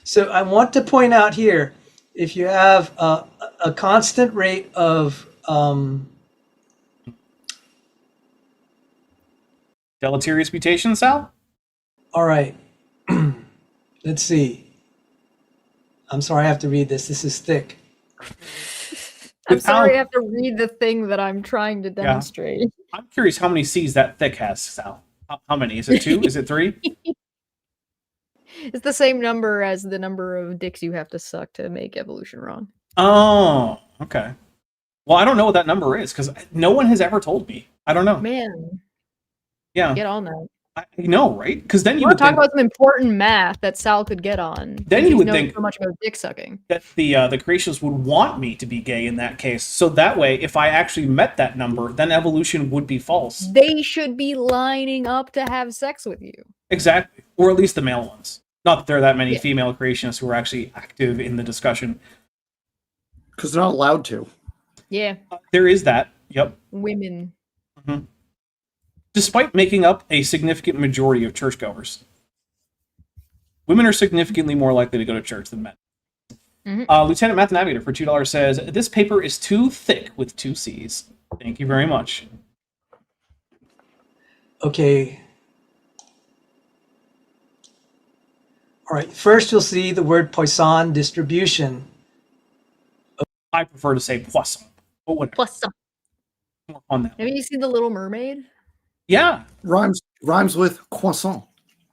So I want to point out here, if you have a constant rate of deleterious mutation, Sal? All right. Let's see. I'm sorry I have to read this. This is thick. I'm sorry I have to read the thing that I'm trying to demonstrate. Yeah. I'm curious how many C's that thick has, Sal. How many? Is it 2? Is it 3? It's the same number as the number of dicks you have to suck to make evolution wrong. Oh, okay. Well, I don't know what that number is, because no one has ever told me. I don't know. Man. Yeah. Get on that. I know, right? Because then you want would to talk about some important math that Sal could get on. Then you would think so much about dick sucking. That the creationists would want me to be gay in that case. So that way, if I actually met that number, then evolution would be false. They should be lining up to have sex with you. Exactly. Or at least the male ones. Not that there are that many female creationists who are actually active in the discussion. Because they're not allowed to. Yeah. There is that. Yep. Women. Mm-hmm. Despite making up a significant majority of churchgoers, women are significantly more likely to go to church than men. Mm-hmm. Lieutenant Math Navigator for $2 says, this paper is too thick with 2 C's. Thank you very much. Okay. All right. First, you'll see the word Poisson distribution. I prefer to say poisson. But whatever. Poisson. More on that. Have you seen The Little Mermaid? Yeah. Rhymes with croissant.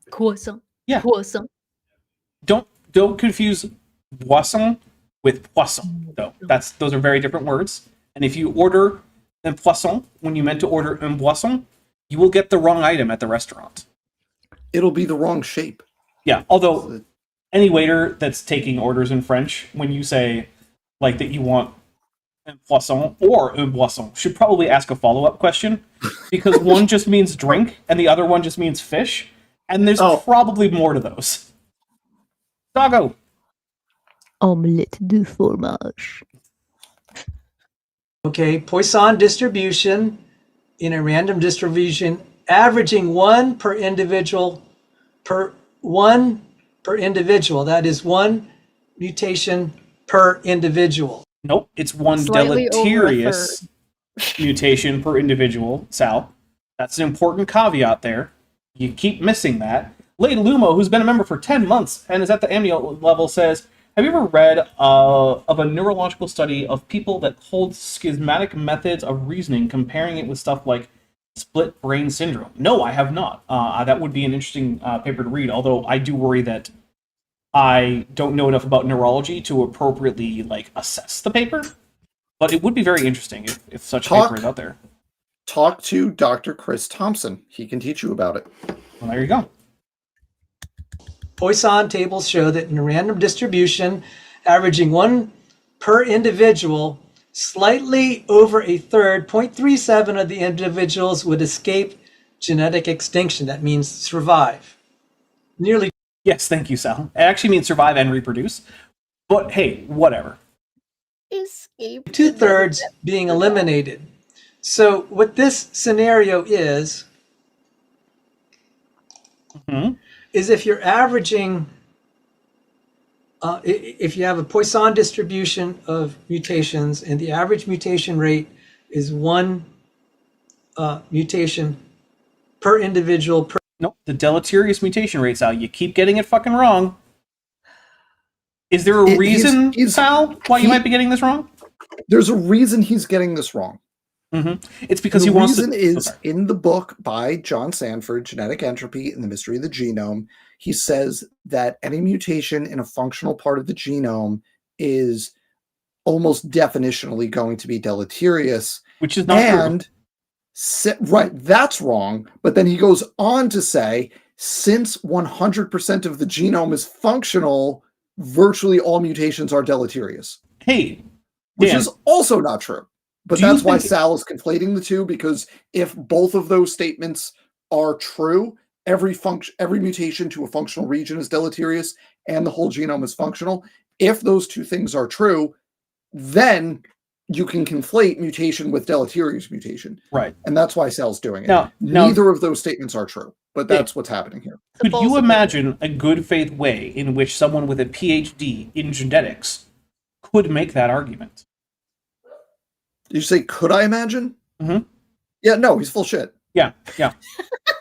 Croissant. Yeah. Croissant. Don't confuse boisson with poisson, though. Those are very different words. And if you order un poisson when you meant to order un boisson, you will get the wrong item at the restaurant. It'll be the wrong shape. Yeah, although any waiter that's taking orders in French, when you say like that you want un poisson or un boisson, should probably ask a follow-up question, because one just means drink and the other one just means fish, and there's probably more to those. Doggo. Omelette de fromage. Okay, Poisson distribution in a random distribution, averaging 1 per individual per individual. That is 1 mutation per individual. Nope, it's 1 Slightly deleterious mutation per individual, Sal. That's an important caveat there. You keep missing that. Lady Lumo, who's been a member for 10 months and is at the amnio level, says, have you ever read of a neurological study of people that hold schismatic methods of reasoning, comparing it with stuff like split brain syndrome? No, I have not. That would be an interesting paper to read, although I do worry that I don't know enough about neurology to appropriately assess the paper. But it would be very interesting if such a paper is out there. Talk to Dr. Chris Thompson. He can teach you about it. Well, there you go. Poisson tables show that in a random distribution, averaging 1 per individual, slightly over a third, 0.37 of the individuals would escape genetic extinction. That means survive. Nearly. Yes, thank you, Sal. It actually means survive and reproduce. But hey, whatever. Escape. 2/3 being eliminated. So what this scenario is if you're averaging, if you have a Poisson distribution of mutations and the average mutation rate is 1 mutation per individual per. Nope, the deleterious mutation rate, Sal. You keep getting it fucking wrong. Is there a reason, Sal, why you might be getting this wrong? There's a reason he's getting this wrong. It's because he wants to. The reason is in the book by John Sanford, Genetic Entropy and the Mystery of the Genome, he says that any mutation in a functional part of the genome is almost definitionally going to be deleterious. Which is not true. Right, that's wrong. But then he goes on to say, since 100% of the genome is functional, virtually all mutations are deleterious. Hey, which Dan, is also not true. But that's why Sal is conflating the two, because if both of those statements are true, every mutation to a functional region is deleterious and the whole genome is functional. If those two things are true, then you can conflate mutation with deleterious mutation. Right. And that's why Sal's doing it. Now, neither of those statements are true, but that's what's happening here. Could you imagine a good faith way in which someone with a PhD in genetics could make that argument? Did you say, could I imagine? Yeah, no, he's full shit. Yeah.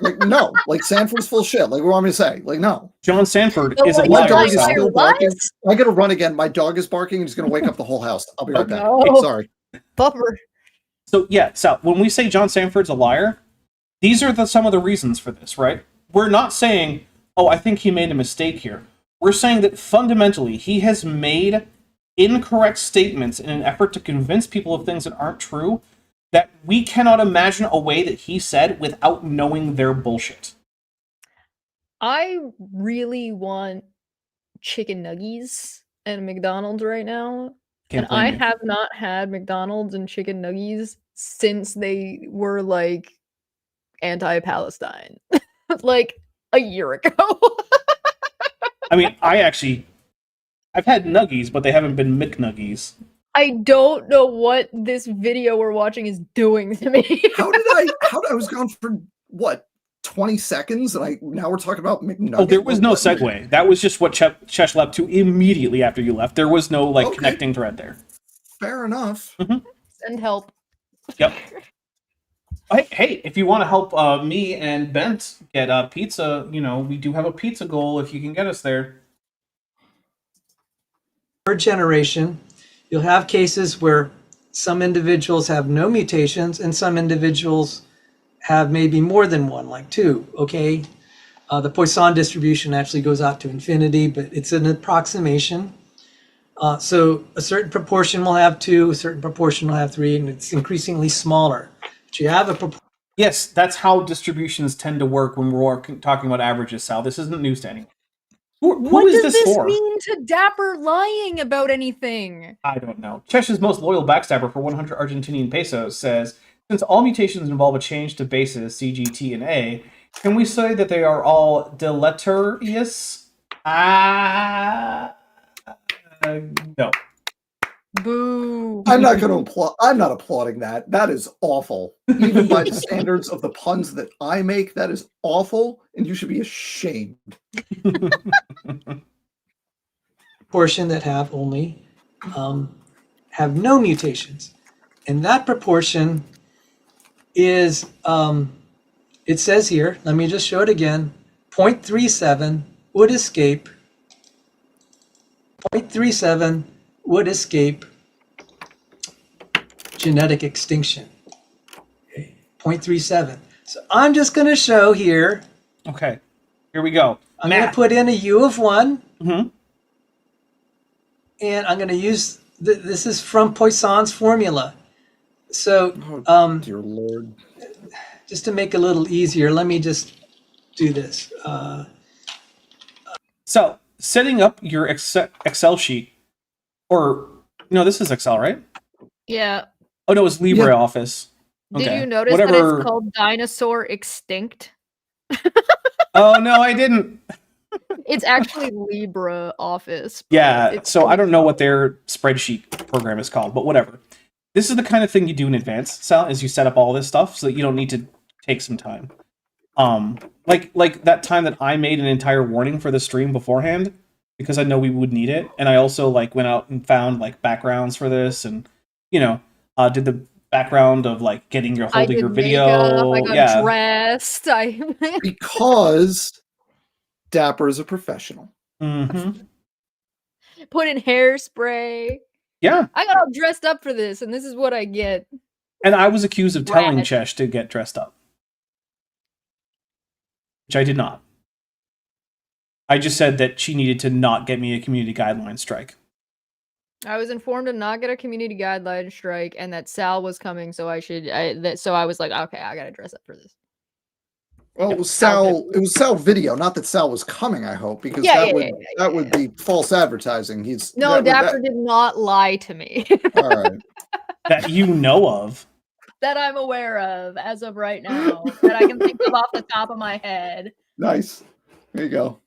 Like, no, like Sanford's full shit. Like, what do you want me to say? Like, no. John Sanford is a My liar. dog is still barking. I gotta run again. My dog is barking and he's gonna wake up the whole house. I'll be right back. Hey, sorry. Bummer. So yeah, Sal, when we say John Sanford's a liar, these are some of the reasons for this, right? We're not saying, oh, I think he made a mistake here. We're saying that fundamentally he has made incorrect statements in an effort to convince people of things that aren't true, that we cannot imagine a way that he said without knowing they're bullshit. I really want chicken nuggies at McDonald's right now. I have not had McDonald's and chicken nuggies since they were like anti-Palestine. Like a year ago. I mean, I've had nuggies, but they haven't been McNuggies. I don't know what this video we're watching is doing to me. How I was gone for what, 20 seconds, and now we're talking about McNuggets. Oh, there was no segue. That was just what Chesh leapt to immediately after you left. There was no connecting thread there. Fair enough. Send help. Yep. Hey, if you want to help me and Bent get pizza, we do have a pizza goal if you can get us there. Third generation, you'll have cases where some individuals have no mutations and some individuals have maybe more than one, like 2, okay? The Poisson distribution actually goes out to infinity, but it's an approximation. So a certain proportion will have 2, a certain proportion will have 3, and it's increasingly smaller. But you have a proportion. Yes, that's how distributions tend to work when we're talking about averages, Sal. This isn't news to anyone. Who is this for? What does this mean to Dapper lying about anything? I don't know. Chesh's most loyal backstabber for 100 Argentinian pesos says, since all mutations involve a change to bases C, G, T, and A, can we say that they are all deleterious? No. Boo. I'm not going to applaud. I'm not applauding that. That is awful. Even by the standards of the puns that I make, that is awful, and you should be ashamed. Proportion that have only have no mutations, and that proportion is it says here, let me just show it again, 0.37 would escape. 0.37 would escape genetic extinction. Okay, 0.37. So I'm just going to show here. Okay, here we go. I'm going to put in a U of 1. Mm-hmm. And I'm going to use, this is from Poisson's formula. So, dear Lord. Just to make it a little easier, let me just do this. So, setting up your Excel sheet, or no, this is Excel, right? Yeah. Oh no, it's LibreOffice. Did Okay. you notice that it's called Dinosaur Extinct? Oh no, I didn't. It's actually LibreOffice. Yeah, so I don't know what their spreadsheet program is called, but whatever. This is the kind of thing you do in advance, Sal, is you set up all this stuff so that you don't need to take some time. Like that time that I made an entire warning for the stream beforehand, because I know we would need it, and I also like went out and found like backgrounds for this, and did the background of like getting your holding your video. Makeup, I got dressed. Because Dapper is a professional. Mm-hmm. Put in hairspray. Yeah. I got all dressed up for this, and this is what I get. And I was accused of telling Chesh to get dressed up, which I did not. I just said that she needed to not get me a community guideline strike. I was informed to not get a community guideline strike, and that Sal was coming, so so I was like, okay, I gotta dress up for this. Well, it was Sal. It was Sal video, not that Sal was coming. I hope, because that would be false advertising. Dapper did not lie to me. All right, that you know of, that I'm aware of as of right now, that I can think of off the top of my head. Nice. There you go.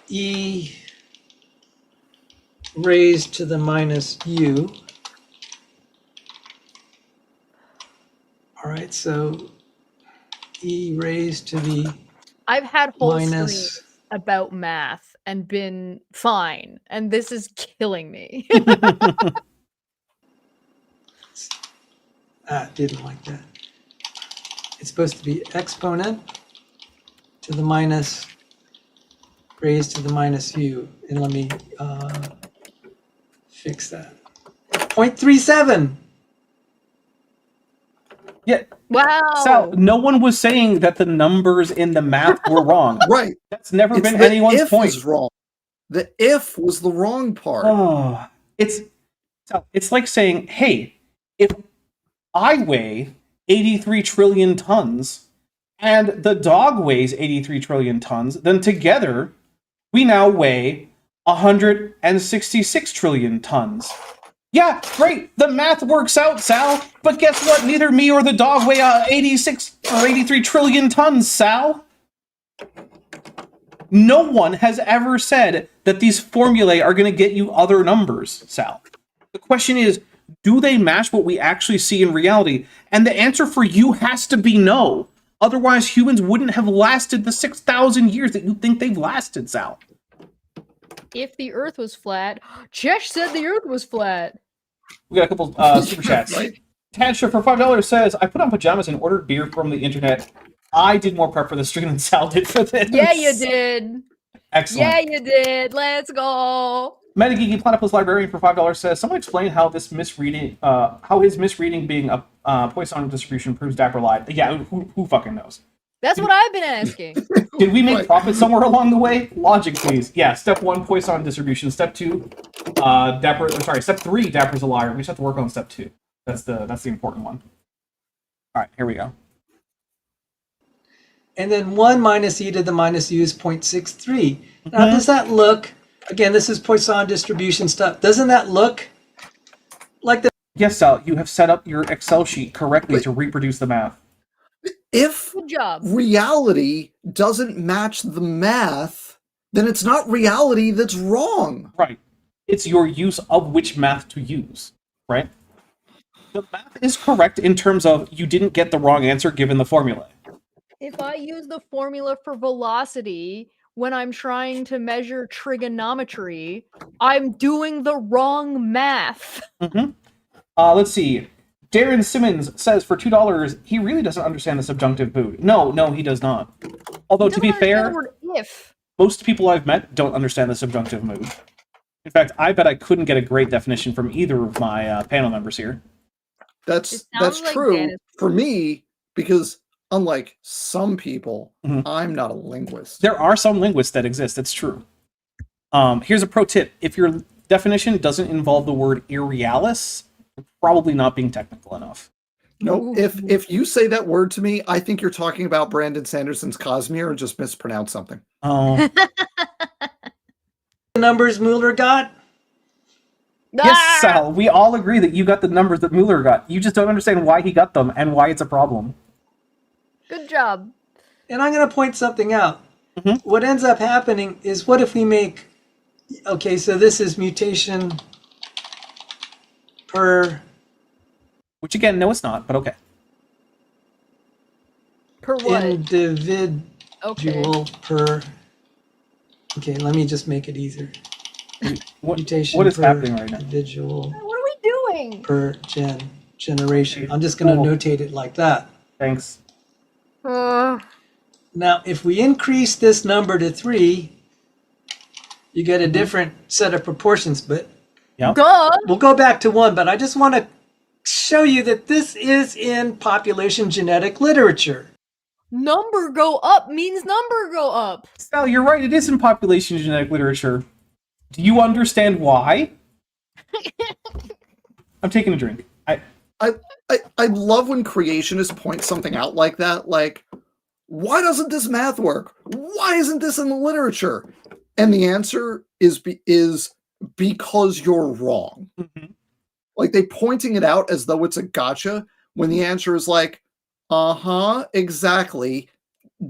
E raised to the minus u. All right, so E raised to the I've had whole minus streams about math and been fine, and this is killing me. Didn't like that. It's supposed to be exponent to the minus raised to the minus u, and let me fix that. 0.37. Yeah. Wow. So no one was saying that the numbers in the math were wrong. Right. That's never been anyone's point. Was wrong. The if was the wrong part. Oh, it's like saying, hey, if I weigh 83 trillion tons and the dog weighs 83 trillion tons, then together we now weigh 166 trillion tons. Yeah, great. The math works out, Sal. But guess what? Neither me or the dog weigh 86 or 83 trillion tons, Sal. No one has ever said that these formulae are going to get you other numbers, Sal. The question is, do they match what we actually see in reality? And the answer for you has to be no. Otherwise, humans wouldn't have lasted the 6,000 years that you think they've lasted, Sal. If the Earth was flat, Chesh said the Earth was flat. We got a couple super chats. Right. Tansha for $5 says, I put on pajamas and ordered beer from the internet. I did more prep for the stream than Sal did for this. Yeah, you did. Excellent. Yeah, you did. Let's go. Metageeky Platypus Librarian for $5 says, someone explain how this misreading, how his misreading being a Poisson distribution proves Dapper lied. Yeah, who fucking knows? That's what I've been asking. Did we make profit somewhere along the way? Logic, please. Yeah, step 1, Poisson distribution. Step 2, step 3, Dapper's a liar. We just have to work on step 2. That's the important one. All right, here we go. And then 1 minus e to the minus u is 0.63. Now, does that look, again, this is Poisson distribution stuff. Doesn't that look like the... Yes, Sal, you have set up your Excel sheet correctly to reproduce the math. If Good job. Reality doesn't match the math, then it's not reality that's wrong. Right. It's your use of which math to use, right? The math is correct in terms of you didn't get the wrong answer given the formula. If I use the formula for velocity when I'm trying to measure trigonometry, I'm doing the wrong math. Mm-hmm. Let's see. Darren Simmons says for $2, he really doesn't understand the subjunctive mood. No, he does not. Although, to be fair, most people I've met don't understand the subjunctive mood. In fact, I bet I couldn't get a great definition from either of my panel members here. That's true for me, because unlike some people, I'm not a linguist. There are some linguists that exist, that's true. Here's a pro tip. If your definition doesn't involve the word irrealis, you're probably not being technical enough. No, if you say that word to me, I think you're talking about Brandon Sanderson's Cosmere and just mispronounced something. Oh. The numbers Mueller got? Yes, Ah! Sal, we all agree that you got the numbers that Mueller got. You just don't understand why he got them and why it's a problem. Good job. And I'm going to point something out. Mhm. What ends up happening is, what if we make, okay, so this is mutation per, Which again, no, it's not, but okay. Per what? individual Okay. per, okay, let me just make it easier. What, Mutation what is per happening right now? individual What are we doing? per generation. I'm just going to Cool. notate it like that. Thanks. Now, if we increase this number to 3, you get a different set of proportions, but Yep. Duh. we'll go back to 1. But I just want to show you that this is in population genetic literature. Number go up means number go up. Sal, you're right, it is in population genetic literature. Do you understand why? I'm taking a drink. I love when creationists point something out like that. Like, why doesn't this math work? Why isn't this in the literature? And the answer is because you're wrong. Mhm. Like, they pointing it out as though it's a gotcha, when the answer is like, exactly.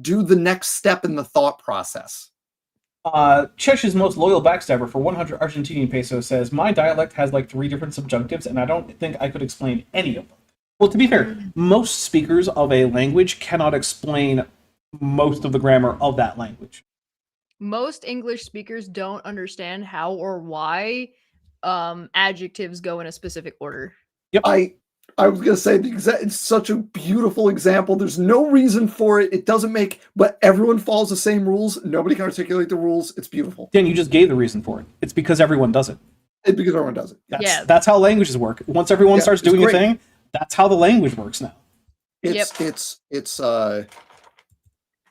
Do the next step in the thought process. Chesh's most loyal backstabber for 100 Argentinian pesos says, my dialect has like 3 different subjunctives, and I don't think I could explain any of them. Well, to be fair, most speakers of a language cannot explain most of the grammar of that language. Most English speakers don't understand how or why adjectives go in a specific order. Yep. I was gonna say it's such a beautiful example. There's no reason for it. It doesn't make, but everyone follows the same rules. Nobody can articulate the rules. It's beautiful. Dan, you just gave the reason for it. It's because everyone does it. It's because everyone does it. That's how languages work. Once everyone starts it's doing great. a thing, that's how the language works now. It's I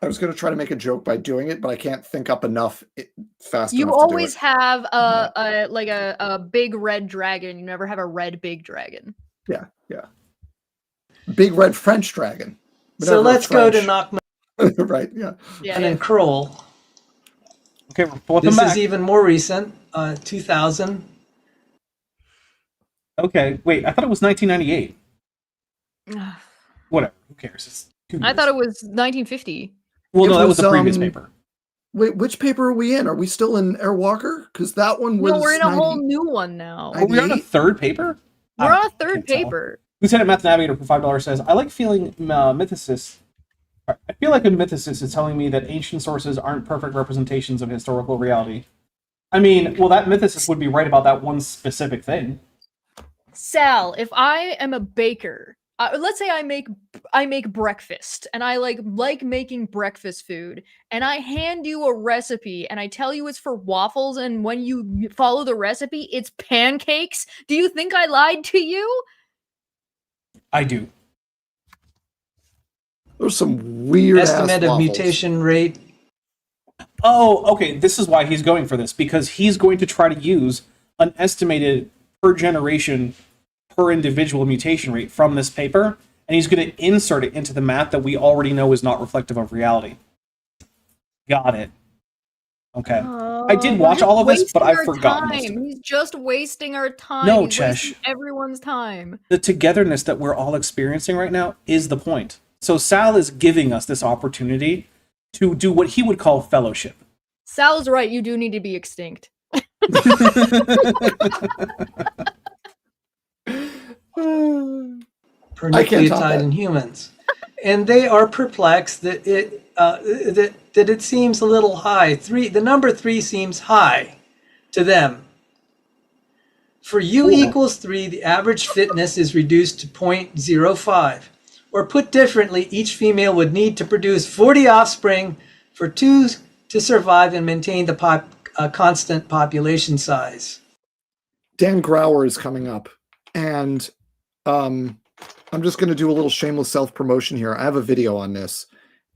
was gonna try to make a joke by doing it, but I can't think up enough fast You enough to do always it. have a big red dragon. You never have a red big dragon. Yeah. Big red French dragon. So Whenever let's go to French- Knockman right, yeah. and Kroll. Okay, we're pulling This them is back. even more recent, 2000. Okay, wait, I thought it was 1998. Whatever, who cares? It's 2 I years. thought it was 1950. Well, It no, that was was, the previous um, paper. Wait, which paper are we in? Are we still in Airwalker? Because that one was No, we're in a whole 90 new one now. I- Are we on a 98? third paper? We're I on a third can't tell. paper. Lieutenant Math Navigator for $5 says, I like feeling mythicist. I feel like a mythicist is telling me that ancient sources aren't perfect representations of historical reality. I mean, well, that mythicist would be right about that one specific thing. Sal, if I am a baker, let's say I make breakfast and I like making breakfast food, and I hand you a recipe and I tell you it's for waffles, and when you follow the recipe it's pancakes, do you think I lied to you? I do. There's some weird Estimate of mutation rate. Oh, okay, this is why he's going for this, because he's going to try to use an estimated per generation, per individual mutation rate from this paper, and he's going to insert it into the math that we already know is not reflective of reality. Got it. Okay. I did watch all of this, but I've forgotten most of it. He's just wasting our time. No, He's Chesh. wasting everyone's time. The togetherness that we're all experiencing right now is the point. So Sal is giving us this opportunity to do what he would call fellowship. Sal's right, you do need to be extinct. Per I can't top nucleotide that. in humans, and they are perplexed that it seems a little high. The number 3 seems high to them. For U equals 3, the average fitness is reduced to 0.05. Or put differently, each female would need to produce 40 offspring for 2 to survive and maintain the constant population size. Dan Grauer is coming up, and I'm just going to do a little shameless self-promotion here. I have a video on this,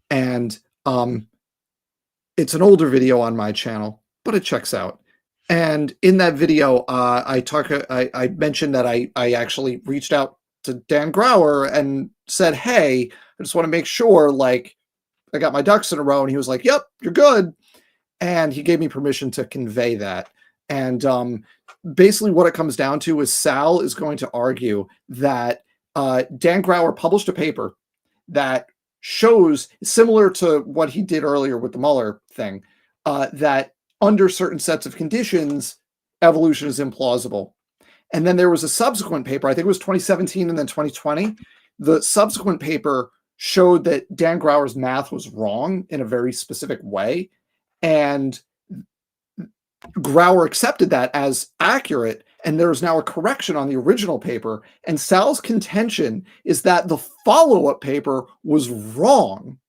and it's an older video on my channel, but it checks out. And in that video, I mentioned that I actually reached out to Dan Grauer and said, hey, I just want to make sure, like, I got my ducks in a row. And he was like, yep, you're good. and he gave me permission to convey that. And basically what it comes down to is Sal is going to argue that Dan Grauer published a paper that shows, similar to what he did earlier with the Mueller thing, that under certain sets of conditions, evolution is implausible. And then there was a subsequent paper, I think it was 2017 and then 2020. The subsequent paper showed that Dan Grauer's math was wrong in a very specific way. And Grauer accepted that as accurate, and there is now a correction on the original paper. And Sal's contention is that the follow-up paper was wrong.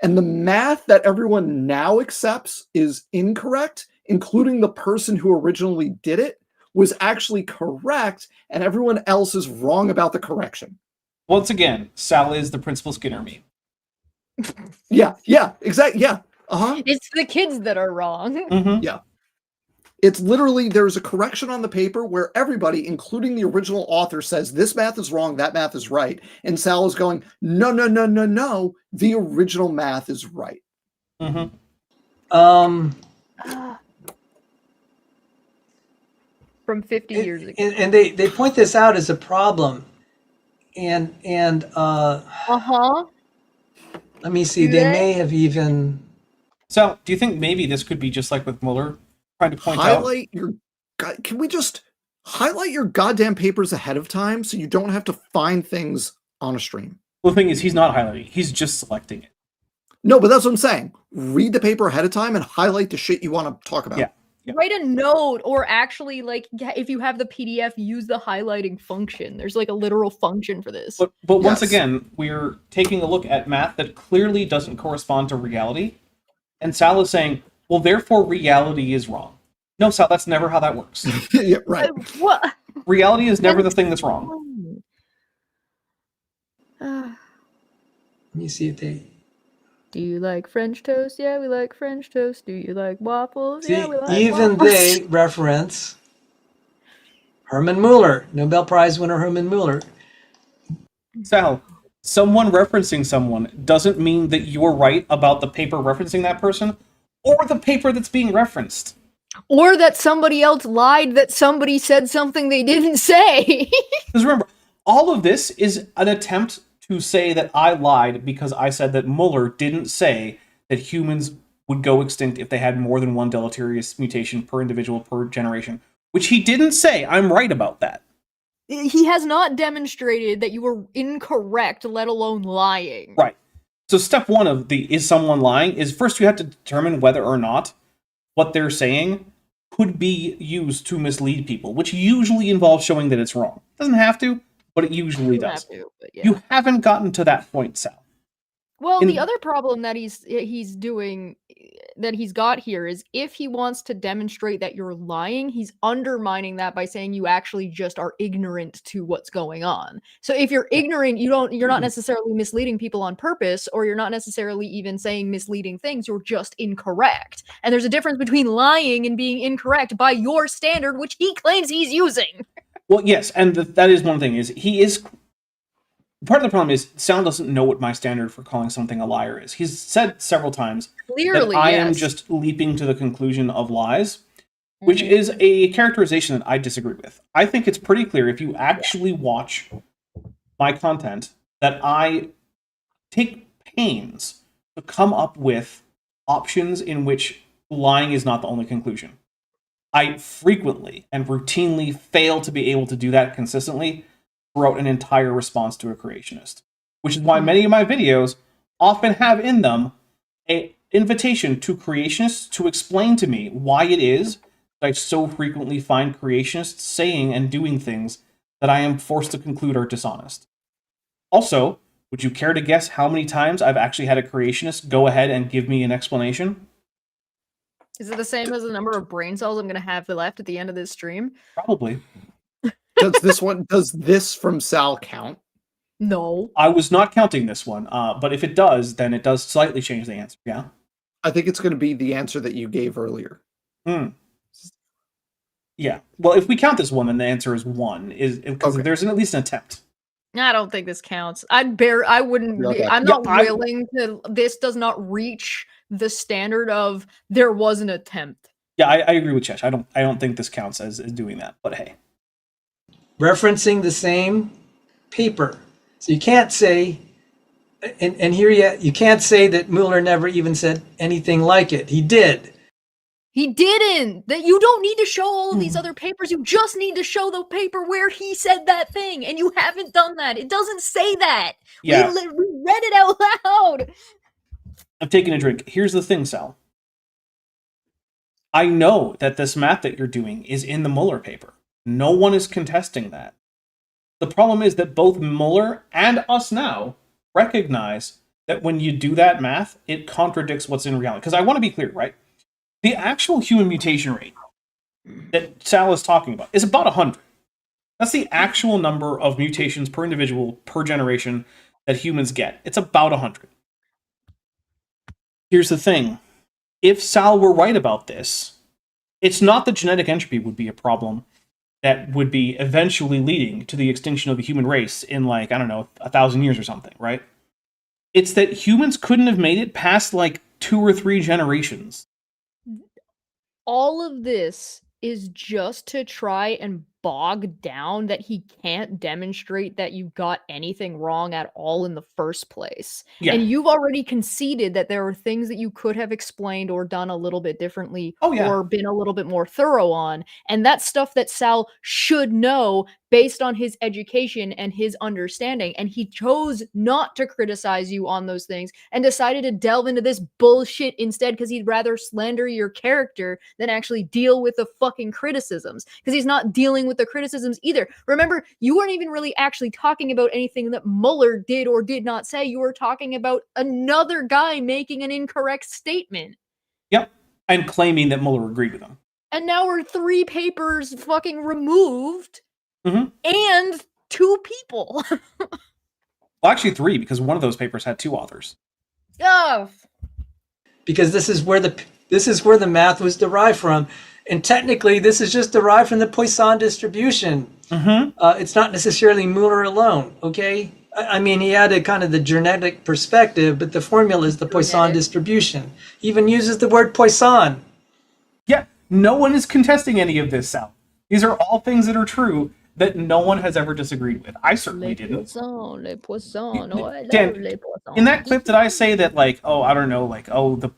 And the math that everyone now accepts is incorrect, including the person who originally did it, was actually correct, and everyone else is wrong about the correction. Once again, Sal is the Principal Skinner meme. Yeah, exactly. Yeah. It's the kids that are wrong. Mm-hmm. Yeah. It's literally, there's a correction on the paper where everybody, including the original author, says this math is wrong, that math is right. And Sal is going, no, the original math is right. Mm-hmm. From 50 years ago. And they point this out as a problem. And Uh-huh. let me see, Do they they? may have even... So, do you think maybe this could be just like with Mueller, trying to point out... Can we just highlight your goddamn papers ahead of time so you don't have to find things on a stream? Well, the thing is, he's not highlighting. He's just selecting it. No, but that's what I'm saying. Read the paper ahead of time and highlight the shit you want to talk about. Yeah. Write a note, or actually, like, if you have the PDF, use the highlighting function. There's like a literal function for this. But once again, we're taking a look at math that clearly doesn't correspond to reality. And Sal is saying, well, therefore reality is wrong. No, Sal, that's never how that works. Yeah, right. What? Reality is never the thing that's wrong. Let me see if they... Do you like French toast? Yeah, we like French toast. Do you like waffles? See, Yeah, we like even waffles. they reference Herman Mueller, Nobel Prize winner Herman Mueller. Sal, someone referencing someone doesn't mean that you're right about the paper referencing that person or the paper that's being referenced. Or that somebody else lied that somebody said something they didn't say. Because remember, all of this is an attempt to say that I lied because I said that Mueller didn't say that humans would go extinct if they had more than one deleterious mutation per individual per generation, which he didn't say. I'm right about that. He has not demonstrated that you were incorrect, let alone lying. Right. So step one of the is someone lying is first you have to determine whether or not what they're saying could be used to mislead people, which usually involves showing that it's wrong. Doesn't have to, but it usually does. You haven't gotten to that point, Sal. Well, the other problem that he's doing, that he's got here, is if he wants to demonstrate that you're lying, he's undermining that by saying you actually just are ignorant to what's going on. So if you're ignorant, you're not necessarily misleading people on purpose, or you're not necessarily even saying misleading things, you're just incorrect. And there's a difference between lying and being incorrect by your standard, which he claims he's using. Well, yes, and that is one thing, is he is... Part of the problem is Sal doesn't know what my standard for calling something a liar is. He's said several times Clearly, that I am just leaping to the conclusion of lies, which is a characterization that I disagree with. I think it's pretty clear if you actually watch my content that I take pains to come up with options in which lying is not the only conclusion. I frequently and routinely fail to be able to do that consistently throughout an entire response to a creationist. Which is why many of my videos often have in them an invitation to creationists to explain to me why it is that I so frequently find creationists saying and doing things that I am forced to conclude are dishonest. Also, would you care to guess how many times I've actually had a creationist go ahead and give me an explanation? Is it the same as the number of brain cells I'm going to have left at the end of this stream? Probably. Does this from Sal count? No. I was not counting this one, but if it does, then it does slightly change the answer, yeah? I think it's going to be the answer that you gave earlier. Yeah. Well, if we count this one, then the answer is 1, because there's at least an attempt. I don't think this counts. I wouldn't. Okay. I'm not willing to. This does not reach the standard of there was an attempt. Yeah, I agree with Chesh. I don't think this counts as doing that, but hey. Referencing the same paper. So you can't say, and here you can't say that Mueller never even said anything like it. He did. He didn't. That you don't need to show all of these other papers. You just need to show the paper where he said that thing, and you haven't done that. It doesn't say that. Yeah. We read it out loud. I'm taking a drink. Here's the thing, Sal. I know that this math that you're doing is in the Mueller paper. No one is contesting that. The problem is that both Mueller and us now recognize that when you do that math, it contradicts what's in reality. Because I want to be clear, right? The actual human mutation rate that Sal is talking about is about 100. That's the actual number of mutations per individual per generation that humans get. It's about 100. Here's the thing. If Sal were right about this, it's not that genetic entropy would be a problem that would be eventually leading to the extinction of the human race in, like, I don't know, 1,000 years or something, right? It's that humans couldn't have made it past, like, 2 or 3 generations. All of this is just to try and bog down that he can't demonstrate that you got anything wrong at all in the first place. Yeah. And you've already conceded that there are things that you could have explained or done a little bit differently or been a little bit more thorough on. And that's stuff that Sal should know based on his education and his understanding. And he chose not to criticize you on those things and decided to delve into this bullshit instead because he'd rather slander your character than actually deal with the fucking criticisms, because he's not dealing with the criticisms either. Remember, you weren't even really actually talking about anything that Mueller did or did not say. You were talking about another guy making an incorrect statement. Yep. And claiming that Mueller agreed with him. And now we're 3 papers fucking removed. Mm-hmm. And 2 people. Well, actually 3, because one of those papers had 2 authors. Oh. Because this is where the math was derived from, and technically this is just derived from the Poisson distribution. Mm-hmm. It's not necessarily Mueller alone. Okay, I mean, he added kind of the genetic perspective, but the formula is the Poisson distribution. He even uses the word Poisson. Yeah, no one is contesting any of this, Sal. These are all things that are true that no one has ever disagreed with. I certainly didn't. Le poisson, Dan, in that clip, did I say that, like, the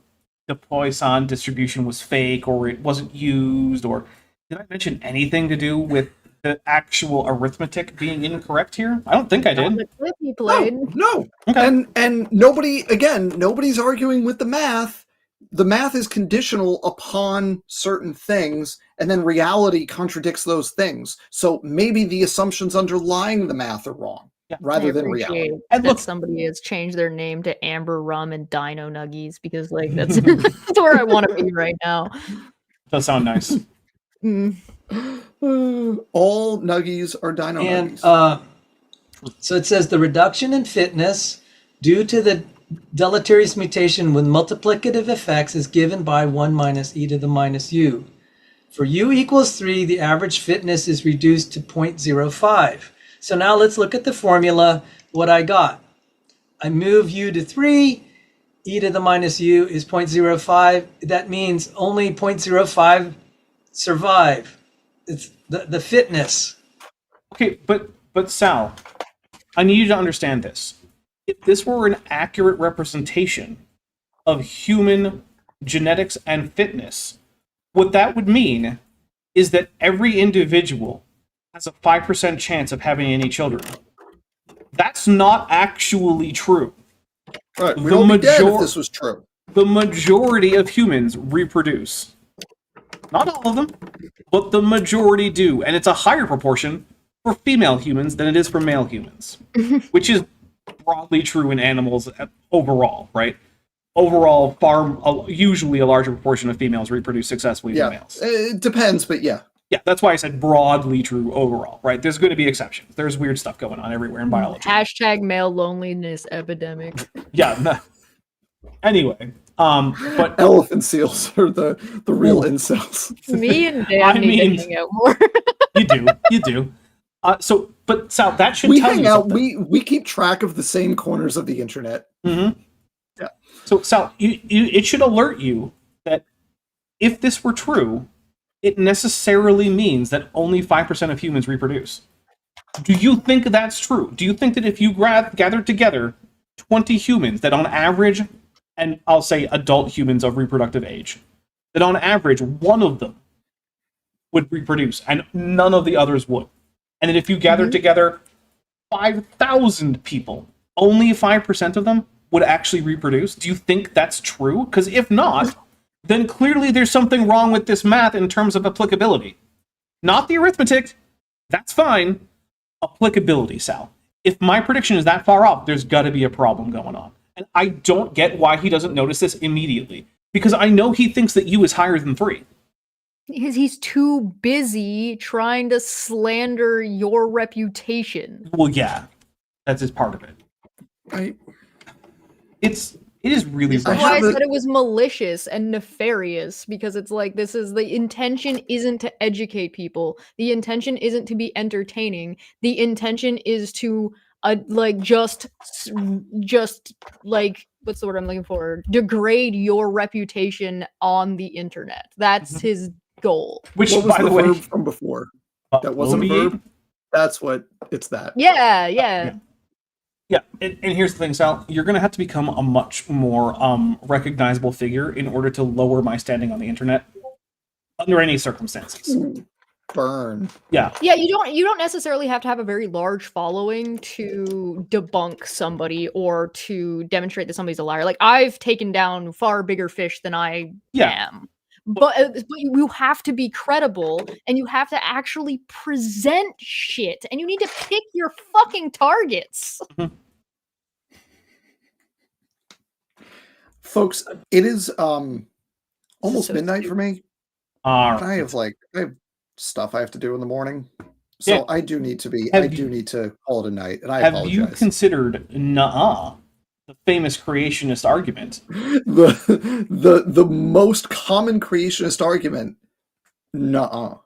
Poisson distribution was fake, or it wasn't used, or did I mention anything to do with the actual arithmetic being incorrect here? I don't think I did. The clip he played. No. Okay. And nobody's arguing with the math. The math is conditional upon certain things, and then reality contradicts those things. So maybe the assumptions underlying the math are wrong, rather than reality. And look, somebody has changed their name to Amber Rum and Dino Nuggies, because, like, that's, that's where I want to be right now. Does sound nice. All Nuggies are Dino And Nuggies. so it says the reduction in fitness due to the deleterious mutation with multiplicative effects is given by 1 minus e to the minus u. For u equals 3, the average fitness is reduced to 0.05. So now let's look at the formula, what I got. I move u to 3, e to the minus u is 0.05. That means only 0.05 survive. It's the fitness. Okay, but Sal, I need you to understand this. If this were an accurate representation of human genetics and fitness, what that would mean is that every individual has a 5% chance of having any children. That's not actually true. Right, we'd all be dead if this was true. The majority of humans reproduce. Not all of them, but the majority do. And it's a higher proportion for female humans than it is for male humans, which is broadly true in animals overall, right? Overall, usually a larger proportion of females reproduce successfully than males. It depends, but yeah. Yeah, that's why I said broadly true overall, right? There's going to be exceptions. There's weird stuff going on everywhere in biology. Hashtag male loneliness epidemic. Yeah. Anyway, but elephant seals are the real incels. Me and Dan need to hang out more. You do. But Sal, that should we tell hang you out. something. We keep track of the same corners of the internet. Mm-hmm. Yeah. So, Sal, it should alert you that if this were true, it necessarily means that only 5% of humans reproduce. Do you think that's true? Do you think that if you gathered together 20 humans that on average, and I'll say adult humans of reproductive age, that on average one of them would reproduce and none of the others would? And that if you gathered together 5,000 people, only 5% of them would actually reproduce? Do you think that's true? Because if not, then clearly there's something wrong with this math in terms of applicability. Not the arithmetic. That's fine. Applicability, Sal. If my prediction is that far off, there's got to be a problem going on. And I don't get why he doesn't notice this immediately. Because I know he thinks that U is higher than 3. Because he's too busy trying to slander your reputation. Well, yeah. That's just part of it. It is really That's why I said it was malicious and nefarious, because it's like, this is the intention isn't to educate people. The intention isn't to be entertaining. The intention is to like just like, what's the word I'm looking for? Degrade your reputation on the internet. That's his goal. Which, what was the verb from before? That wasn't a verb. That's what it's that. Yeah. Yeah, and here's the thing, Sal. You're going to have to become a much more recognizable figure in order to lower my standing on the internet under any circumstances. Burn. Yeah. Yeah, you don't necessarily have to have a very large following to debunk somebody or to demonstrate that somebody's a liar. Like, I've taken down far bigger fish than I am. But you have to be credible, and you have to actually present shit, and you need to pick your fucking targets. Folks, it is almost midnight for me. I have stuff I have to do in the morning. So I do need to call it a night, and I apologize. Have you considered the famous creationist argument? The most common creationist argument. No,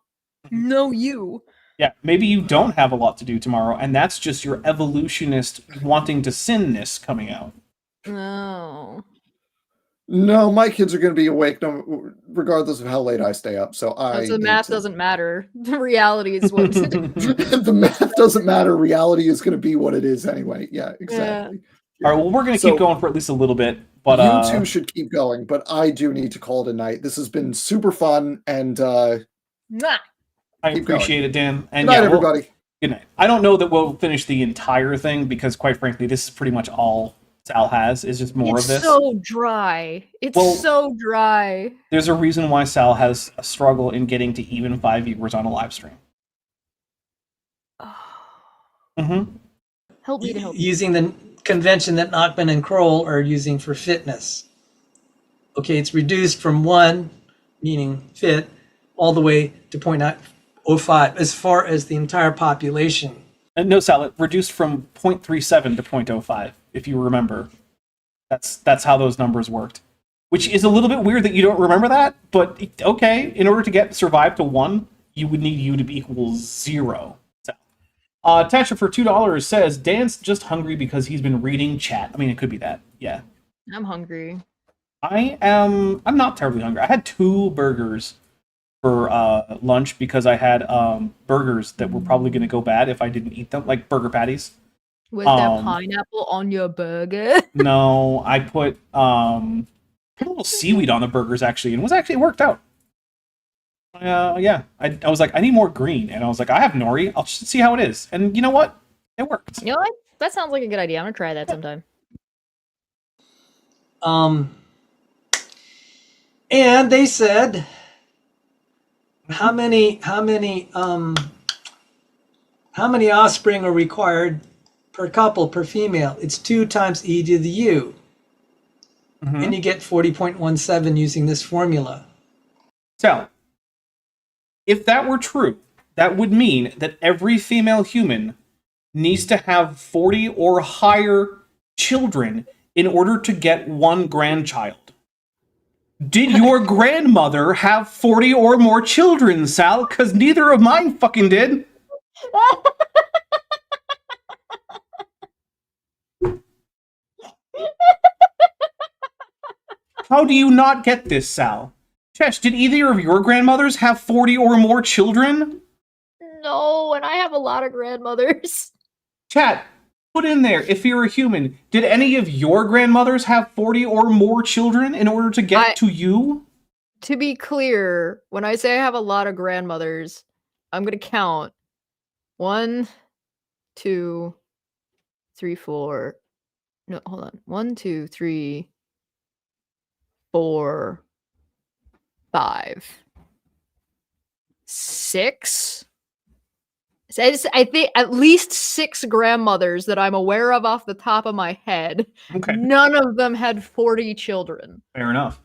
you. Yeah, maybe you don't have a lot to do tomorrow, and that's just your evolutionist wanting to sinness coming out. No, my kids are going to be awake regardless of how late I stay up. So the math doesn't matter. The reality is what the math doesn't matter. Reality is going to be what it is anyway. Yeah, exactly. All right, well, we're going to keep going for at least a little bit. But you two should keep going, but I do need to call it a night. This has been super fun, and I appreciate it, Dan. And good night, everybody. Good night. I don't know that we'll finish the entire thing, because quite frankly, this is pretty much all Sal has, is just more of this. It's so dry. So dry. There's a reason why Sal has a struggle in getting to even 5 viewers on a live stream. Help me to help you. Using the convention that Nachman and Kroll are using for fitness. Okay, it's reduced from 1, meaning fit, all the way to 0.05, as far as the entire population. No, Sal, it reduced from 0.37 to 0.05, if you remember. That's how those numbers worked. Which is a little bit weird that you don't remember that, but okay, in order to survive to 1, you would need U to be equal 0. Tasha for $2 says, Dan's just hungry because he's been reading chat. I mean, it could be that. Yeah. I'm hungry. I'm not terribly hungry. I had 2 burgers for lunch because I had burgers that were probably going to go bad if I didn't eat them, like burger patties. Was there pineapple on your burger? No, I put a little seaweed on the burgers, actually, and it worked out. Yeah, I was like, I need more green, and I was like, I have nori. I'll just see how it is, and you know what? It worked. You know what? That sounds like a good idea. I'm gonna try that sometime. And they said, how many offspring are required per couple per female? It's 2 times e to the u, and you get 40.17 using this formula. So, if that were true, that would mean that every female human needs to have 40 or higher children in order to get 1 grandchild. Did your grandmother have 40 or more children, Sal? Because neither of mine fucking did. How do you not get this, Sal? Chesh, did either of your grandmothers have 40 or more children? No, and I have a lot of grandmothers. Chat, put in there, if you're a human, did any of your grandmothers have 40 or more children in order to get to you? To be clear, when I say I have a lot of grandmothers, I'm going to count 1, 2, 3, 4. No, hold on. 1, 2, 3, 4, 5, 6. I think at least 6 grandmothers that I'm aware of off the top of my head. Okay. None of them had 40 children. Fair enough.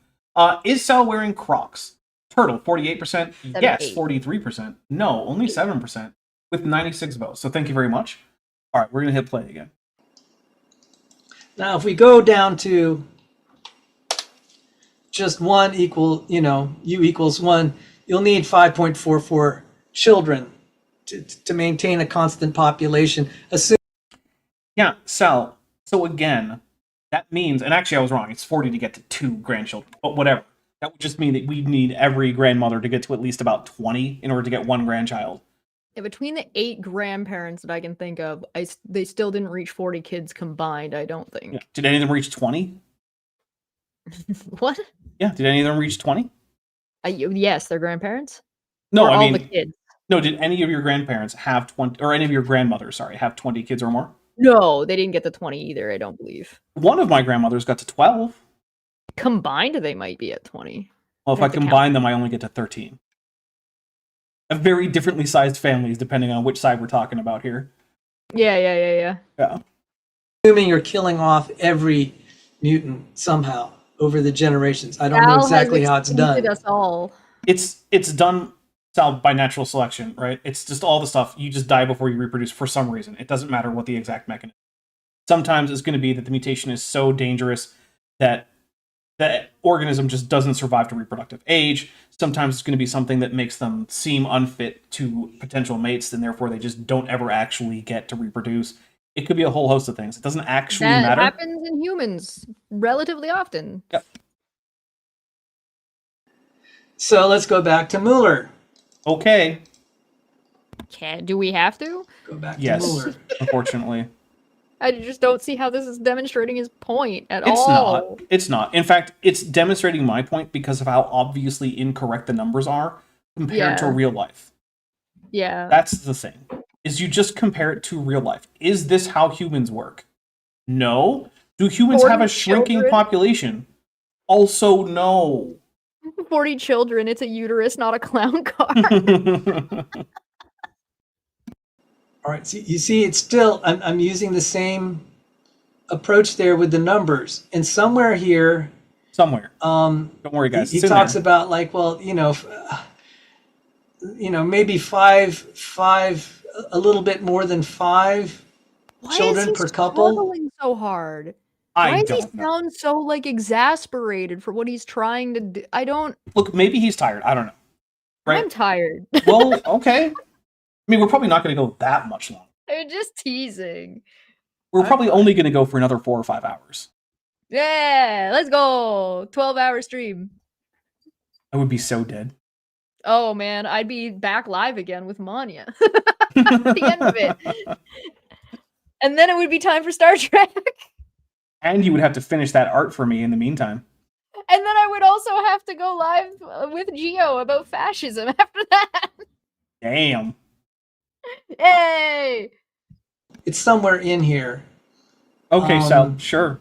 Is Sal wearing Crocs? Turtle, 48%. Yes, 43%. No, only 7%. With 96 votes. So thank you very much. All right, we're going to hit play again. Now, if we go down to just 1 equal, u equals 1, you'll need 5.44 children to maintain a constant population. Yeah, Sal. So again, that means, and actually I was wrong, it's 40 to get to 2 grandchildren, but whatever. That would just mean that we'd need every grandmother to get to at least about 20 in order to get 1 grandchild. Yeah, between the 8 grandparents that I can think of, they still didn't reach 40 kids combined, I don't think. Yeah. Did any of them reach 20? What? Yeah, did any of them reach 20? Yes, their grandparents? No, or I all mean, the kids? No, did any of your grandparents have 20, or any of your grandmothers, sorry, have 20 kids or more? No, they didn't get to 20 either, I don't believe. One of my grandmothers got to 12. Combined, they might be at 20. Well, if I combine them, I only get to 13. A very differently sized families, depending on which side we're talking about here. Yeah. Yeah. Assuming you're killing off every mutant somehow over the generations. I don't know exactly how it's done. Us all. It's done, Sal, by natural selection, right? It's just all the stuff. You just die before you reproduce for some reason. It doesn't matter what the exact mechanism. Sometimes it's going to be that the mutation is so dangerous that the organism just doesn't survive to reproductive age. Sometimes it's going to be something that makes them seem unfit to potential mates, and therefore they just don't ever actually get to reproduce. It could be a whole host of things. It doesn't actually matter. That happens in humans relatively often. Yep. So let's go back to Mueller. Okay. Do we have to? Go back to Yes, Mueller. unfortunately. I just don't see how this is demonstrating his point at all. It's not. In fact, it's demonstrating my point because of how obviously incorrect the numbers are compared to real life. Yeah. That's the thing. Is you just compare it to real life. Is this how humans work? No. Do humans have a shrinking population? Also, no. 40 children, it's a uterus, not a clown car. All right, so you see, it's still, I'm using the same approach there with the numbers. And somewhere here... Don't worry, guys. He talks about, like, well, maybe five, a little bit more than 5 children per couple. Why is he struggling so hard? Why does he sound so, like, exasperated for what he's trying to do? I don't... Look, maybe he's tired. I don't know. Right? I'm tired. Well, okay. I mean, we're probably not going to go that much longer. I'm just teasing. We're probably only going to go for another 4 or 5 hours. Yeah, let's go. 12-hour stream. I would be so dead. Oh, man, I'd be back live again with Manya. At the end of it. And then it would be time for Star Trek. And you would have to finish that art for me in the meantime. And then I would also have to go live with Geo about fascism after that. Damn. Hey! It's somewhere in here. Okay, Sal, sure.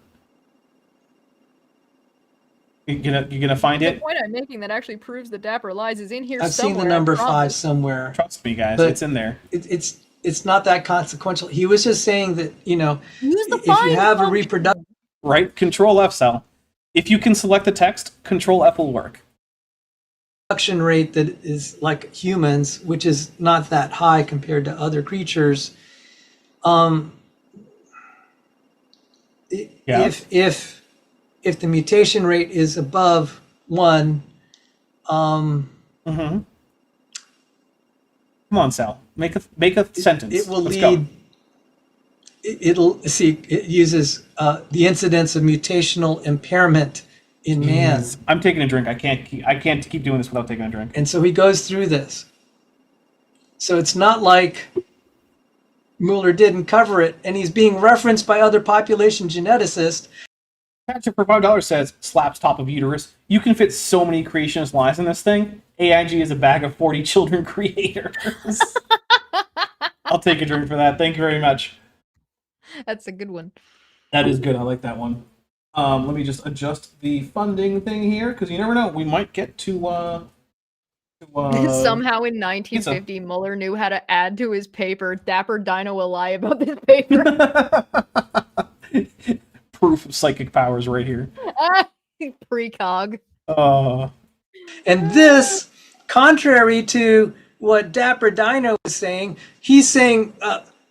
You gonna find the it? The point I'm making that actually proves that Dapper lies is in here I've somewhere. seen the number 5 somewhere. Trust me, guys, But it's in there. It's not that consequential. He was just saying that, Use the if you have a function. reproduction... Right? Control F, Sal. If you can select the text, Control F will work. Rate that is like humans, which is not that high compared to other creatures. If the mutation rate is above 1, Come on, Sal. Make a sentence. it will Let's lead. go. It uses the incidence of mutational impairment in man. I'm taking a drink. I can't keep doing this without taking a drink. And so he goes through this. So it's not like Mueller didn't cover it, and he's being referenced by other population geneticists. Patrick for $5 says, slaps top of uterus. You can fit so many creationist lies in this thing. AIG is a bag of 40 children creators. I'll take a drink for that. Thank you very much. That's a good one. That is good. I like that one. Let me just adjust the funding thing here, because you never know. We might get to Somehow in 1950, Mueller knew how to add to his paper, Dapper Dino will lie about this paper. Proof of psychic powers right here. Precog. And this, contrary to what Dapper Dino is saying, he's saying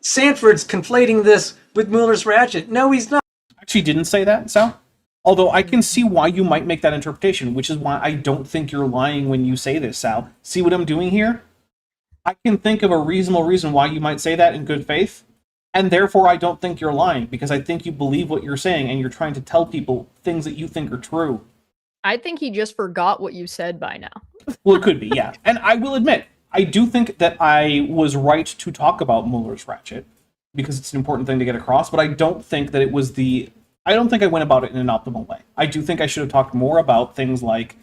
Sanford's conflating this with Mueller's ratchet. No, he's not. Actually didn't say that, Sal. Although I can see why you might make that interpretation, which is why I don't think you're lying when you say this, Sal. See what I'm doing here? I can think of a reasonable reason why you might say that in good faith, and therefore I don't think you're lying, because I think you believe what you're saying, and you're trying to tell people things that you think are true. I think he just forgot what you said by now. Well, it could be, yeah. And I will admit, I do think that I was right to talk about Mueller's ratchet, because it's an important thing to get across, but I don't think that it was I don't think I went about it in an optimal way. I do think I should have talked more about things like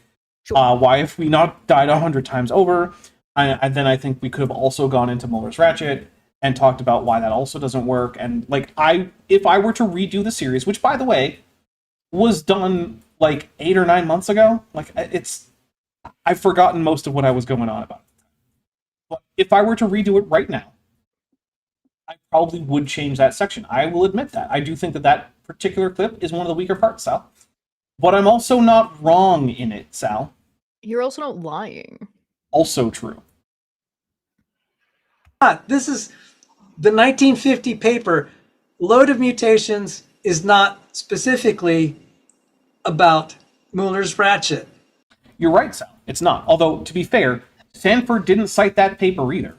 why have we not died 100 times over, and then I think we could have also gone into Mueller's ratchet and talked about why that also doesn't work. And like, if I were to redo the series, which by the way was done like 8 or 9 months ago, like I've forgotten most of what I was going on about. But if I were to redo it right now, I probably would change that section. I will admit that. I do think that particular clip is one of the weaker parts, Sal. But I'm also not wrong in it, Sal. You're also not lying. Also true. This is the 1950 paper. Load of Mutations is not specifically about Mueller's ratchet. You're right, Sal. It's not. Although, to be fair, Sanford didn't cite that paper either.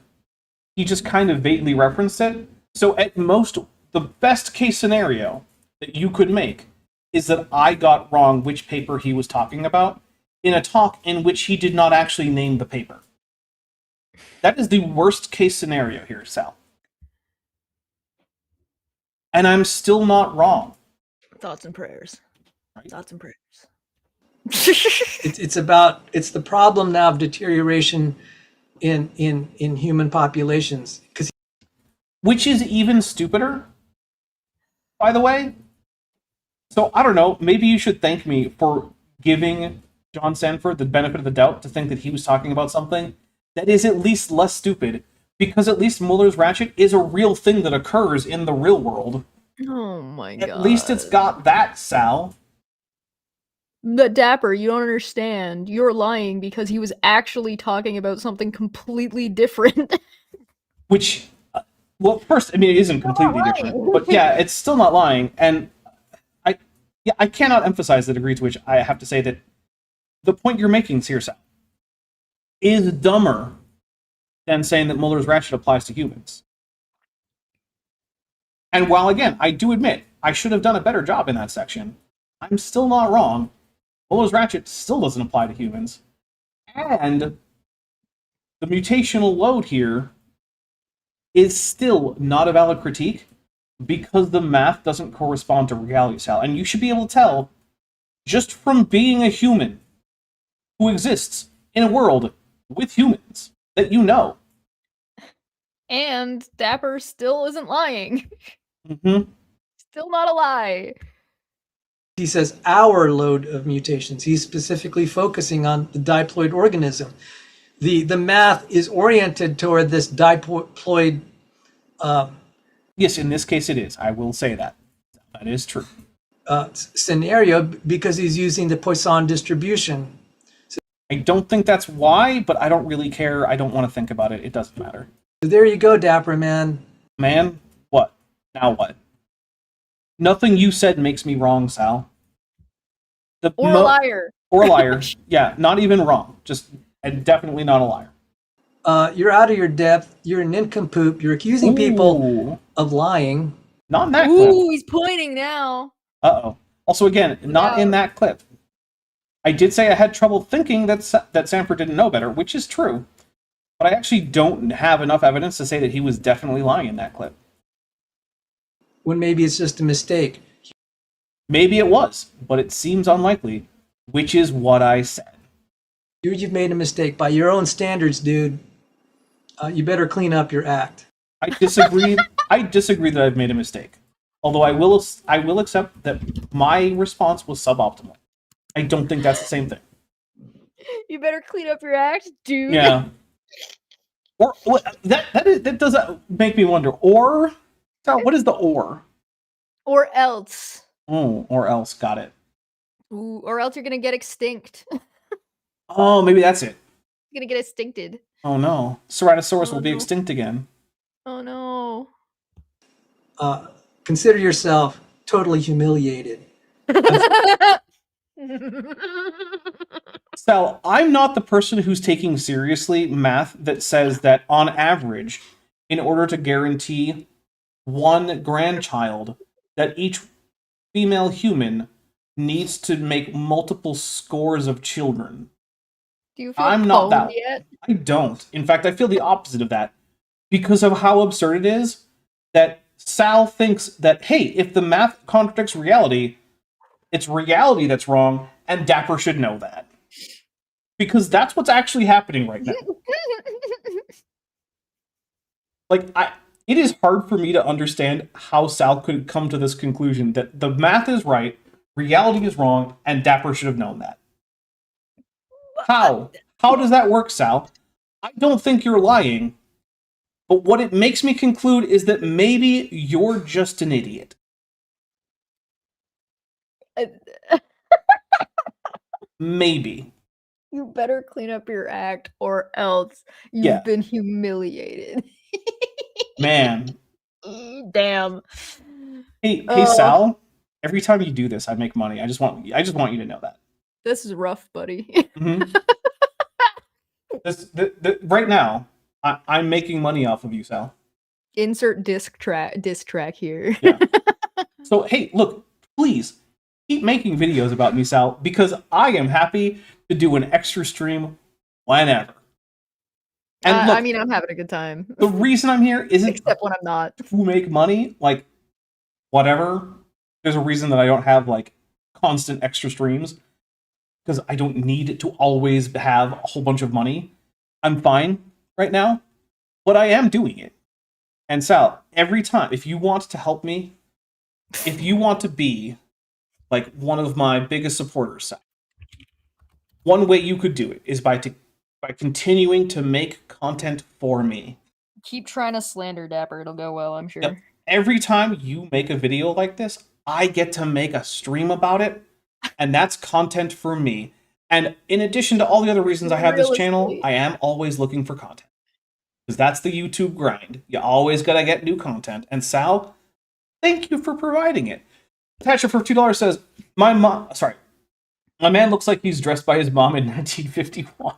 He just kind of vaguely referenced it. So at most, the best case scenario that you could make is that I got wrong which paper he was talking about in a talk in which he did not actually name the paper. That is the worst case scenario here, Sal. And I'm still not wrong. Thoughts and prayers. Right? Thoughts and prayers. It's the problem now of deterioration in human populations. Which is even stupider, by the way. So, I don't know, maybe you should thank me for giving John Sanford the benefit of the doubt to think that he was talking about something that is at least less stupid, because at least Mueller's ratchet is a real thing that occurs in the real world. Oh my god. At least it's got that, Sal. But Dapper, you don't understand. You're lying because he was actually talking about something completely different. Which, well, first, I mean, it isn't completely different. But yeah, it's still not lying. And I cannot emphasize the degree to which I have to say that the point you're making, here, Sal, is dumber than saying that Mueller's ratchet applies to humans. And while, again, I do admit I should have done a better job in that section, I'm still not wrong. Mueller's ratchet still doesn't apply to humans. And the mutational load here is still not a valid critique because the math doesn't correspond to reality, Sal. And you should be able to tell, just from being a human who exists in a world with humans, that you know. And Dapper still isn't lying. Mm-hmm. Still not a lie. He says our load of mutations. He's specifically focusing on the diploid organism. The math is oriented toward this diploid. Yes, in this case it is. I will say that. That is true. Scenario, because he's using the Poisson distribution. I don't think that's why, but I don't really care. I don't want to think about it. It doesn't matter. So there you go, Dapper man. Man? What? Now what? Nothing you said makes me wrong, Sal. Or a liar. Or a liar. Yeah, not even wrong. Just definitely not a liar. You're out of your depth. You're a nincompoop. You're accusing people of lying. Not in that clip. Ooh, he's pointing now. Uh-oh. Also, again, not in that clip. I did say I had trouble thinking that Sanford didn't know better, which is true. But I actually don't have enough evidence to say that he was definitely lying in that clip. When maybe it's just a mistake. Maybe it was, but it seems unlikely, which is what I said. Dude, you've made a mistake by your own standards, dude. You better clean up your act. I disagree. I disagree that I've made a mistake. Although I will accept that my response was suboptimal. I don't think that's the same thing. You better clean up your act, dude. Yeah. Or that does make me wonder. Or, what is the or? Or else. Oh, or else. Got it. Ooh, or else you're gonna get extinct. Oh, maybe that's it. You're gonna get extincted. Oh no, Ceratosaurus will be extinct again. Oh no. Consider yourself totally humiliated. Sal, I'm not the person who's taking seriously math that says that on average, in order to guarantee one grandchild, that each female human needs to make multiple scores of children. Do you feel I'm not that. yet? I don't. In fact, I feel the opposite of that. Because of how absurd it is that Sal thinks that, hey, if the math contradicts reality, it's reality that's wrong, and Dapper should know that. Because that's what's actually happening right now. It is hard for me to understand how Sal could come to this conclusion that the math is right, reality is wrong, and Dapper should have known that. How? How does that work, Sal? I don't think you're lying, but what it makes me conclude is that maybe you're just an idiot. Maybe. You better clean up your act, or else you've been humiliated. Man. Damn. Hey, Sal. Every time you do this, I make money. I just want you to know that. This is rough, buddy. Mm-hmm. Right now, I'm making money off of you, Sal. Insert disc track here. Yeah. So hey, look, please keep making videos about me, Sal, because I am happy to do an extra stream whenever. And look, I mean, I'm having a good time. The reason I'm here isn't except when I'm not to make money, like whatever. There's a reason that I don't have like constant extra streams because I don't need to always have a whole bunch of money. I'm fine right now, but I am doing it. And Sal, every time, if you want to help me, if you want to be like one of my biggest supporters, Sal, one way you could do it is by continuing to make content for me. Keep trying to slander Dapper, it'll go well, I'm sure. Yep. Every time you make a video like this, I get to make a stream about it, and that's content for me. And in addition to all the other reasons I have this channel, I am always looking for content. Because that's the YouTube grind. You always gotta get new content. And Sal, thank you for providing it. Thatcher for $2 says, my man looks like he's dressed by his mom in 1951.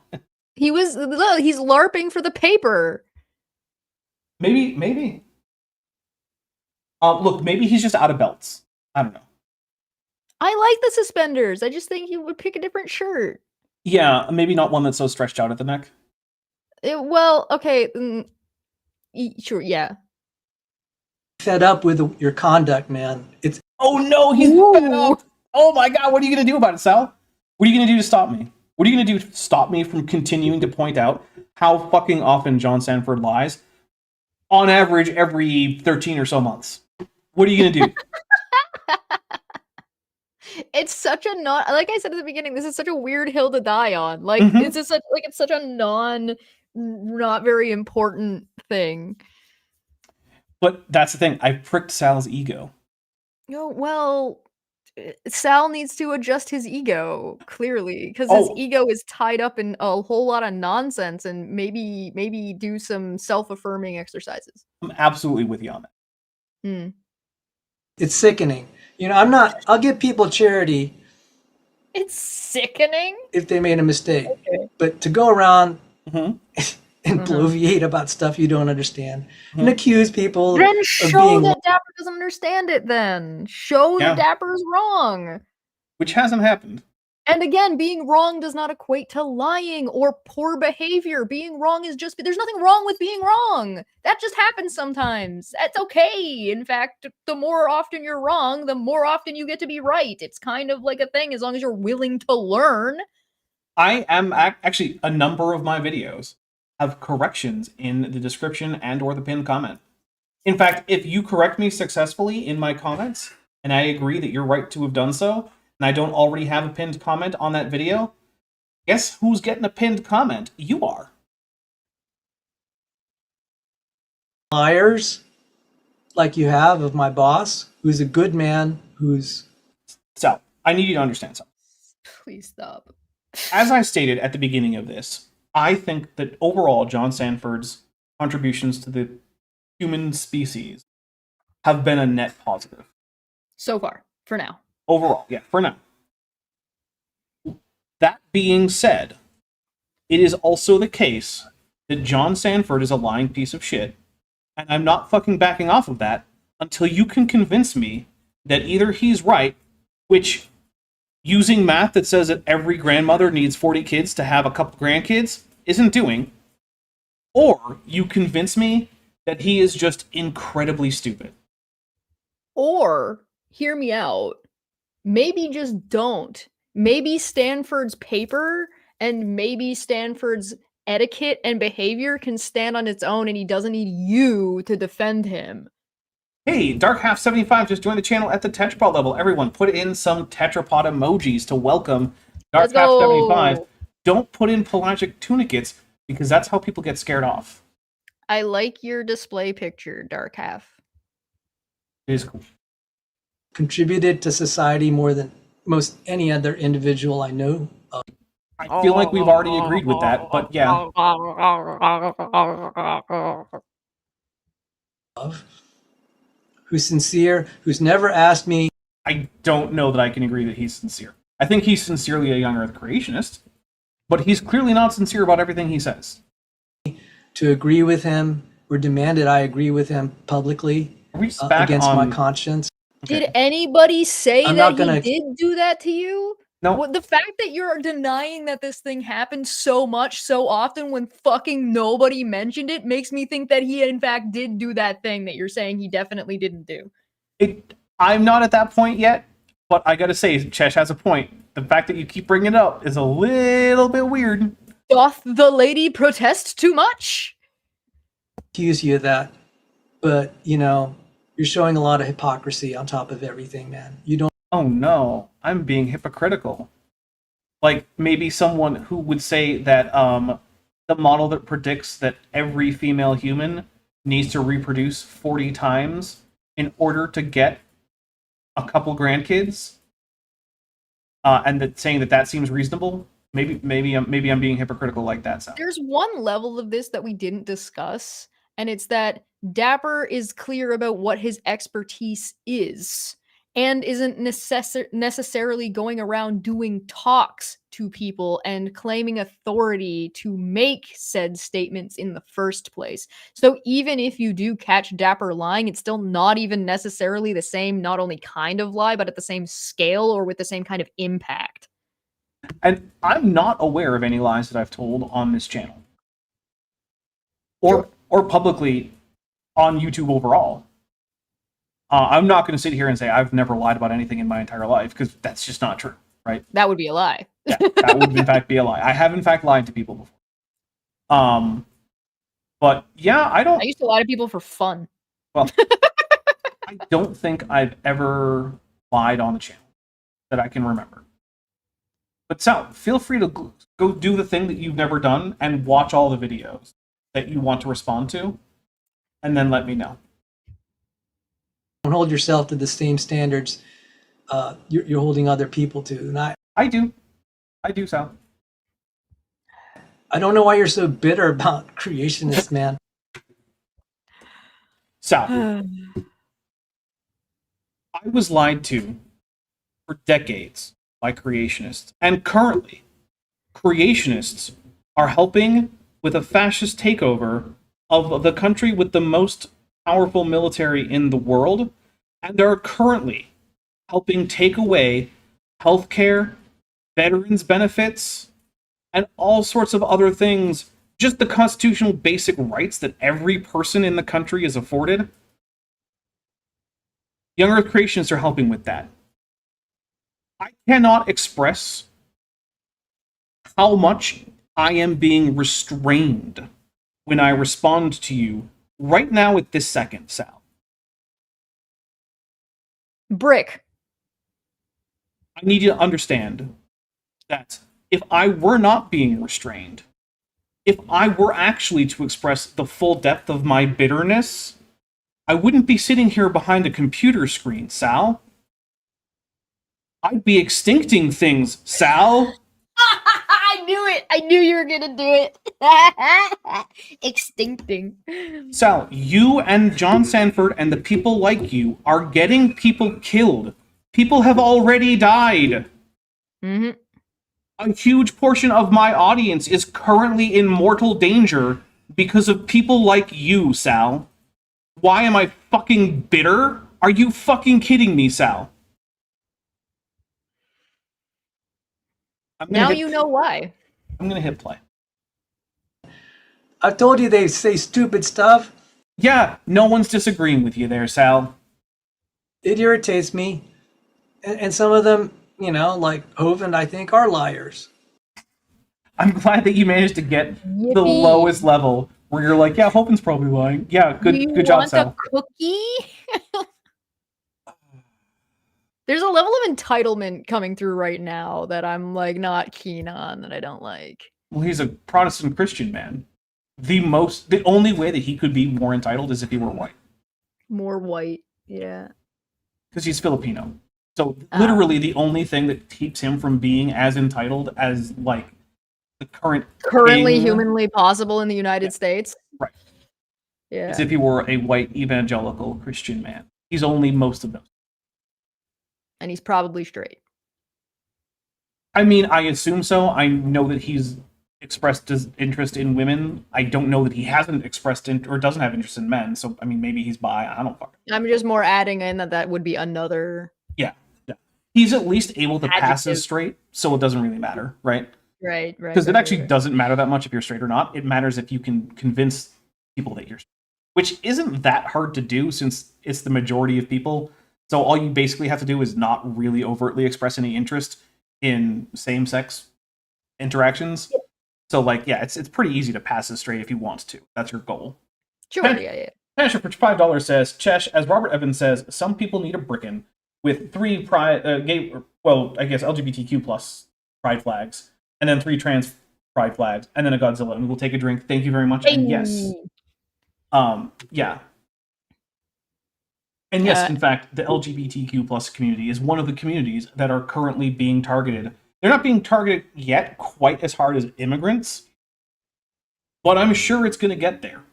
He's LARPing for the paper. Maybe. Look, maybe he's just out of belts. I don't know. I like the suspenders. I just think he would pick a different shirt. Yeah, maybe not one that's so stretched out at the neck. Well, okay. Sure, yeah. Fed up with your conduct, man. Oh no, he's fed up. Oh my god, what are you going to do about it, Sal? What are you going to do to stop me? What are you going to do to stop me from continuing to point out how fucking often John Sanford lies? On average, every 13 or so months. What are you going to do? It's such a like I said at the beginning, this is such a weird hill to die on. Like, it's just it's such a not very important thing. But that's the thing. I pricked Sal's ego. Well, Sal needs to adjust his ego, clearly, because his ego is tied up in a whole lot of nonsense, and maybe do some self-affirming exercises. I'm absolutely with you on that. It's sickening. I'll give people charity. It's sickening? If they made a mistake. Okay. But to go around and bloviate about stuff you don't understand and accuse people then of show being that Dapper doesn't understand it then. Show that Dapper is wrong. Which hasn't happened. And again, being wrong does not equate to lying or poor behavior. Being wrong is just, there's nothing wrong with being wrong. That just happens sometimes. That's okay. In fact, the more often you're wrong, the more often you get to be right. It's kind of like a thing as long as you're willing to learn. I am actually, a number of my videos have corrections in the description and or the pinned comment. In fact, if you correct me successfully in my comments, and I agree that you're right to have done so, and I don't already have a pinned comment on that video, guess who's getting a pinned comment? You are. Liars, like you have of my boss, who's a good man, who's... So, I need you to understand something. Please stop. As I stated at the beginning of this, I think that overall John Sanford's contributions to the human species have been a net positive. So far, for now. Overall, yeah, for now. That being said, it is also the case that John Sanford is a lying piece of shit, and I'm not fucking backing off of that until you can convince me that either he's right, which, using math that says that every grandmother needs 40 kids to have a couple grandkids, isn't doing, or you convince me that he is just incredibly stupid. Or, hear me out, maybe just don't. Maybe Stanford's paper and maybe Stanford's etiquette and behavior can stand on its own and he doesn't need you to defend him. Hey, Dark75 just joined the channel at the tetrapod level. Everyone, put in some tetrapod emojis to welcome Dark75. Don't put in pelagic tunicates, because that's how people get scared off. I like your display picture, Dark Half. It is cool. contributed to society more than most any other individual I know of. I feel like we've already agreed with that, but yeah. Who's sincere, who's never asked me. I don't know that I can agree that he's sincere. I think he's sincerely a young Earth creationist, but he's clearly not sincere about everything he says. To agree with him, or demanded I agree with him publicly against my conscience. Okay. Did anybody say I'm that not gonna- he did do that to you? No. What, the fact that you're denying that this thing happened so much, so often, when fucking nobody mentioned it, makes me think that he, in fact, did do that thing that you're saying he definitely didn't do. I'm not at that point yet, but I gotta say, Chesh has a point. The fact that you keep bringing it up is a little bit weird. Doth the lady protest too much? Accuse you of that, but you know, you're showing a lot of hypocrisy on top of everything, man. You don't. Oh no, I'm being hypocritical. Like, maybe someone who would say that the model that predicts that every female human needs to reproduce 40 times in order to get a couple grandkids, and that saying that that seems reasonable. Maybe I'm being hypocritical like that. So There's one level of this that we didn't discuss, and it's that Dapper is clear about what his expertise is, and isn't necessarily going around doing talks to people and claiming authority to make said statements in the first place. So even if you do catch Dapper lying, it's still not even necessarily the same, not only kind of lie, but at the same scale or with the same kind of impact. And I'm not aware of any lies that I've told on this channel. Or publicly on YouTube overall. I'm not going to sit here and say I've never lied about anything in my entire life, because that's just not true, right? That would be a lie. Yeah, that would in fact be a lie. I have in fact lied to people before. But yeah, I used to lie to people for fun. Well, I don't think I've ever lied on the channel that I can remember. But Sal, feel free to go do the thing that you've never done and watch all the videos that you want to respond to, and then let me know. Don't hold yourself to the same standards you're holding other people to. And I do, Sal. I don't know why you're so bitter about creationists, man. Sal, I was lied to for decades by creationists, and currently, creationists are helping with a fascist takeover of the country with the most powerful military in the world, and are currently helping take away healthcare veterans benefits, and all sorts of other things, just the constitutional basic rights that every person in the country is afforded. Young Earth creationists are helping with that. I cannot express how much I am being restrained when I respond to you right now at this second, Sal. Brick. I need you to understand that if I were not being restrained, if I were actually to express the full depth of my bitterness, I wouldn't be sitting here behind a computer screen, Sal. I'd be extincting things, Sal. I knew it. I knew you were gonna do it. Extincting. Sal, you and John Sanford and the people like you are getting people killed. People have already died. Mm-hmm. A huge portion of my audience is currently in mortal danger because of people like you, Sal. Why am I fucking bitter? Are you fucking kidding me, Sal? Now you know why. I'm gonna hit play. I've told you they say stupid stuff. Yeah, no one's disagreeing with you there, Sal. It irritates me. And some of them, you know, like Hovind, I think, are liars. I'm glad that you managed to get the Yippee. lowest level where you're like, yeah, Hopen's probably lying. Yeah, good job, Sal. Want a cookie? There's a level of entitlement coming through right now that I'm like not keen on, that I don't like. Well, he's a Protestant Christian man. The only way that he could be more entitled is if he were white. More white, yeah. Because he's Filipino. So literally the only thing that keeps him from being as entitled as like the currently humanly possible in the United States. Right. Yeah. As if he were a white evangelical Christian man. He's only most of those. And he's probably straight. I mean, I assume so. I know that he's expressed his interest in women. I don't know that he hasn't expressed or doesn't have interest in men. So, I mean, maybe he's bi. I don't fucking know. I'm just more adding in that would be another... Yeah. He's at least able to pass Adjective. as straight, so it doesn't really matter, right? Right. Because it actually doesn't matter that much if you're straight or not. It matters if you can convince people that you're straight. Which isn't that hard to do since it's the majority of people. So all you basically have to do is not really overtly express any interest in same-sex interactions. Yeah. So, like, yeah, it's pretty easy to pass as straight if you want to. That's your goal. Sure, yeah. Passion for $5 says, Chesh, as Robert Evans says, some people need a brickin' with 3 LGBTQ plus pride flags, and then 3 trans pride flags, and then a Godzilla, and we'll take a drink. Thank you very much. Hey. And yes. Yeah. And yes, in fact, the LGBTQ plus community is one of the communities that are currently being targeted. They're not being targeted yet quite as hard as immigrants, but I'm sure it's going to get there.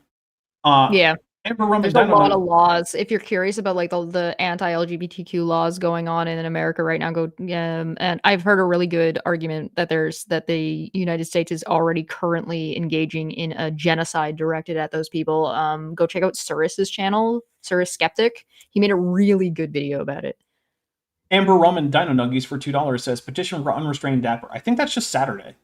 Yeah. There's a lot of know. laws. If you're curious about like the anti-LGBTQ laws going on in America right now, go and I've heard a really good argument that the United States is already currently engaging in a genocide directed at those people. Go check out Surris's channel, Surris Skeptic. He made a really good video about it. Amber Rum and Dino Nuggies for $2 says petition for unrestrained Dapper. I think that's just Saturday.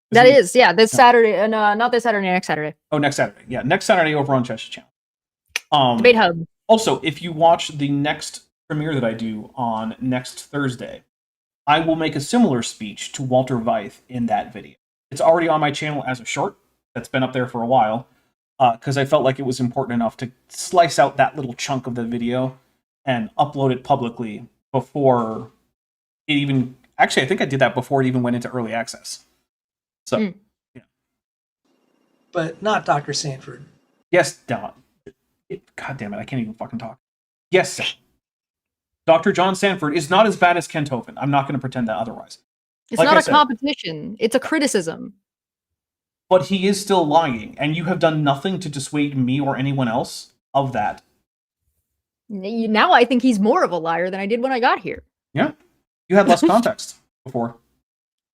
This Saturday, not this Saturday, next Saturday. Oh, next Saturday. Yeah, next Saturday over on Chesh's channel. Debate Hub. Also, if you watch the next premiere that I do on next Thursday, I will make a similar speech to Walter Veith in that video. It's already on my channel as a short that's been up there for a while, because I felt like it was important enough to slice out that little chunk of the video and upload it publicly before it even... Actually, I think I did that before it even went into early access. So, yeah. But not Dr. Sanford. Yes, God damn it, I can't even fucking talk. Yes, Dr. John Sanford is not as bad as Kent Hovind. I'm not going to pretend that otherwise. It's like not a competition. It's a criticism. But he is still lying, and you have done nothing to dissuade me or anyone else of that. Now I think he's more of a liar than I did when I got here. Yeah. You had less context before.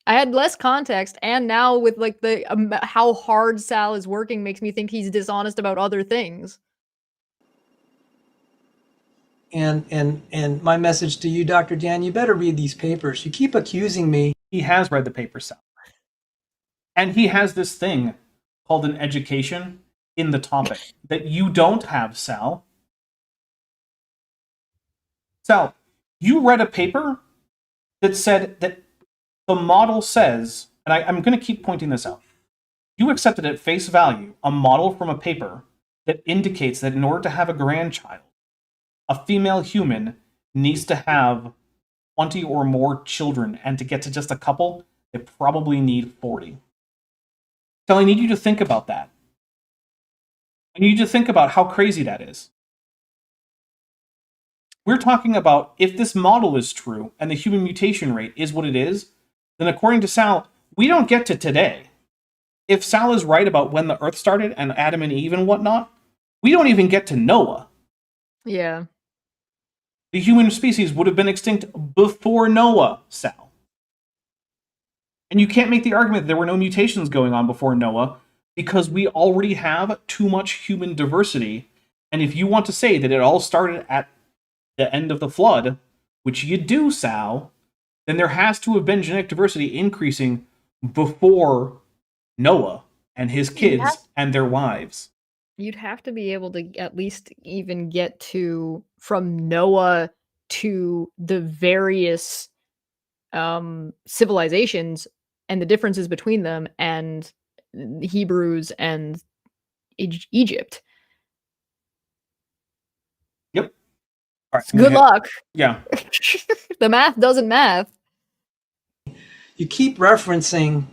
I had less context, and now with like the how hard Sal is working makes me think he's dishonest about other things. And my message to you, Dr. Dan, you better read these papers. You keep accusing me He has read the paper, Sal. And he has this thing called an education in the topic that you don't have, Sal. Sal, you read a paper that said that the model says, and I'm going to keep pointing this out, you accepted at face value a model from a paper that indicates that in order to have a grandchild, a female human needs to have 20 or more children, and to get to just a couple, they probably need 40. So I need you to think about that. I need you to think about how crazy that is. We're talking about if this model is true and the human mutation rate is what it is, then according to Sal, we don't get to today. If Sal is right about when the Earth started and Adam and Eve and whatnot, we don't even get to Noah. Yeah. The human species would have been extinct before Noah, Sal. And you can't make the argument that there were no mutations going on before Noah because we already have too much human diversity. And if you want to say that it all started at the end of the flood, which you do, Sal, then there has to have been genetic diversity increasing before Noah and his kids and their wives. You'd have to be able to at least even get to from Noah to the various civilizations and the differences between them and Hebrews and Egypt. Yep. All right, Good luck. Yeah. The math doesn't math. You keep referencing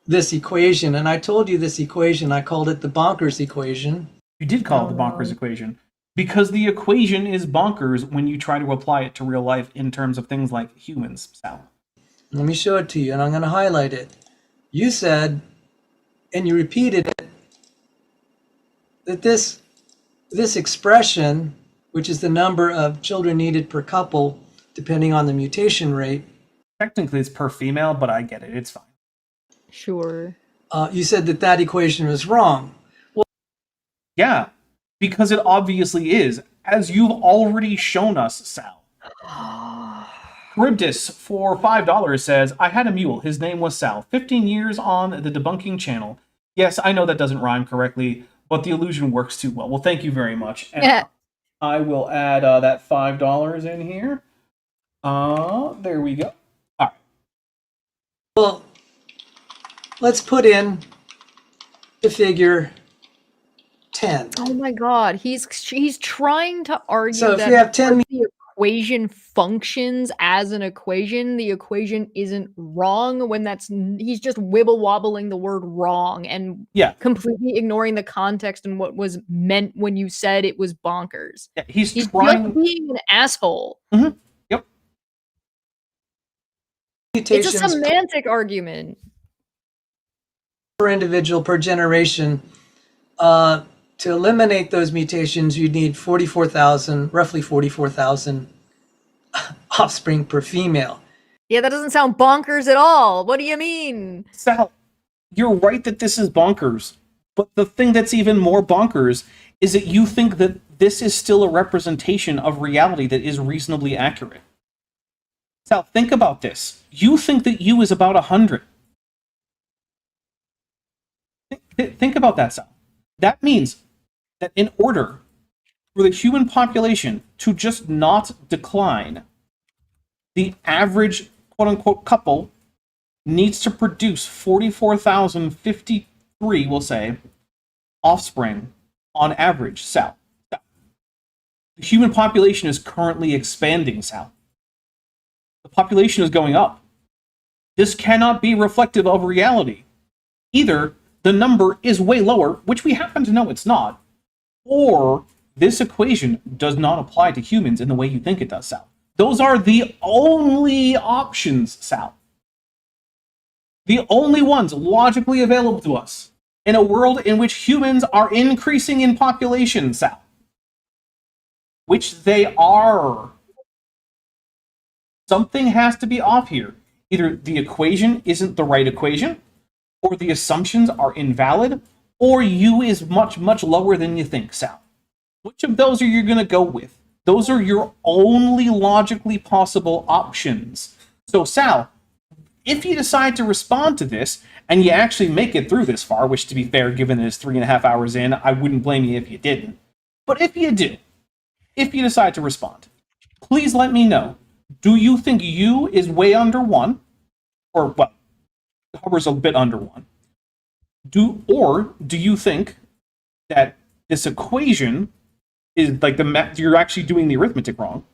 this equation, and I told you this equation, I called it the bonkers equation. You did call it the bonkers equation. Because the equation is bonkers when you try to apply it to real life in terms of things like humans, Sal. Let me show it to you, and I'm going to highlight it. You said, and you repeated it, that this expression, which is the number of children needed per couple, depending on the mutation rate. Technically, it's per female, but I get it. It's fine. Sure. You said that equation was wrong. Well, yeah, because it obviously is, as you've already shown us, Sal. Charybdis for $5 says, I had a mule. His name was Sal. 15 years on the Debunking channel. Yes, I know that doesn't rhyme correctly, but the illusion works too well. Well, thank you very much. And yeah. I will add that $5 in here. There we go. All right. Well, let's put in the figure 10. Oh my God, he's trying to argue so if that we have 10 the equation functions as an equation, the equation isn't wrong when he's just wibble wobbling the word wrong and completely ignoring the context and what was meant when you said it was bonkers. Yeah, he's trying just being an asshole. Mm-hmm. Yep. It's a semantic argument. Per individual per generation. To eliminate those mutations, you'd need roughly 44,000 offspring per female. Yeah, that doesn't sound bonkers at all. What do you mean? Sal, you're right that this is bonkers. But the thing that's even more bonkers is that you think that this is still a representation of reality that is reasonably accurate. Sal, think about this. You think that U is about 100. Think about that, Sal. That means that in order for the human population to just not decline, the average quote-unquote couple needs to produce 44,053, we'll say, offspring on average, Sal. The human population is currently expanding, Sal. The population is going up. This cannot be reflective of reality. Either the number is way lower, which we happen to know it's not, or this equation does not apply to humans in the way you think it does, Sal. Those are the only options, Sal. The only ones logically available to us in a world in which humans are increasing in population, Sal. Which they are. Something has to be off here. Either the equation isn't the right equation, or the assumptions are invalid, or U is much, much lower than you think, Sal. Which of those are you going to go with? Those are your only logically possible options. So, Sal, if you decide to respond to this, and you actually make it through this far, which to be fair, given that it's 3.5 hours in, I wouldn't blame you if you didn't. But if you do, if you decide to respond, please let me know. Do you think U is way under 1? Or, well, hovers a bit under 1. Or do you think that this equation is like you're actually doing the arithmetic wrong?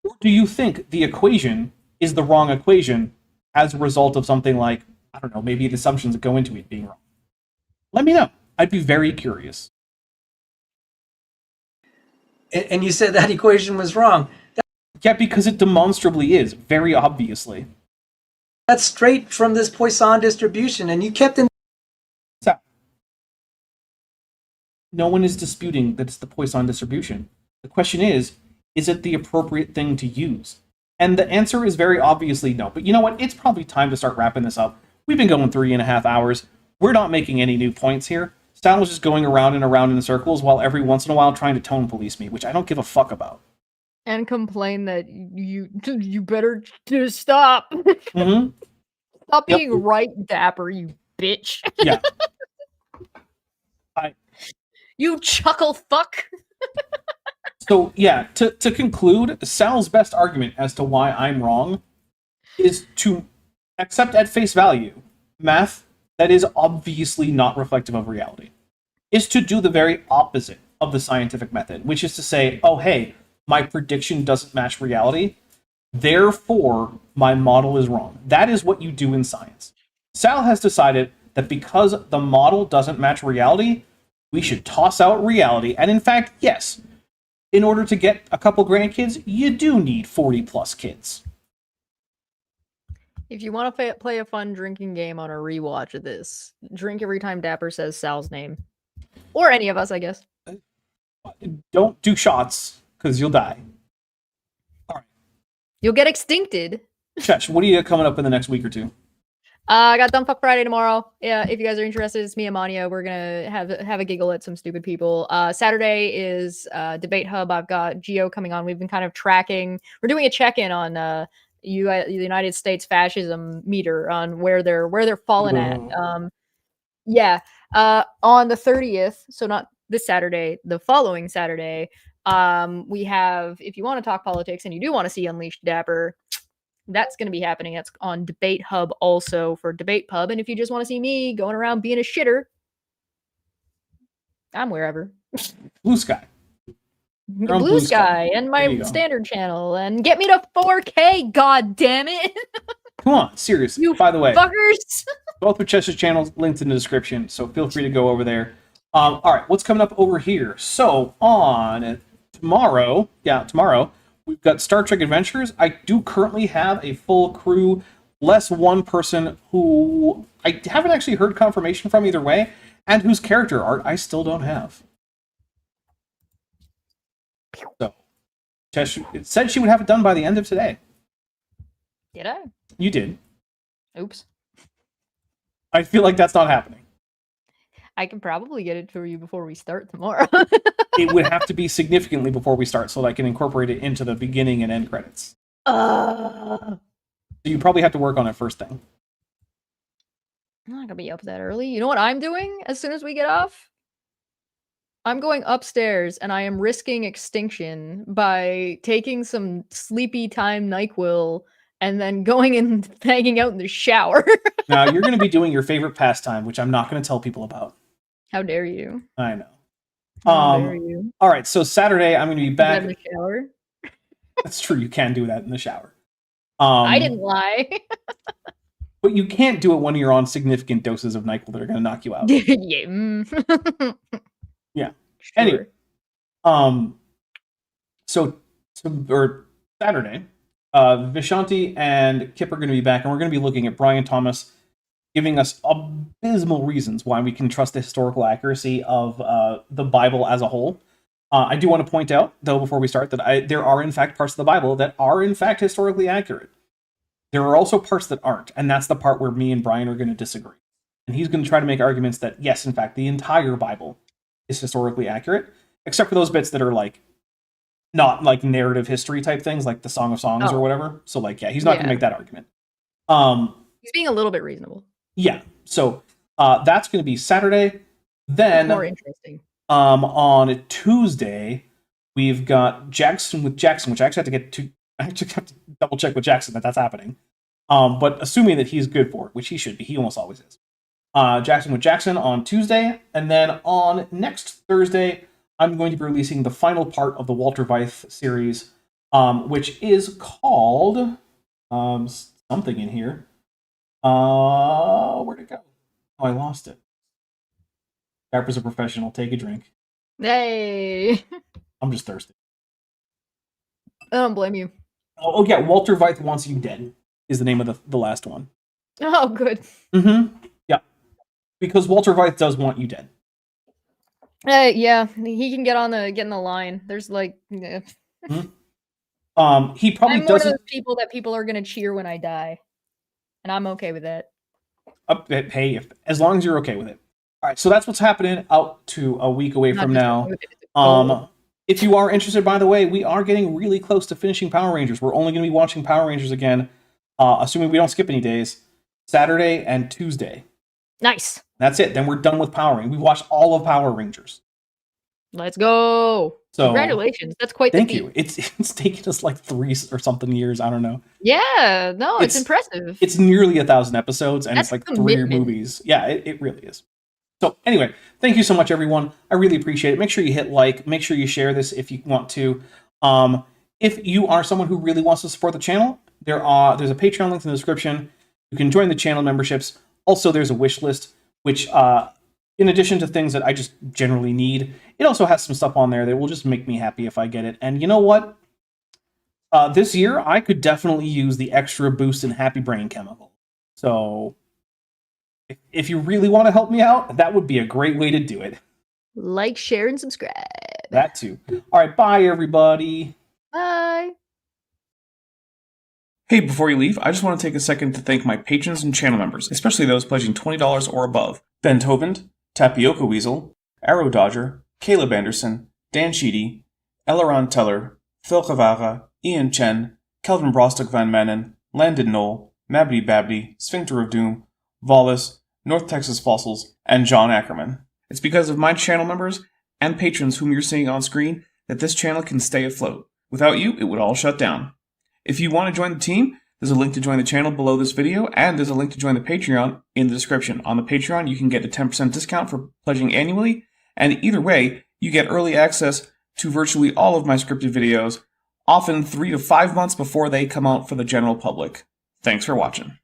Or do you think the equation is the wrong equation as a result of something like, I don't know, maybe the assumptions that go into it being wrong? Let me know. I'd be very curious. And you said that equation was wrong. Yeah, because it demonstrably is, very obviously. That's straight from this Poisson distribution, and you kept in. No one is disputing that it's the Poisson distribution. The question is it the appropriate thing to use? And the answer is very obviously no. But you know what? It's probably time to start wrapping this up. We've been going 3.5 hours. We're not making any new points here. Sal was just going around and around in circles while every once in a while trying to tone police me, which I don't give a fuck about. And complain that you better just stop. Mm-hmm. Stop being right, Dapper, you bitch. Yeah. You chuckle fuck. So, yeah, to conclude, Sal's best argument as to why I'm wrong is to accept at face value math that is obviously not reflective of reality. Is to do the very opposite of the scientific method, which is to say, oh, hey, my prediction doesn't match reality, therefore my model is wrong. That is what you do in science. Sal has decided that because the model doesn't match reality, we should toss out reality. And in fact, yes, in order to get a couple grandkids, you do need 40 plus kids. If you want to play a fun drinking game on a rewatch of this, drink every time Dapper says Sal's name. Or any of us, I guess. Don't do shots, because you'll die. All right. You'll get extincted. Chesh, what do you got coming up in the next week or two? I got Dumbfuck Friday tomorrow. Yeah, if you guys are interested, it's me and Mania. We're gonna have a giggle at some stupid people. Saturday is Debate Hub. I've got Geo coming on. We've been kind of tracking. We're doing a check-in on the United States fascism meter on where they're falling at. On the 30th, so not this Saturday, the following Saturday, we have, if you want to talk politics and you do want to see Unleashed Dapper, that's going to be happening. That's on Debate Hub also for Debate Pub. And if you just want to see me going around being a shitter, I'm wherever. Blue Sky. Blue Sky and my standard channel. And get me to 4K, god damn it. Come on, seriously. You by the way, fuckers. both of Chesh's channels linked in the description, so feel free to go over there. All right, what's coming up over here? So on tomorrow, we've got Star Trek Adventures. I do currently have a full crew, less one person who I haven't actually heard confirmation from either way, and whose character art I still don't have. So, Chesh, it said she would have it done by the end of today. Did I? You did. Oops. I feel like that's not happening. I can probably get it for you before we start tomorrow. It would have to be significantly before we start so that I can incorporate it into the beginning and end credits. So you probably have to work on it first thing. I'm not gonna be up that early. You know what I'm doing as soon as we get off? I'm going upstairs and I am risking extinction by taking some sleepy time NyQuil and then going and hanging out in the shower. Now, you're going to be doing your favorite pastime, which I'm not going to tell people about. How dare you? I know. How dare you? All right, so Saturday, I'm going to be back. In the shower? That's true, you can do that in the shower. I didn't lie. But you can't do it when you're on significant doses of NyQuil that are going to knock you out. Yeah. Yeah. Sure. Anyway, so Saturday, Vishanti and Kip are going to be back, and we're going to be looking at Brian Thomas giving us abysmal reasons why we can trust the historical accuracy of the Bible as a whole. I do want to point out, though, before we start, that there are, in fact, parts of the Bible that are, in fact, historically accurate. There are also parts that aren't, and that's the part where me and Brian are going to disagree. And he's going to try to make arguments that, yes, in fact, the entire Bible is historically accurate, except for those bits that are, like, not, like, narrative history type things, like the Song of Songs or whatever. So, like, yeah, he's not going to make that argument. He's being a little bit reasonable. Yeah. So that's going to be Saturday. That's more Then interesting. on Tuesday, we've got Jackson with Jackson, which I actually have to double check with Jackson that that's happening. But assuming that he's good for it, which he should be, he almost always is. Jackson with Jackson on Tuesday, and then on next Thursday, I'm going to be releasing the final part of the Walter Veith series, which is called something in here. Where'd it go? Oh, I lost it. Dapper's a professional. Take a drink. Hey, I'm just thirsty. I don't blame you. Oh yeah, Walter Veith Wants You Dead is the name of the last one. Oh, good. Mm-hmm. Yeah. Because Walter Veith does want you dead. Yeah, he can get in the line. There's like, yeah. Mm-hmm. He probably I'm one of doesn't. those people that people are gonna cheer when I die, and I'm okay with that. Hey, as long as you're okay with it. All right, so that's what's happening out to a week away Not from just now. okay with it, it's a goal. If you are interested, by the way, we are getting really close to finishing Power Rangers. We're only going to be watching Power Rangers again, assuming we don't skip any days, Saturday and Tuesday. Nice. That's it. Then we're done with Power Rangers. We watched all of Power Rangers. Let's go. So, congratulations. That's quite the thank feat. you. It's taken us like 3 or something years. I don't know. Yeah, no, it's impressive. It's nearly 1,000 episodes, and That's it's like 3 commitment. movies. Yeah, it really is. So anyway, thank you so much, everyone. I really appreciate it. Make sure you hit like. Make sure you share this if you want to. If you are someone who really wants to support the channel, there's a Patreon link in the description. You can join the channel memberships. Also, there's a wish list, which in addition to things that I just generally need, it also has some stuff on there that will just make me happy if I get it. And you know what? This year, I could definitely use the extra boost in Happy Brain Chemical. So if you really want to help me out, that would be a great way to do it. Like, share, and subscribe. That too. All right, bye, everybody. Bye. Hey, before you leave, I just want to take a second to thank my patrons and channel members, especially those pledging $20 or above. Ben Tovand, Tapioca Weasel, Arrow Dodger, Caleb Anderson, Dan Sheedy, Elleron Teller, Phil Cavara, Ian Chen, Kelvin Brostock Van Manen, Landon Knoll, Mabdy Babdy, Sphincter of Doom, Volis, North Texas Fossils, and John Ackerman. It's because of my channel members and patrons whom you're seeing on screen that this channel can stay afloat. Without you, it would all shut down. If you want to join the team, there's a link to join the channel below this video, and there's a link to join the Patreon in the description. On the Patreon, you can get a 10% discount for pledging annually, and either way, you get early access to virtually all of my scripted videos, often 3 to 5 months before they come out for the general public. Thanks for watching.